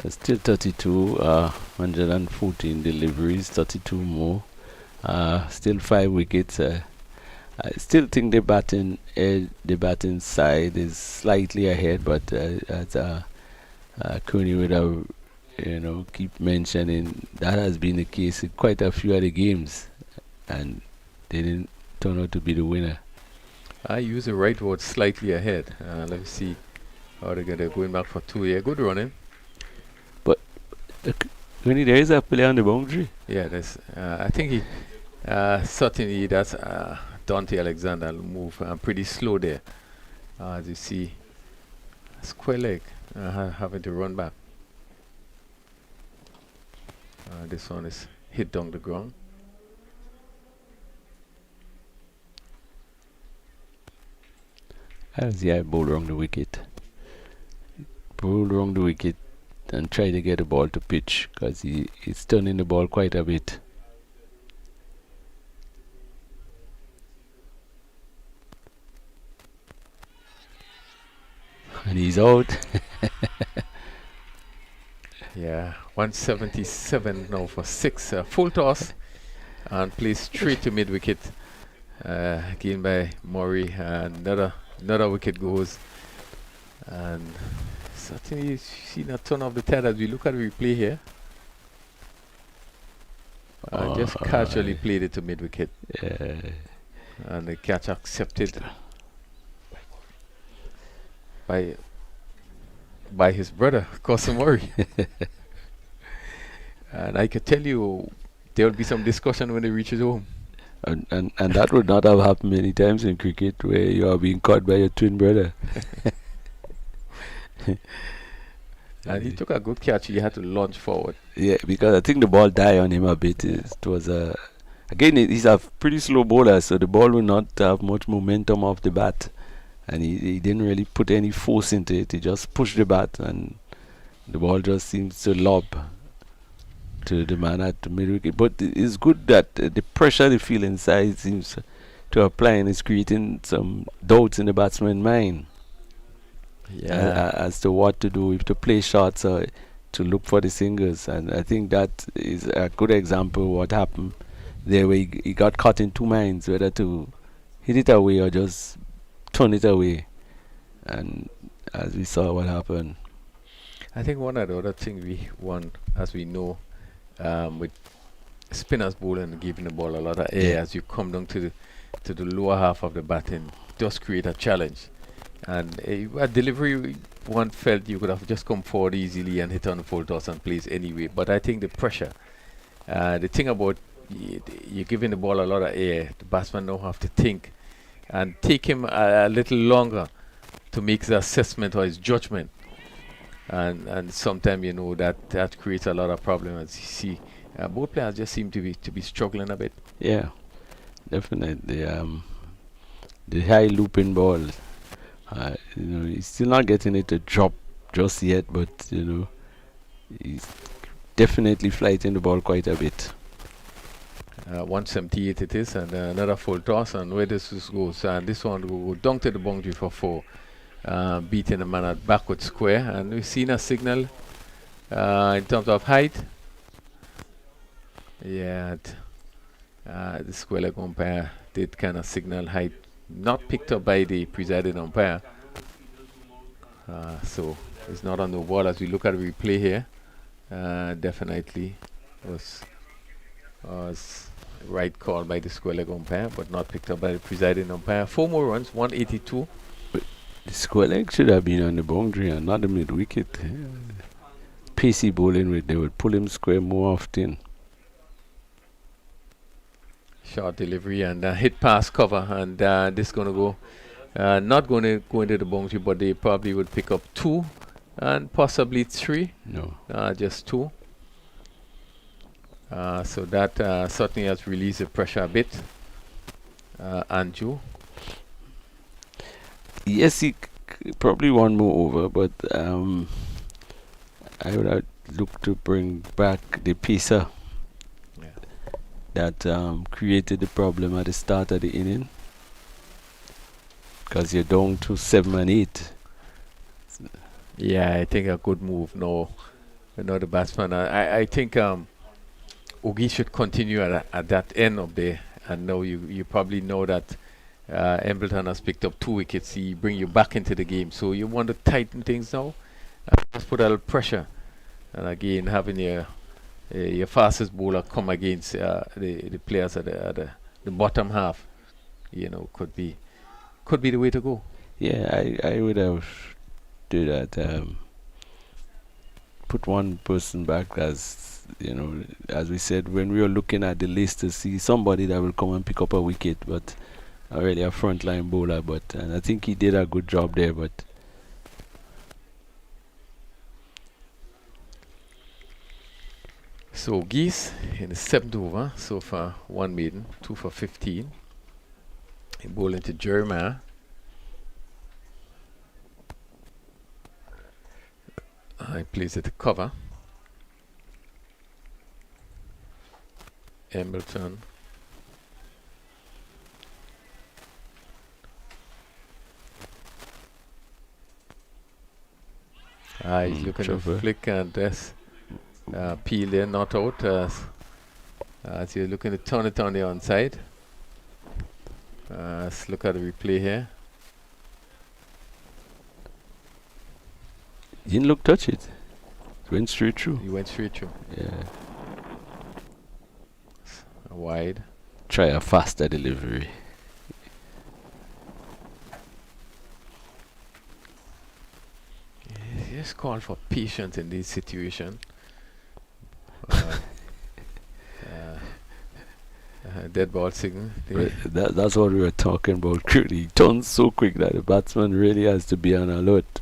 Speaker 2: Still 32, 114 deliveries, 32 more. Still 5 wickets. I still think the batting side is slightly ahead, but as Cooney would have, keep mentioning, that has been the case in quite a few of the games, and they didn't turn out to be the winner.
Speaker 1: I use the right word, slightly ahead. Let me see how they're going back for 2 here. Good running.
Speaker 2: But Cooney, there is a player on the boundary.
Speaker 1: Yeah, there's. I think he certainly that's Dante Alexander will move pretty slow there. As you see, square leg having to run back. This one is hit down the ground.
Speaker 2: As the ball wrong the wicket. Ball wrong the wicket and try to get the ball to pitch, because he's turning the ball quite a bit. And he's out.
Speaker 1: Yeah, 177 now for 6. Full toss and plays straight to mid wicket. Gained by Murray. Another wicket goes. And certainly you've seen a turn of the tide as we look at the replay here. Just casually played it to mid wicket. And the catch accepted by his brother, Cousin Murray. And I could tell you there will be some discussion when he reaches home.
Speaker 2: And that would not have happened many times in cricket, where you are being caught by your twin brother.
Speaker 1: And he took a good catch. He had to launch forward.
Speaker 2: Yeah, because I think the ball died on him a bit. It was again, he's a pretty slow bowler, so the ball will not have much momentum off the bat. And he didn't really put any force into it. He just pushed the bat, and the ball just seems to lob to the man at the mid wicket. But it's good that the pressure they feel inside seems to apply, and it's creating some doubts in the batsman's mind as to what to do, if to play shots or to look for the singles. And I think that is a good example of what happened there, where he got caught in two minds, whether to hit it away or just turn it away. And as we saw what happened.
Speaker 1: I think one of the other things we want, as we know, with spinners bowling and giving the ball a lot of air as you come down to the lower half of the batting, does create a challenge. And a delivery, one felt you could have just come forward easily and hit on the full toss and place anyway. But I think the pressure, the thing about you're giving the ball a lot of air, the batsman now have to think and take him a little longer to make the assessment or his judgment. And sometimes that creates a lot of problems. As you see, both players just seem to be struggling a bit.
Speaker 2: Yeah, definitely. The high looping ball, he's still not getting it to drop just yet, but he's definitely flighting the ball quite a bit.
Speaker 1: 178 it is, and another full toss, and where this goes, and this one will go down to the boundary for 4. Beating the man at backward square, and we've seen a signal in terms of height. Yeah, the square leg umpire did kind of signal height, not picked up by the presiding umpire. So it's not on the ball as we look at the replay here. Definitely was right call by the square leg umpire, but not picked up by the presiding umpire. 4 more runs, 182.
Speaker 2: The square leg should have been on the boundary and not the mid wicket. Pacey bowling, they would pull him square more often.
Speaker 1: Short delivery and hit pass cover, and this going to go not going to go into the boundary, but they probably would pick up 2 and possibly 3.
Speaker 2: No.
Speaker 1: Just 2. So that certainly has released the pressure a bit. Andrew.
Speaker 2: Yes, he probably one more over, but I would have looked to bring back the pacer that created the problem at the start of the inning, because you're down to 7 and 8.
Speaker 1: Yeah, I think a good move. No, the batsman. I think Ogie should continue at that end of the. And now you probably know that Embleton has picked up 2 wickets. He bring you back into the game. So you want to tighten things now. Just put a little pressure. And again, having your fastest bowler come against the players at the bottom half, could be the way to go.
Speaker 2: Yeah, I would have do that. Put one person back, as as we said when we were looking at the list, to see somebody that will come and pick up a wicket, but already a frontline bowler. And I think he did a good job there. But
Speaker 1: so Geese in the 7th over, so far 1 maiden, 2 for 15. He bowling to Jeremiah. He plays it to cover. Embleton. He's looking to flick, and this peel there, not out. As you're looking to turn it on the onside. Let's look at the replay here.
Speaker 2: he didn't look touch it. It went straight through.
Speaker 1: He went straight through.
Speaker 2: Yeah.
Speaker 1: Wide.
Speaker 2: Try a faster delivery.
Speaker 1: Just call for patience in this situation. Dead ball signal.
Speaker 2: That's what we were talking about. He turns so quick that the batsman really has to be on alert.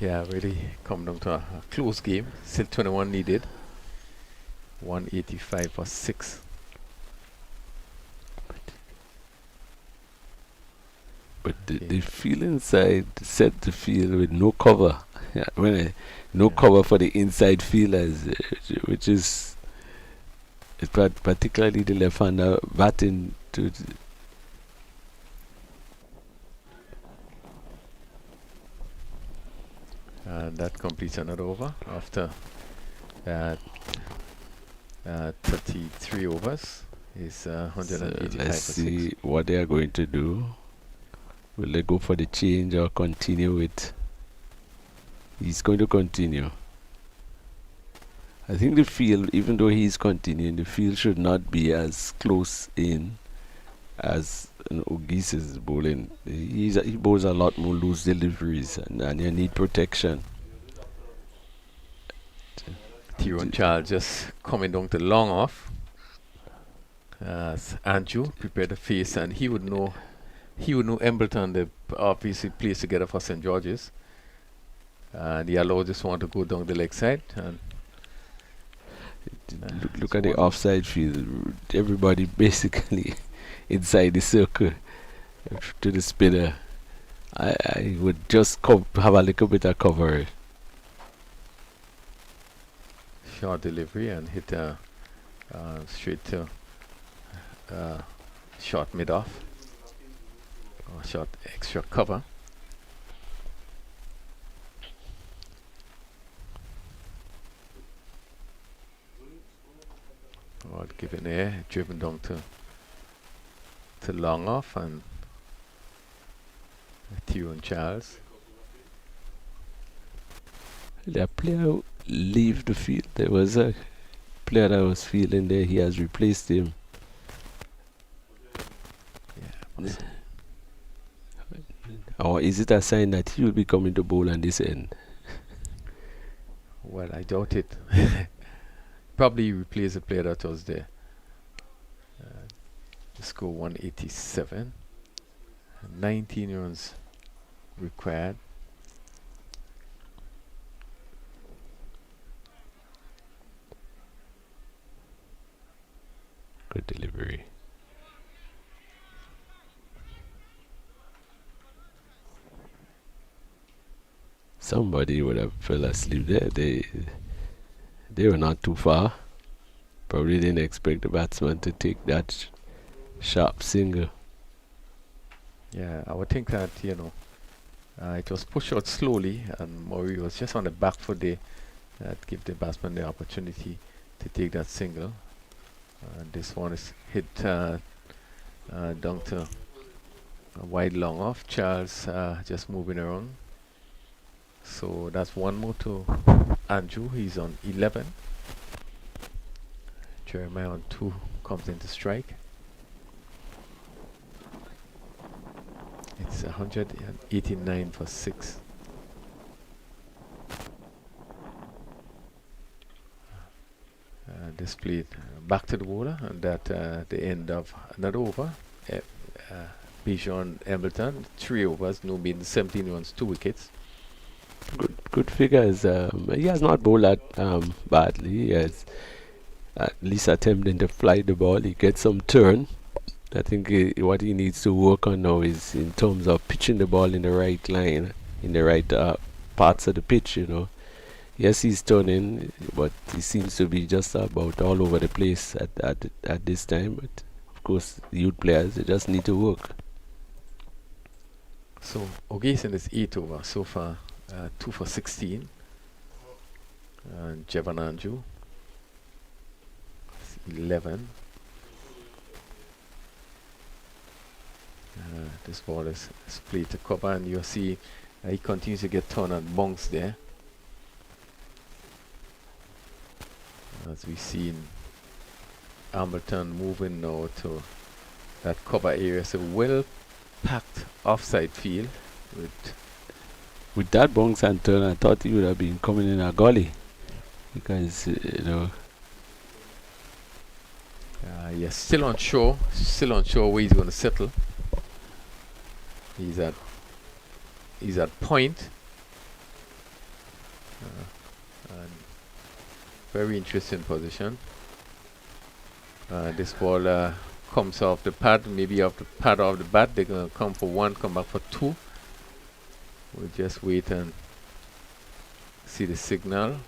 Speaker 1: Yeah, really come down to a close game. Still 21 needed. 185 for 6.
Speaker 2: But the field inside set the field with no cover. Yeah, no cover for the inside fielders, which is particularly the left-hander batting to.
Speaker 1: And that completes another over after 33 overs. Is 185
Speaker 2: So let's
Speaker 1: for
Speaker 2: see
Speaker 1: 6.
Speaker 2: what they are going to do. Will they go for the change or continue with? He's going to continue. I think the field, even though he's continuing, the field should not be as close in as Ogis is bowling. He bowls a lot more loose deliveries, and you need protection.
Speaker 1: Tyrone Charles just coming down to long off. As Andrew prepared the face, and he would know Embleton, they obviously plays together for St. George's. And he allowed this one to go down the leg side. And
Speaker 2: look at the offside field. Everybody basically inside the circle to the spinner. I would just have a little bit of cover.
Speaker 1: short delivery and hit straight to short mid off or short extra cover. Or given air, driven down to long off, and Tyrone Charles.
Speaker 2: The player leave the field. There was a player that was fielding there. He has replaced him.
Speaker 1: Yeah.
Speaker 2: Or is it a sign that he will be coming to bowl on this end?
Speaker 1: Well, I doubt it. Probably replace the player that was there. The score 187. 19 runs required.
Speaker 2: Good delivery. Somebody would have fell asleep there. They were not too far. Probably didn't expect the batsman to take that sharp single.
Speaker 1: Yeah, I would think that, it was pushed out slowly, and Murray was just on the back foot there. That give the batsman the opportunity to take that single. And this one is hit down to a wide long off. Charles just moving around. So that's one more to Andrew. He's on 11. Jeremiah on 2 comes into strike. It's 189 for 6. Displayed back to the bowler, and that the end of another over. Bijan Embleton, 3 overs, no being 17 runs, 2 wickets.
Speaker 2: Good figures. He has not bowled that badly. He has at least attempting to fly the ball. He gets some turn. I think what he needs to work on now is in terms of pitching the ball in the right line, in the right parts of the pitch, Yes, he's turning, but he seems to be just about all over the place at this time. But of course, the youth players, they just need to work.
Speaker 1: So Ogason is 8 over so far, 2 for 16. And Jevananju, 11. This ball is split to cover, and you'll see he continues to get turn and bunks there. As we see Ambleton moving now to that cover area. So well packed offside field
Speaker 2: with that bounce and turn. I thought he would have been coming in a gully because
Speaker 1: yes, still unsure where he's going to settle. He's at point. And very interesting position. This ball comes off the pad, maybe off the pad of the bat. They're going to come for 1, come back for 2. We'll just wait and see the signal.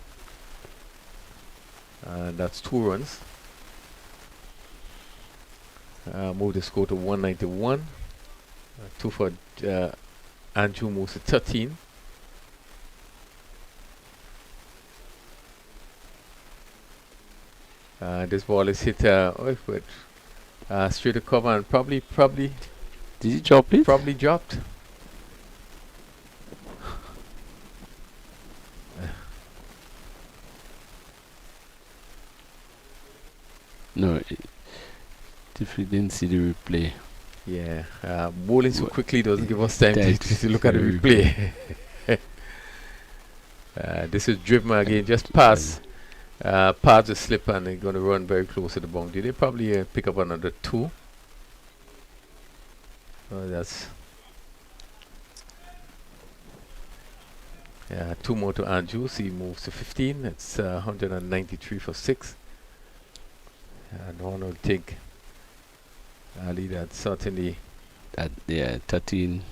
Speaker 1: And that's 2 runs. Move the score to 191. 2 for Andrew moves to 13. This ball is hit straight to cover, and probably
Speaker 2: did he drop it?
Speaker 1: Probably dropped.
Speaker 2: No, if we didn't see the replay.
Speaker 1: Yeah, bowling so quickly doesn't give us time to look at the replay. This is driven again, just past the slip, and they're going to run very close to the boundary. They probably pick up another 2. That's 2 more to Andrews. He moves to 15. It's 193 for 6. And one will take Ali. That certainly
Speaker 2: 13.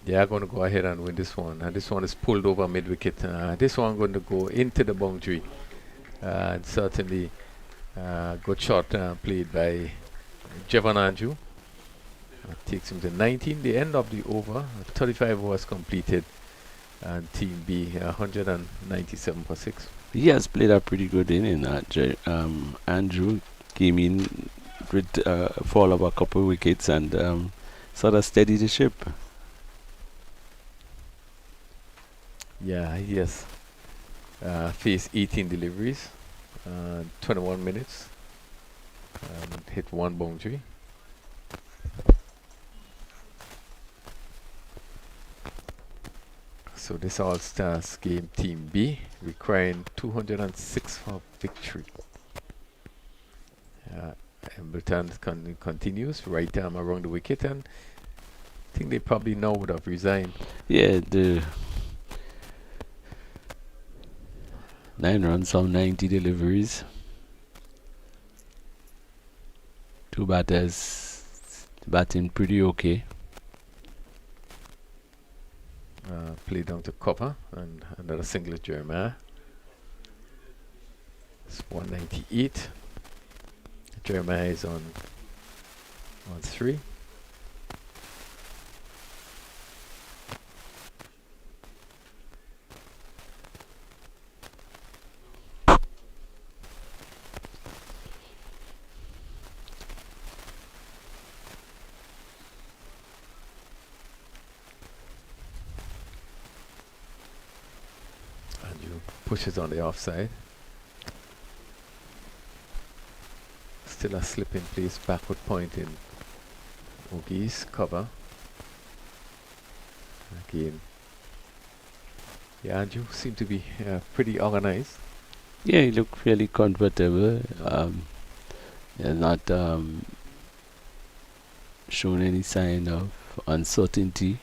Speaker 1: They are going to go ahead and win this one. And this one is pulled over mid-wicket. This one going to go into the boundary. And certainly good shot played by Jevananju. Takes him to 19. The end of the over. 35 overs completed. And Team B 197 for 6.
Speaker 2: He has played a pretty good inning. Andrew came in with a fall of a couple of wickets and sort of steadied the ship.
Speaker 1: Yeah, he has faced 18 deliveries, 21 minutes, hit 1 boundary. So this All-Stars game, Team B, requiring 206 for victory. Embleton continues, right arm around the wicket, and I think they probably now would have resigned.
Speaker 2: Yeah, the 9 runs on 90 deliveries. 2 batters batting pretty okay.
Speaker 1: Play down to cover, and another single Jeremiah. It's 198. Jeremiah is on 3. Pushes on the offside. Still a slip in place, backward point in Ogie's cover. Again, yeah, Andrew seemed to be pretty organized.
Speaker 2: Yeah, he looked fairly comfortable. They're not showing any sign of uncertainty.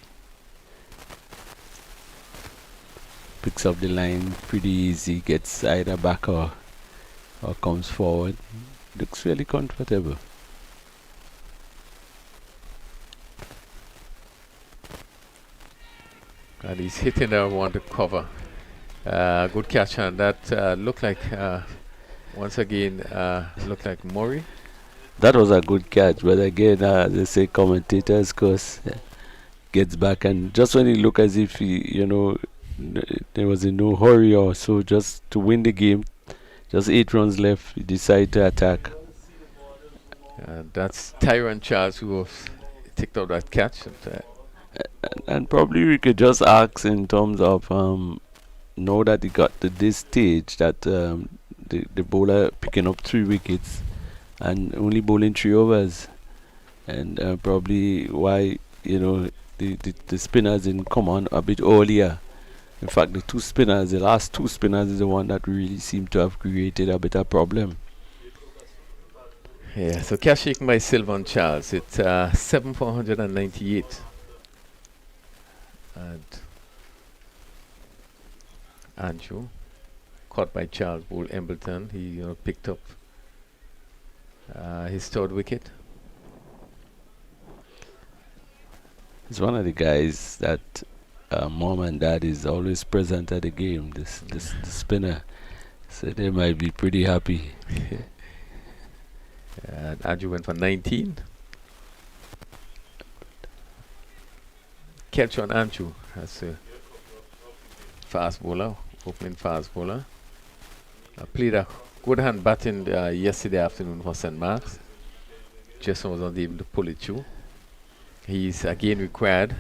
Speaker 2: Picks up the line pretty easy, gets either back or comes forward. Looks really comfortable.
Speaker 1: And he's hitting that one to cover. Good catch, and that looked like, once again, looked like Murray.
Speaker 2: That was a good catch, but again, they say commentators, cause gets back, and just when he looked as if he, there was in no hurry or so, just to win the game, just 8 runs left, he decided to attack.
Speaker 1: That's Tyron Charles who ticked out that catch.
Speaker 2: And probably we could just ask in terms of know that he got to this stage that the bowler picking up 3 wickets and only bowling 3 overs, and probably why the spinners didn't come on a bit earlier. In fact, the last 2 spinners is the one that really seem to have created a bit of problem.
Speaker 1: Yeah, so catch shaken by Sylvan Charles. It's 7 for 198. And Andrew, caught by Charles Bull Embleton. He picked up his 3rd wicket.
Speaker 2: He's one of the guys that mom and dad is always present at the game. This spinner, so they might be pretty happy.
Speaker 1: And Andrew went for 19. Catch on Andrew as a fast bowler, opening fast bowler. Played a good hand batting yesterday afternoon for St. Mark's. Just was not able to pull it through. He's again required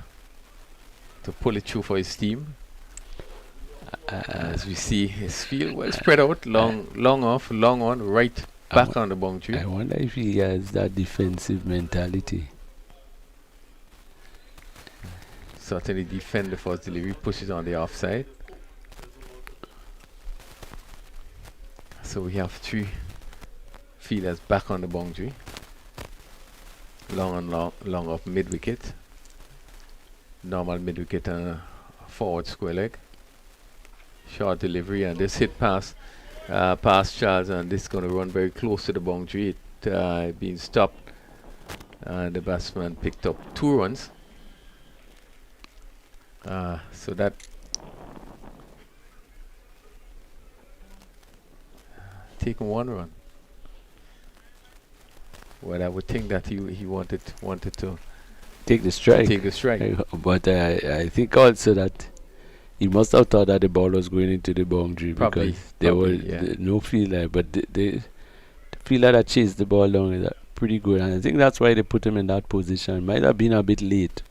Speaker 1: to pull it through for his team. As we see his field well spread out, long off, long on, right back on the boundary.
Speaker 2: I wonder if he has that defensive mentality.
Speaker 1: Certainly defend the first delivery, pushes on the offside. So we have 3 fielders back on the boundary. Long off mid wicket. Normal mid wicket and a forward square leg. Short delivery, and this hit past Charles, and this is going to run very close to the boundary. It being stopped, and the batsman picked up 2 runs. So that taken 1 run. Well, I would think that he wanted to
Speaker 2: take the strike. But I think also that he must have thought that the ball was going into the boundary, because there was no fielder, but the fielder that chased the ball down is pretty good, and I think that's why they put him in that position. Might have been a bit late,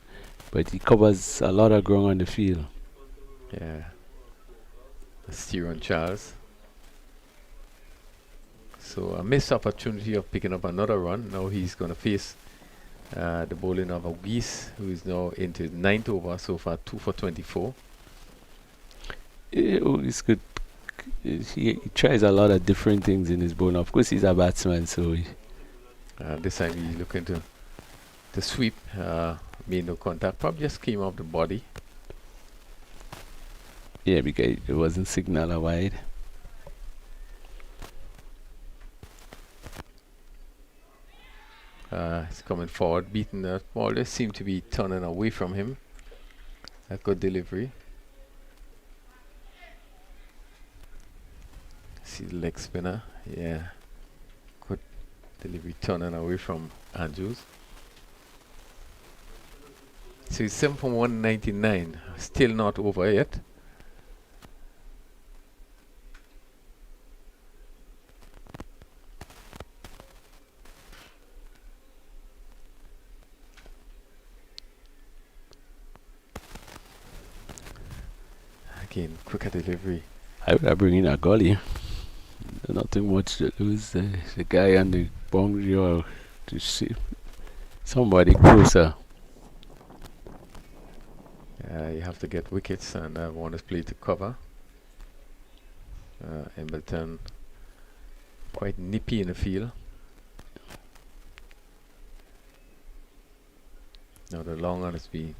Speaker 2: but he covers a lot of ground on the field.
Speaker 1: Yeah. Steer on Charles. So a missed opportunity of picking up another run. Now he's going to face the bowling of Auguste, who is now into 9th over, so far 2 for 24.
Speaker 2: He's good. He tries a lot of different things in his bowling. Of course, he's a batsman, so
Speaker 1: This time he's looking to sweep. Made no contact. Probably just came off the body.
Speaker 2: yeah, because it wasn't signal a wide.
Speaker 1: He's coming forward, beating that ball. They seem to be turning away from him. A good delivery. See the leg spinner. Yeah. Good delivery turning away from Andrews. So he's 7 from 199. Still not over yet. Again, quicker delivery.
Speaker 2: I would have bring in a gully. Nothing much to lose. The guy on the boundary or to see somebody closer.
Speaker 1: You have to get wickets, and one is played to cover. Embleton quite nippy in the field. Now the long on has been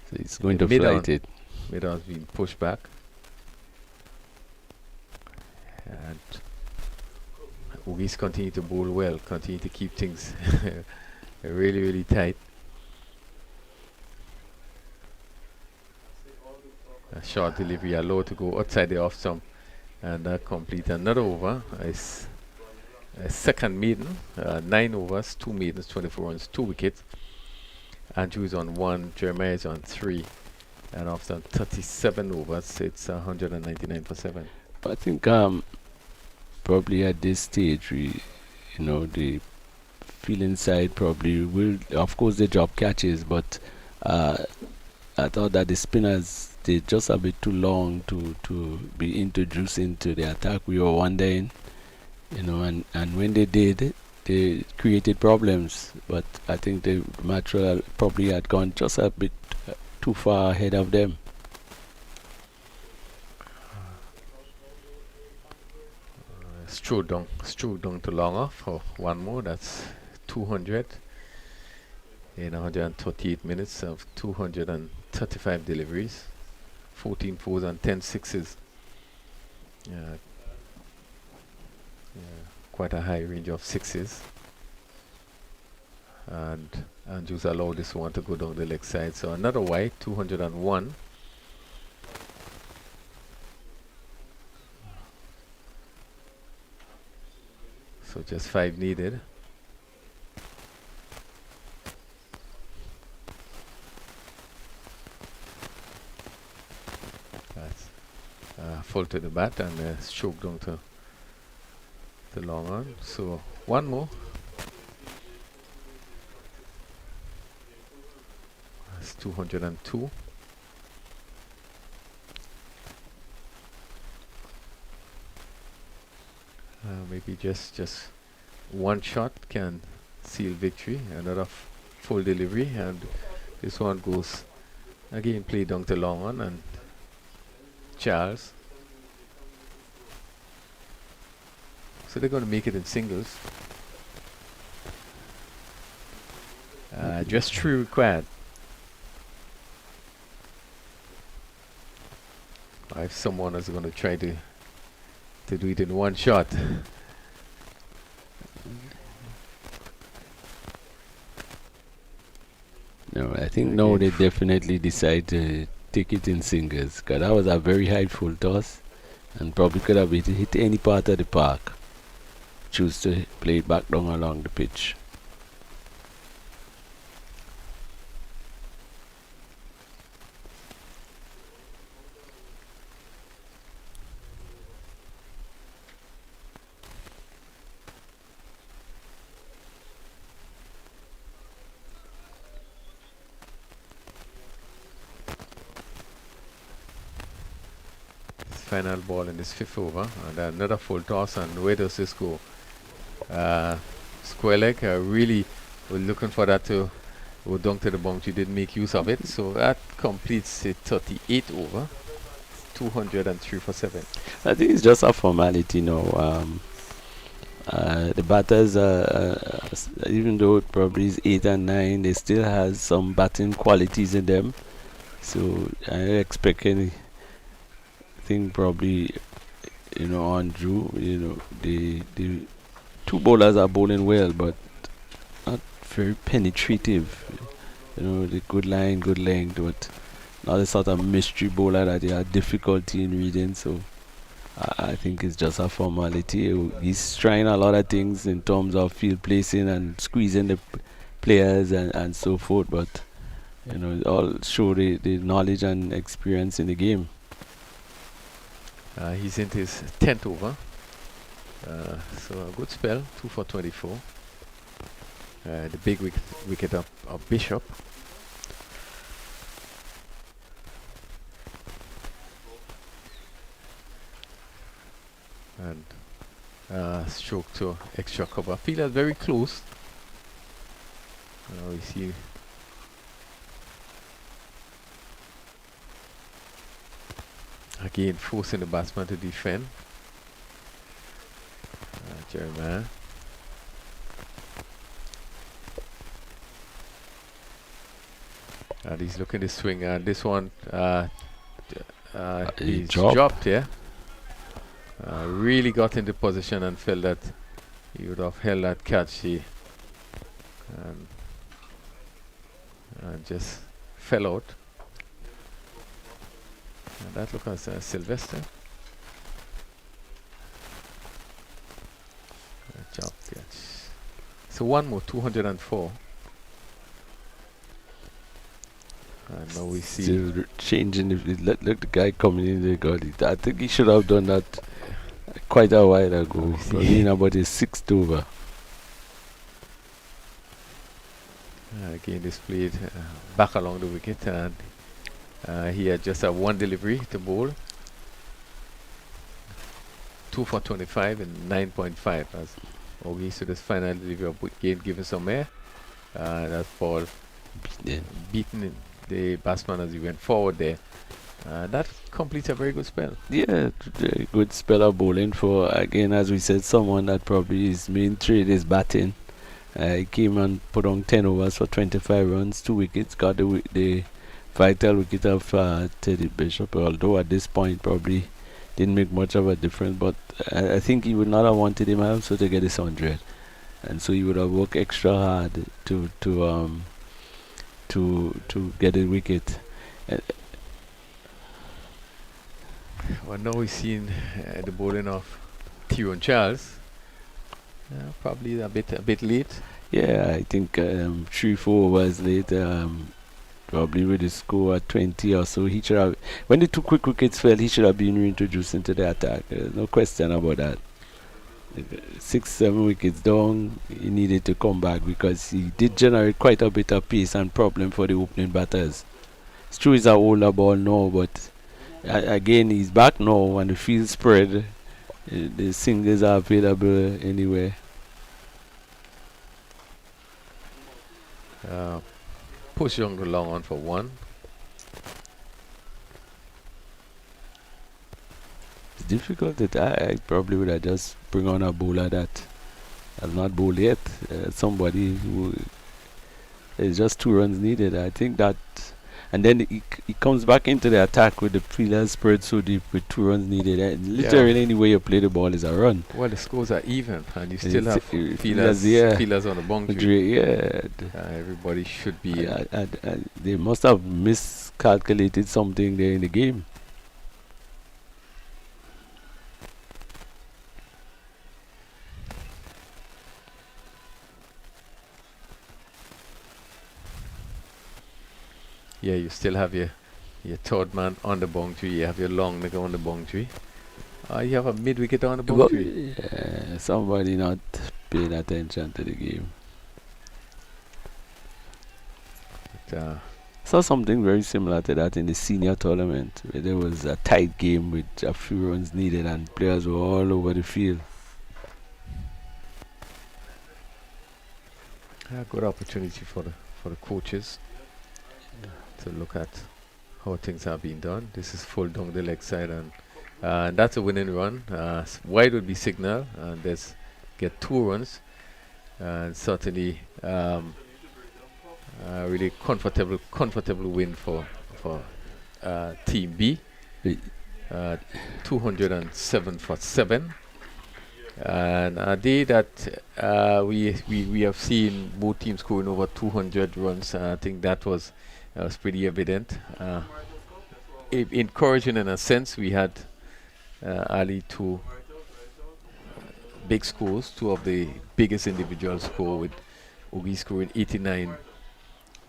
Speaker 2: So he's going to
Speaker 1: mid-on.
Speaker 2: flight it.
Speaker 1: Mid-on has been pushed back. And Ogies continue to bowl well, continue to keep things really, really tight. A short delivery, a low to go outside the off stump, and complete another over. It's a second maiden, 9 overs, 2 maidens, 24 runs, 2 wickets. Andrews on 1, Jeremiah is on 3, and after 37 overs, it's 199 for 7.
Speaker 2: I think probably at this stage, the fielding side probably will, of course, they drop catches, but I thought that the spinners, they just a bit too long to be introduced into the attack. We were wondering, and when they did, they created problems. But I think the Mattrell probably had gone just a bit too far ahead of them.
Speaker 1: Strode down to long off for one more. That's 200 in 138 minutes of 235 deliveries, 14 fours and 10 sixes. Quite a high range of sixes. And Andrews allowed this one to go down the leg side. So another wide, 201. So just 5 needed. That's full to the bat and stroke down to the long on. So one more. That's 202. Maybe just one shot can seal victory. Another full delivery, and this one goes again. Play down to long on and Charles. So they're going to make it in singles. Just 3 required. If someone is going to try to do it in one shot.
Speaker 2: No, I think now they definitely decide to take it in singles, because that was a very high full toss and probably could have hit any part of the park. Choose to play it back down along the pitch.
Speaker 1: Final ball in this 5th over, and another full toss, and where does this go? Square leg, really we're looking for that to go down to the boundary, didn't make use of it, so that completes the 38 over. 203 for 7.
Speaker 2: I think it's just a formality now. The batters, even though it probably is 8 and 9, they still has some batting qualities in them. So I expect anything probably, on Drew. The two bowlers are bowling well, but not very penetrative. The good line, good length, but not the sort of mystery bowler that you have difficulty in reading. So I think it's just a formality. He's trying a lot of things in terms of field placing and squeezing the players and so forth, but it all show the knowledge and experience in the game.
Speaker 1: He's into his 10th over. So a good spell, 2 for 24. The big wicket of Bishop. And stroke to extra cover. Fielder very close. We see again forcing the batsman to defend. Jeremiah. And he's looking to swing. This one he's dropped, yeah. Really got into position and felt that he would have held that catch. He just fell out. And that look as Sylvester. Job catch. So one more, 204. And now we see
Speaker 2: still changing. Look the guy coming in there. God, I think he should have done that quite a while ago. Probably in about his 6th over.
Speaker 1: Again displayed back along the wicket, and he had just a one delivery to bowl. 2 for 25 and 9.5 as Ogie to this final delivery of game given some air. That ball beaten the batsman as he went forward there. That completes a very good spell.
Speaker 2: Yeah, very good spell of bowling for, again, as we said, someone that probably his main trade is batting. He came and put on 10 overs for 25 runs, 2 wickets, got the vital wicket of Teddy Bishop, although at this point probably didn't make much of a difference, but I think he would not have wanted him also to get his 100, and so he would have worked extra hard to get a wicket.
Speaker 1: Well, now we've seen the bowling of Tyrone Charles. Probably a bit late.
Speaker 2: Yeah, I think 3-4 overs late. Probably with the score at 20 or so. He should have, when the 2 quick wickets fell, he should have been reintroduced into the attack. There's no question about that. 6-7 wickets down, he needed to come back because he did generate quite a bit of pace and problem for the opening batters. It's true he's a older ball now, but again he's back now and the field spread. The singles are available anywhere.
Speaker 1: Push Young long on for 1.
Speaker 2: It's difficult that I probably would have just bring on a bowler that has not bowled yet. Somebody who is just 2 runs needed. I think that, and then he comes back into the attack with the fielders spread so deep with 2 runs needed. Literally any way you play the ball is a run.
Speaker 1: Well, the scores are even, and you still have
Speaker 2: fielders
Speaker 1: on the boundary.
Speaker 2: Yeah.
Speaker 1: Everybody should be.
Speaker 2: They must have miscalculated something there in the game.
Speaker 1: Yeah, you still have your third man on the boundary. You have your long nigger on the boundary. You have a mid-wicket on the boundary.
Speaker 2: Yeah, somebody not paying attention to the game.
Speaker 1: But,
Speaker 2: saw something very similar to that in the senior tournament, where there was a tight game with a few runs needed and players were all over the field.
Speaker 1: good opportunity for the coaches to look at how things have been done. This is full down the leg side, and that's a winning run. Wide would be signal, and there's get 2 runs, and certainly really comfortable win for Team B.
Speaker 2: Y-
Speaker 1: 207 for 7. And a day that we have seen both teams scoring over 200 runs. I think that was pretty evident. Encouraging in a sense. We had early two big scores, two of the biggest individual score, with Ogi scoring 89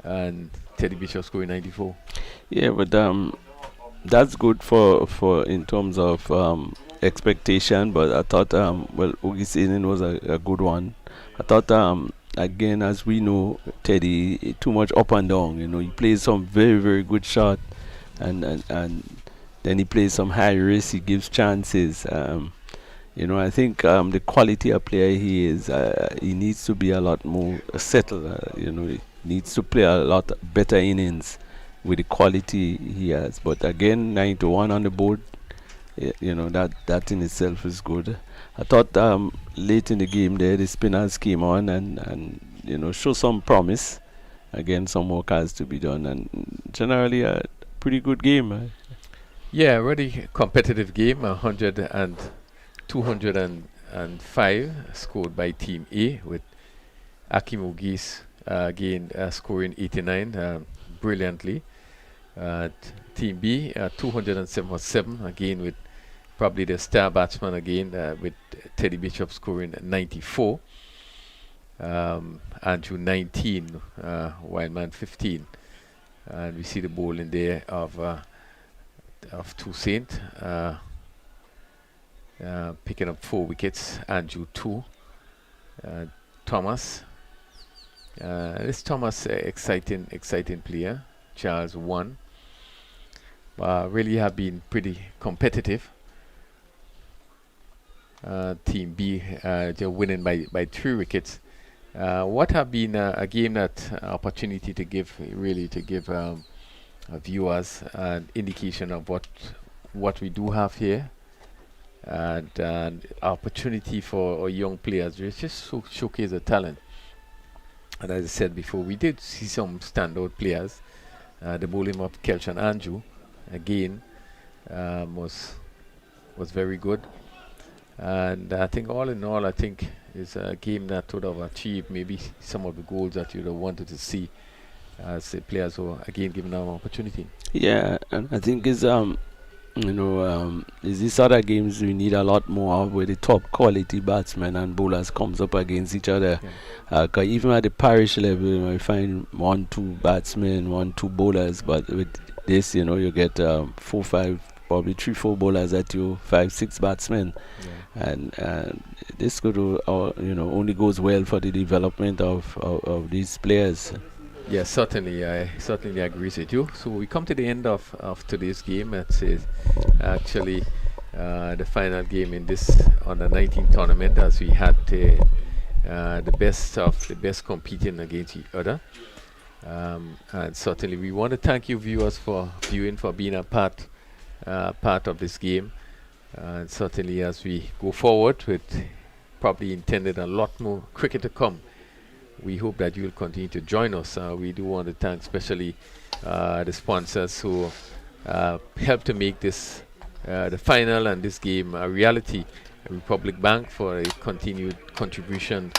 Speaker 1: and Teddy Bishop scoring 94.
Speaker 2: Yeah, but that's good for in terms of expectation. But I thought well, Ogi's inning was a good one. I thought again, as we know, Teddy too much up and down. He plays some very good shot, and then he plays some high risk. He gives chances. I think the quality of player he is, he needs to be a lot more settled. He needs to play a lot better innings with the quality he has. But again, 9-1 on the board, that in itself is good. I thought late in the game there, the spinners came on and show some promise. Again, some work has to be done, and generally a pretty good game.
Speaker 1: Yeah, really competitive game. 100 and 205 scored by Team A, with Akim Ogis again scoring 89 brilliantly. Team B 207 for 7 again, with probably the star batsman again, with Teddy Bishop scoring 94. Andrew 19, Wildman 15, and we see the bowling there of Toussaint picking up 4 wickets. Andrew 2, Thomas. This Thomas, exciting player. Charles 1. Really have been pretty competitive. Team B just winning by 3 wickets. What have been a game that opportunity to give viewers an indication of what we do have here, and opportunity for our young players just showcase the talent. And as I said before, we did see some standout players. The bowling of Kelch and Andrew again was very good. And I think all in all, I think it's a game that would have achieved maybe some of the goals that you'd have wanted to see, as the players were again given an opportunity.
Speaker 2: Yeah, and I think is these other games we need a lot more of, where the top quality batsmen and bowlers comes up against each other.
Speaker 1: Yeah.
Speaker 2: 'Cause even at the parish level, you find 1-2 batsmen, 1-2 bowlers, but with this, you get 4-5, probably 3-4 bowlers at you, 5-6 batsmen,
Speaker 1: Yeah.
Speaker 2: and this could only goes well for the development of these players.
Speaker 1: Yes, certainly. I certainly agree with you. So we come to the end of today's game. It's actually the final game in this under 19 tournament, as we had the best of the best competing against each other. And certainly we want to thank you viewers for viewing, for being a part of this game. And certainly as we go forward with probably intended a lot more cricket to come, we hope that you will continue to join us. We do want to thank especially the sponsors who helped to make this the final and this game a reality. Republic Bank for a continued contribution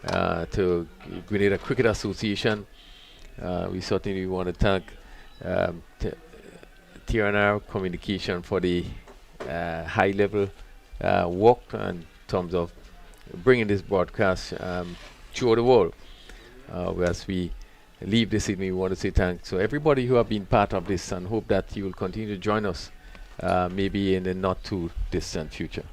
Speaker 1: to Grenada Cricket Association. We certainly want to thank TRNR Communication for the high-level work in terms of bringing this broadcast through the world. As we leave this evening, we want to say thanks to everybody who have been part of this, and hope that you will continue to join us maybe in the not too distant future.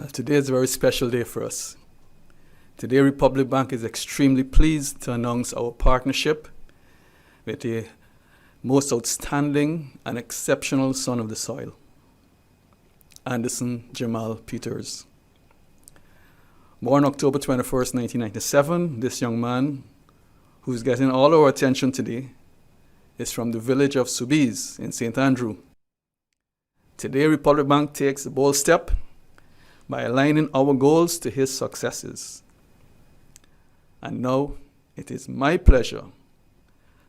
Speaker 4: Today is a very special day for us. Today, Republic Bank is extremely pleased to announce our partnership with the most outstanding and exceptional son of the soil, Anderson Jamal Peters. Born October 21st, 1997, this young man, who's getting all our attention today, is from the village of Soubise in St. Andrew. Today, Republic Bank takes a bold step by aligning our goals to his successes. And now, it is my pleasure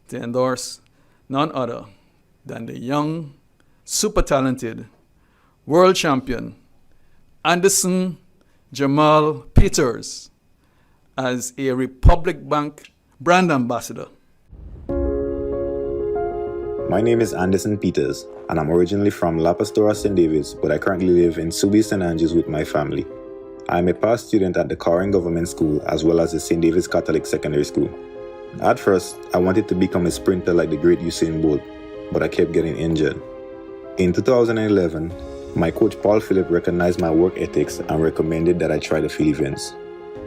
Speaker 4: to endorse none other than the young, super talented world champion, Anderson Jamal Peters, as a Republic Bank brand ambassador.
Speaker 5: My name is Anderson Peters, and I'm originally from La Pastora, St. David's, but I currently live in Soubise, St. Andrews with my family. I am a past student at the Coring Government School as well as the St. David's Catholic Secondary School. At first, I wanted to become a sprinter like the great Usain Bolt, but I kept getting injured. In 2011, my coach Paul Phillip recognized my work ethics and recommended that I try the field events.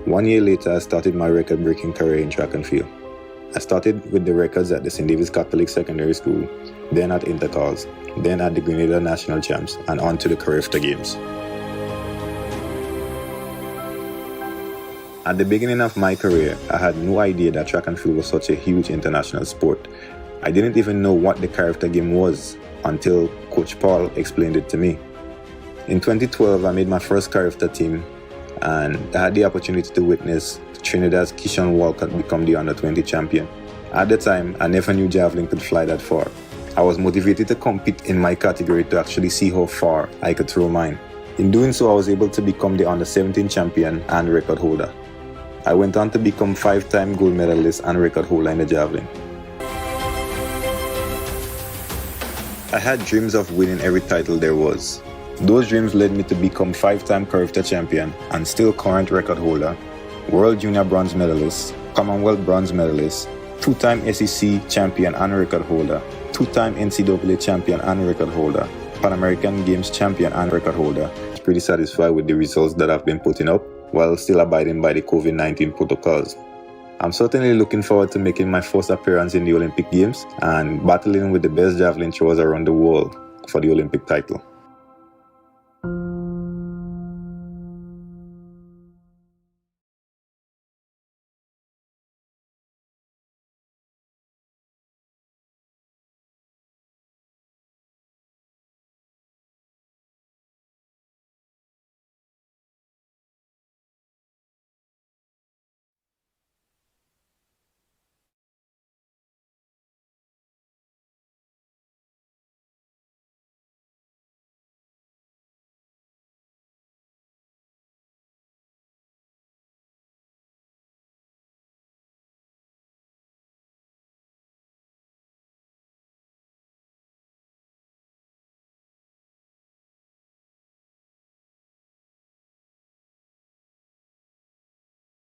Speaker 5: 1 year later, I started my record-breaking career in track and field. I started with the records at the St. David's Catholic Secondary School, then at Intercals, then at the Grenada National Champs, and on to the Carifta Games. At the beginning of my career, I had no idea that track and field was such a huge international sport. I didn't even know what the Carifta game was until Coach Paul explained it to me. In 2012, I made my first Carifta team, and I had the opportunity to witness Trinidad's Keyshawn Walcott become the under-20 champion. At the time, I never knew javelin could fly that far. I was motivated to compete in my category to actually see how far I could throw mine. In doing so, I was able to become the under-17 champion and record holder. I went on to become 5-time gold medalist and record holder in the javelin. I had dreams of winning every title there was. Those dreams led me to become 5-time Carifta champion and still current record holder, World Junior Bronze medalist, Commonwealth Bronze medalist, 2-time SEC champion and record holder, 2-time NCAA champion and record holder, Pan American Games champion and record holder. I'm pretty satisfied with the results that I've been putting up while still abiding by the COVID-19 protocols. I'm certainly looking forward to making my first appearance in the Olympic Games and battling with the best javelin throwers around the world for the Olympic title.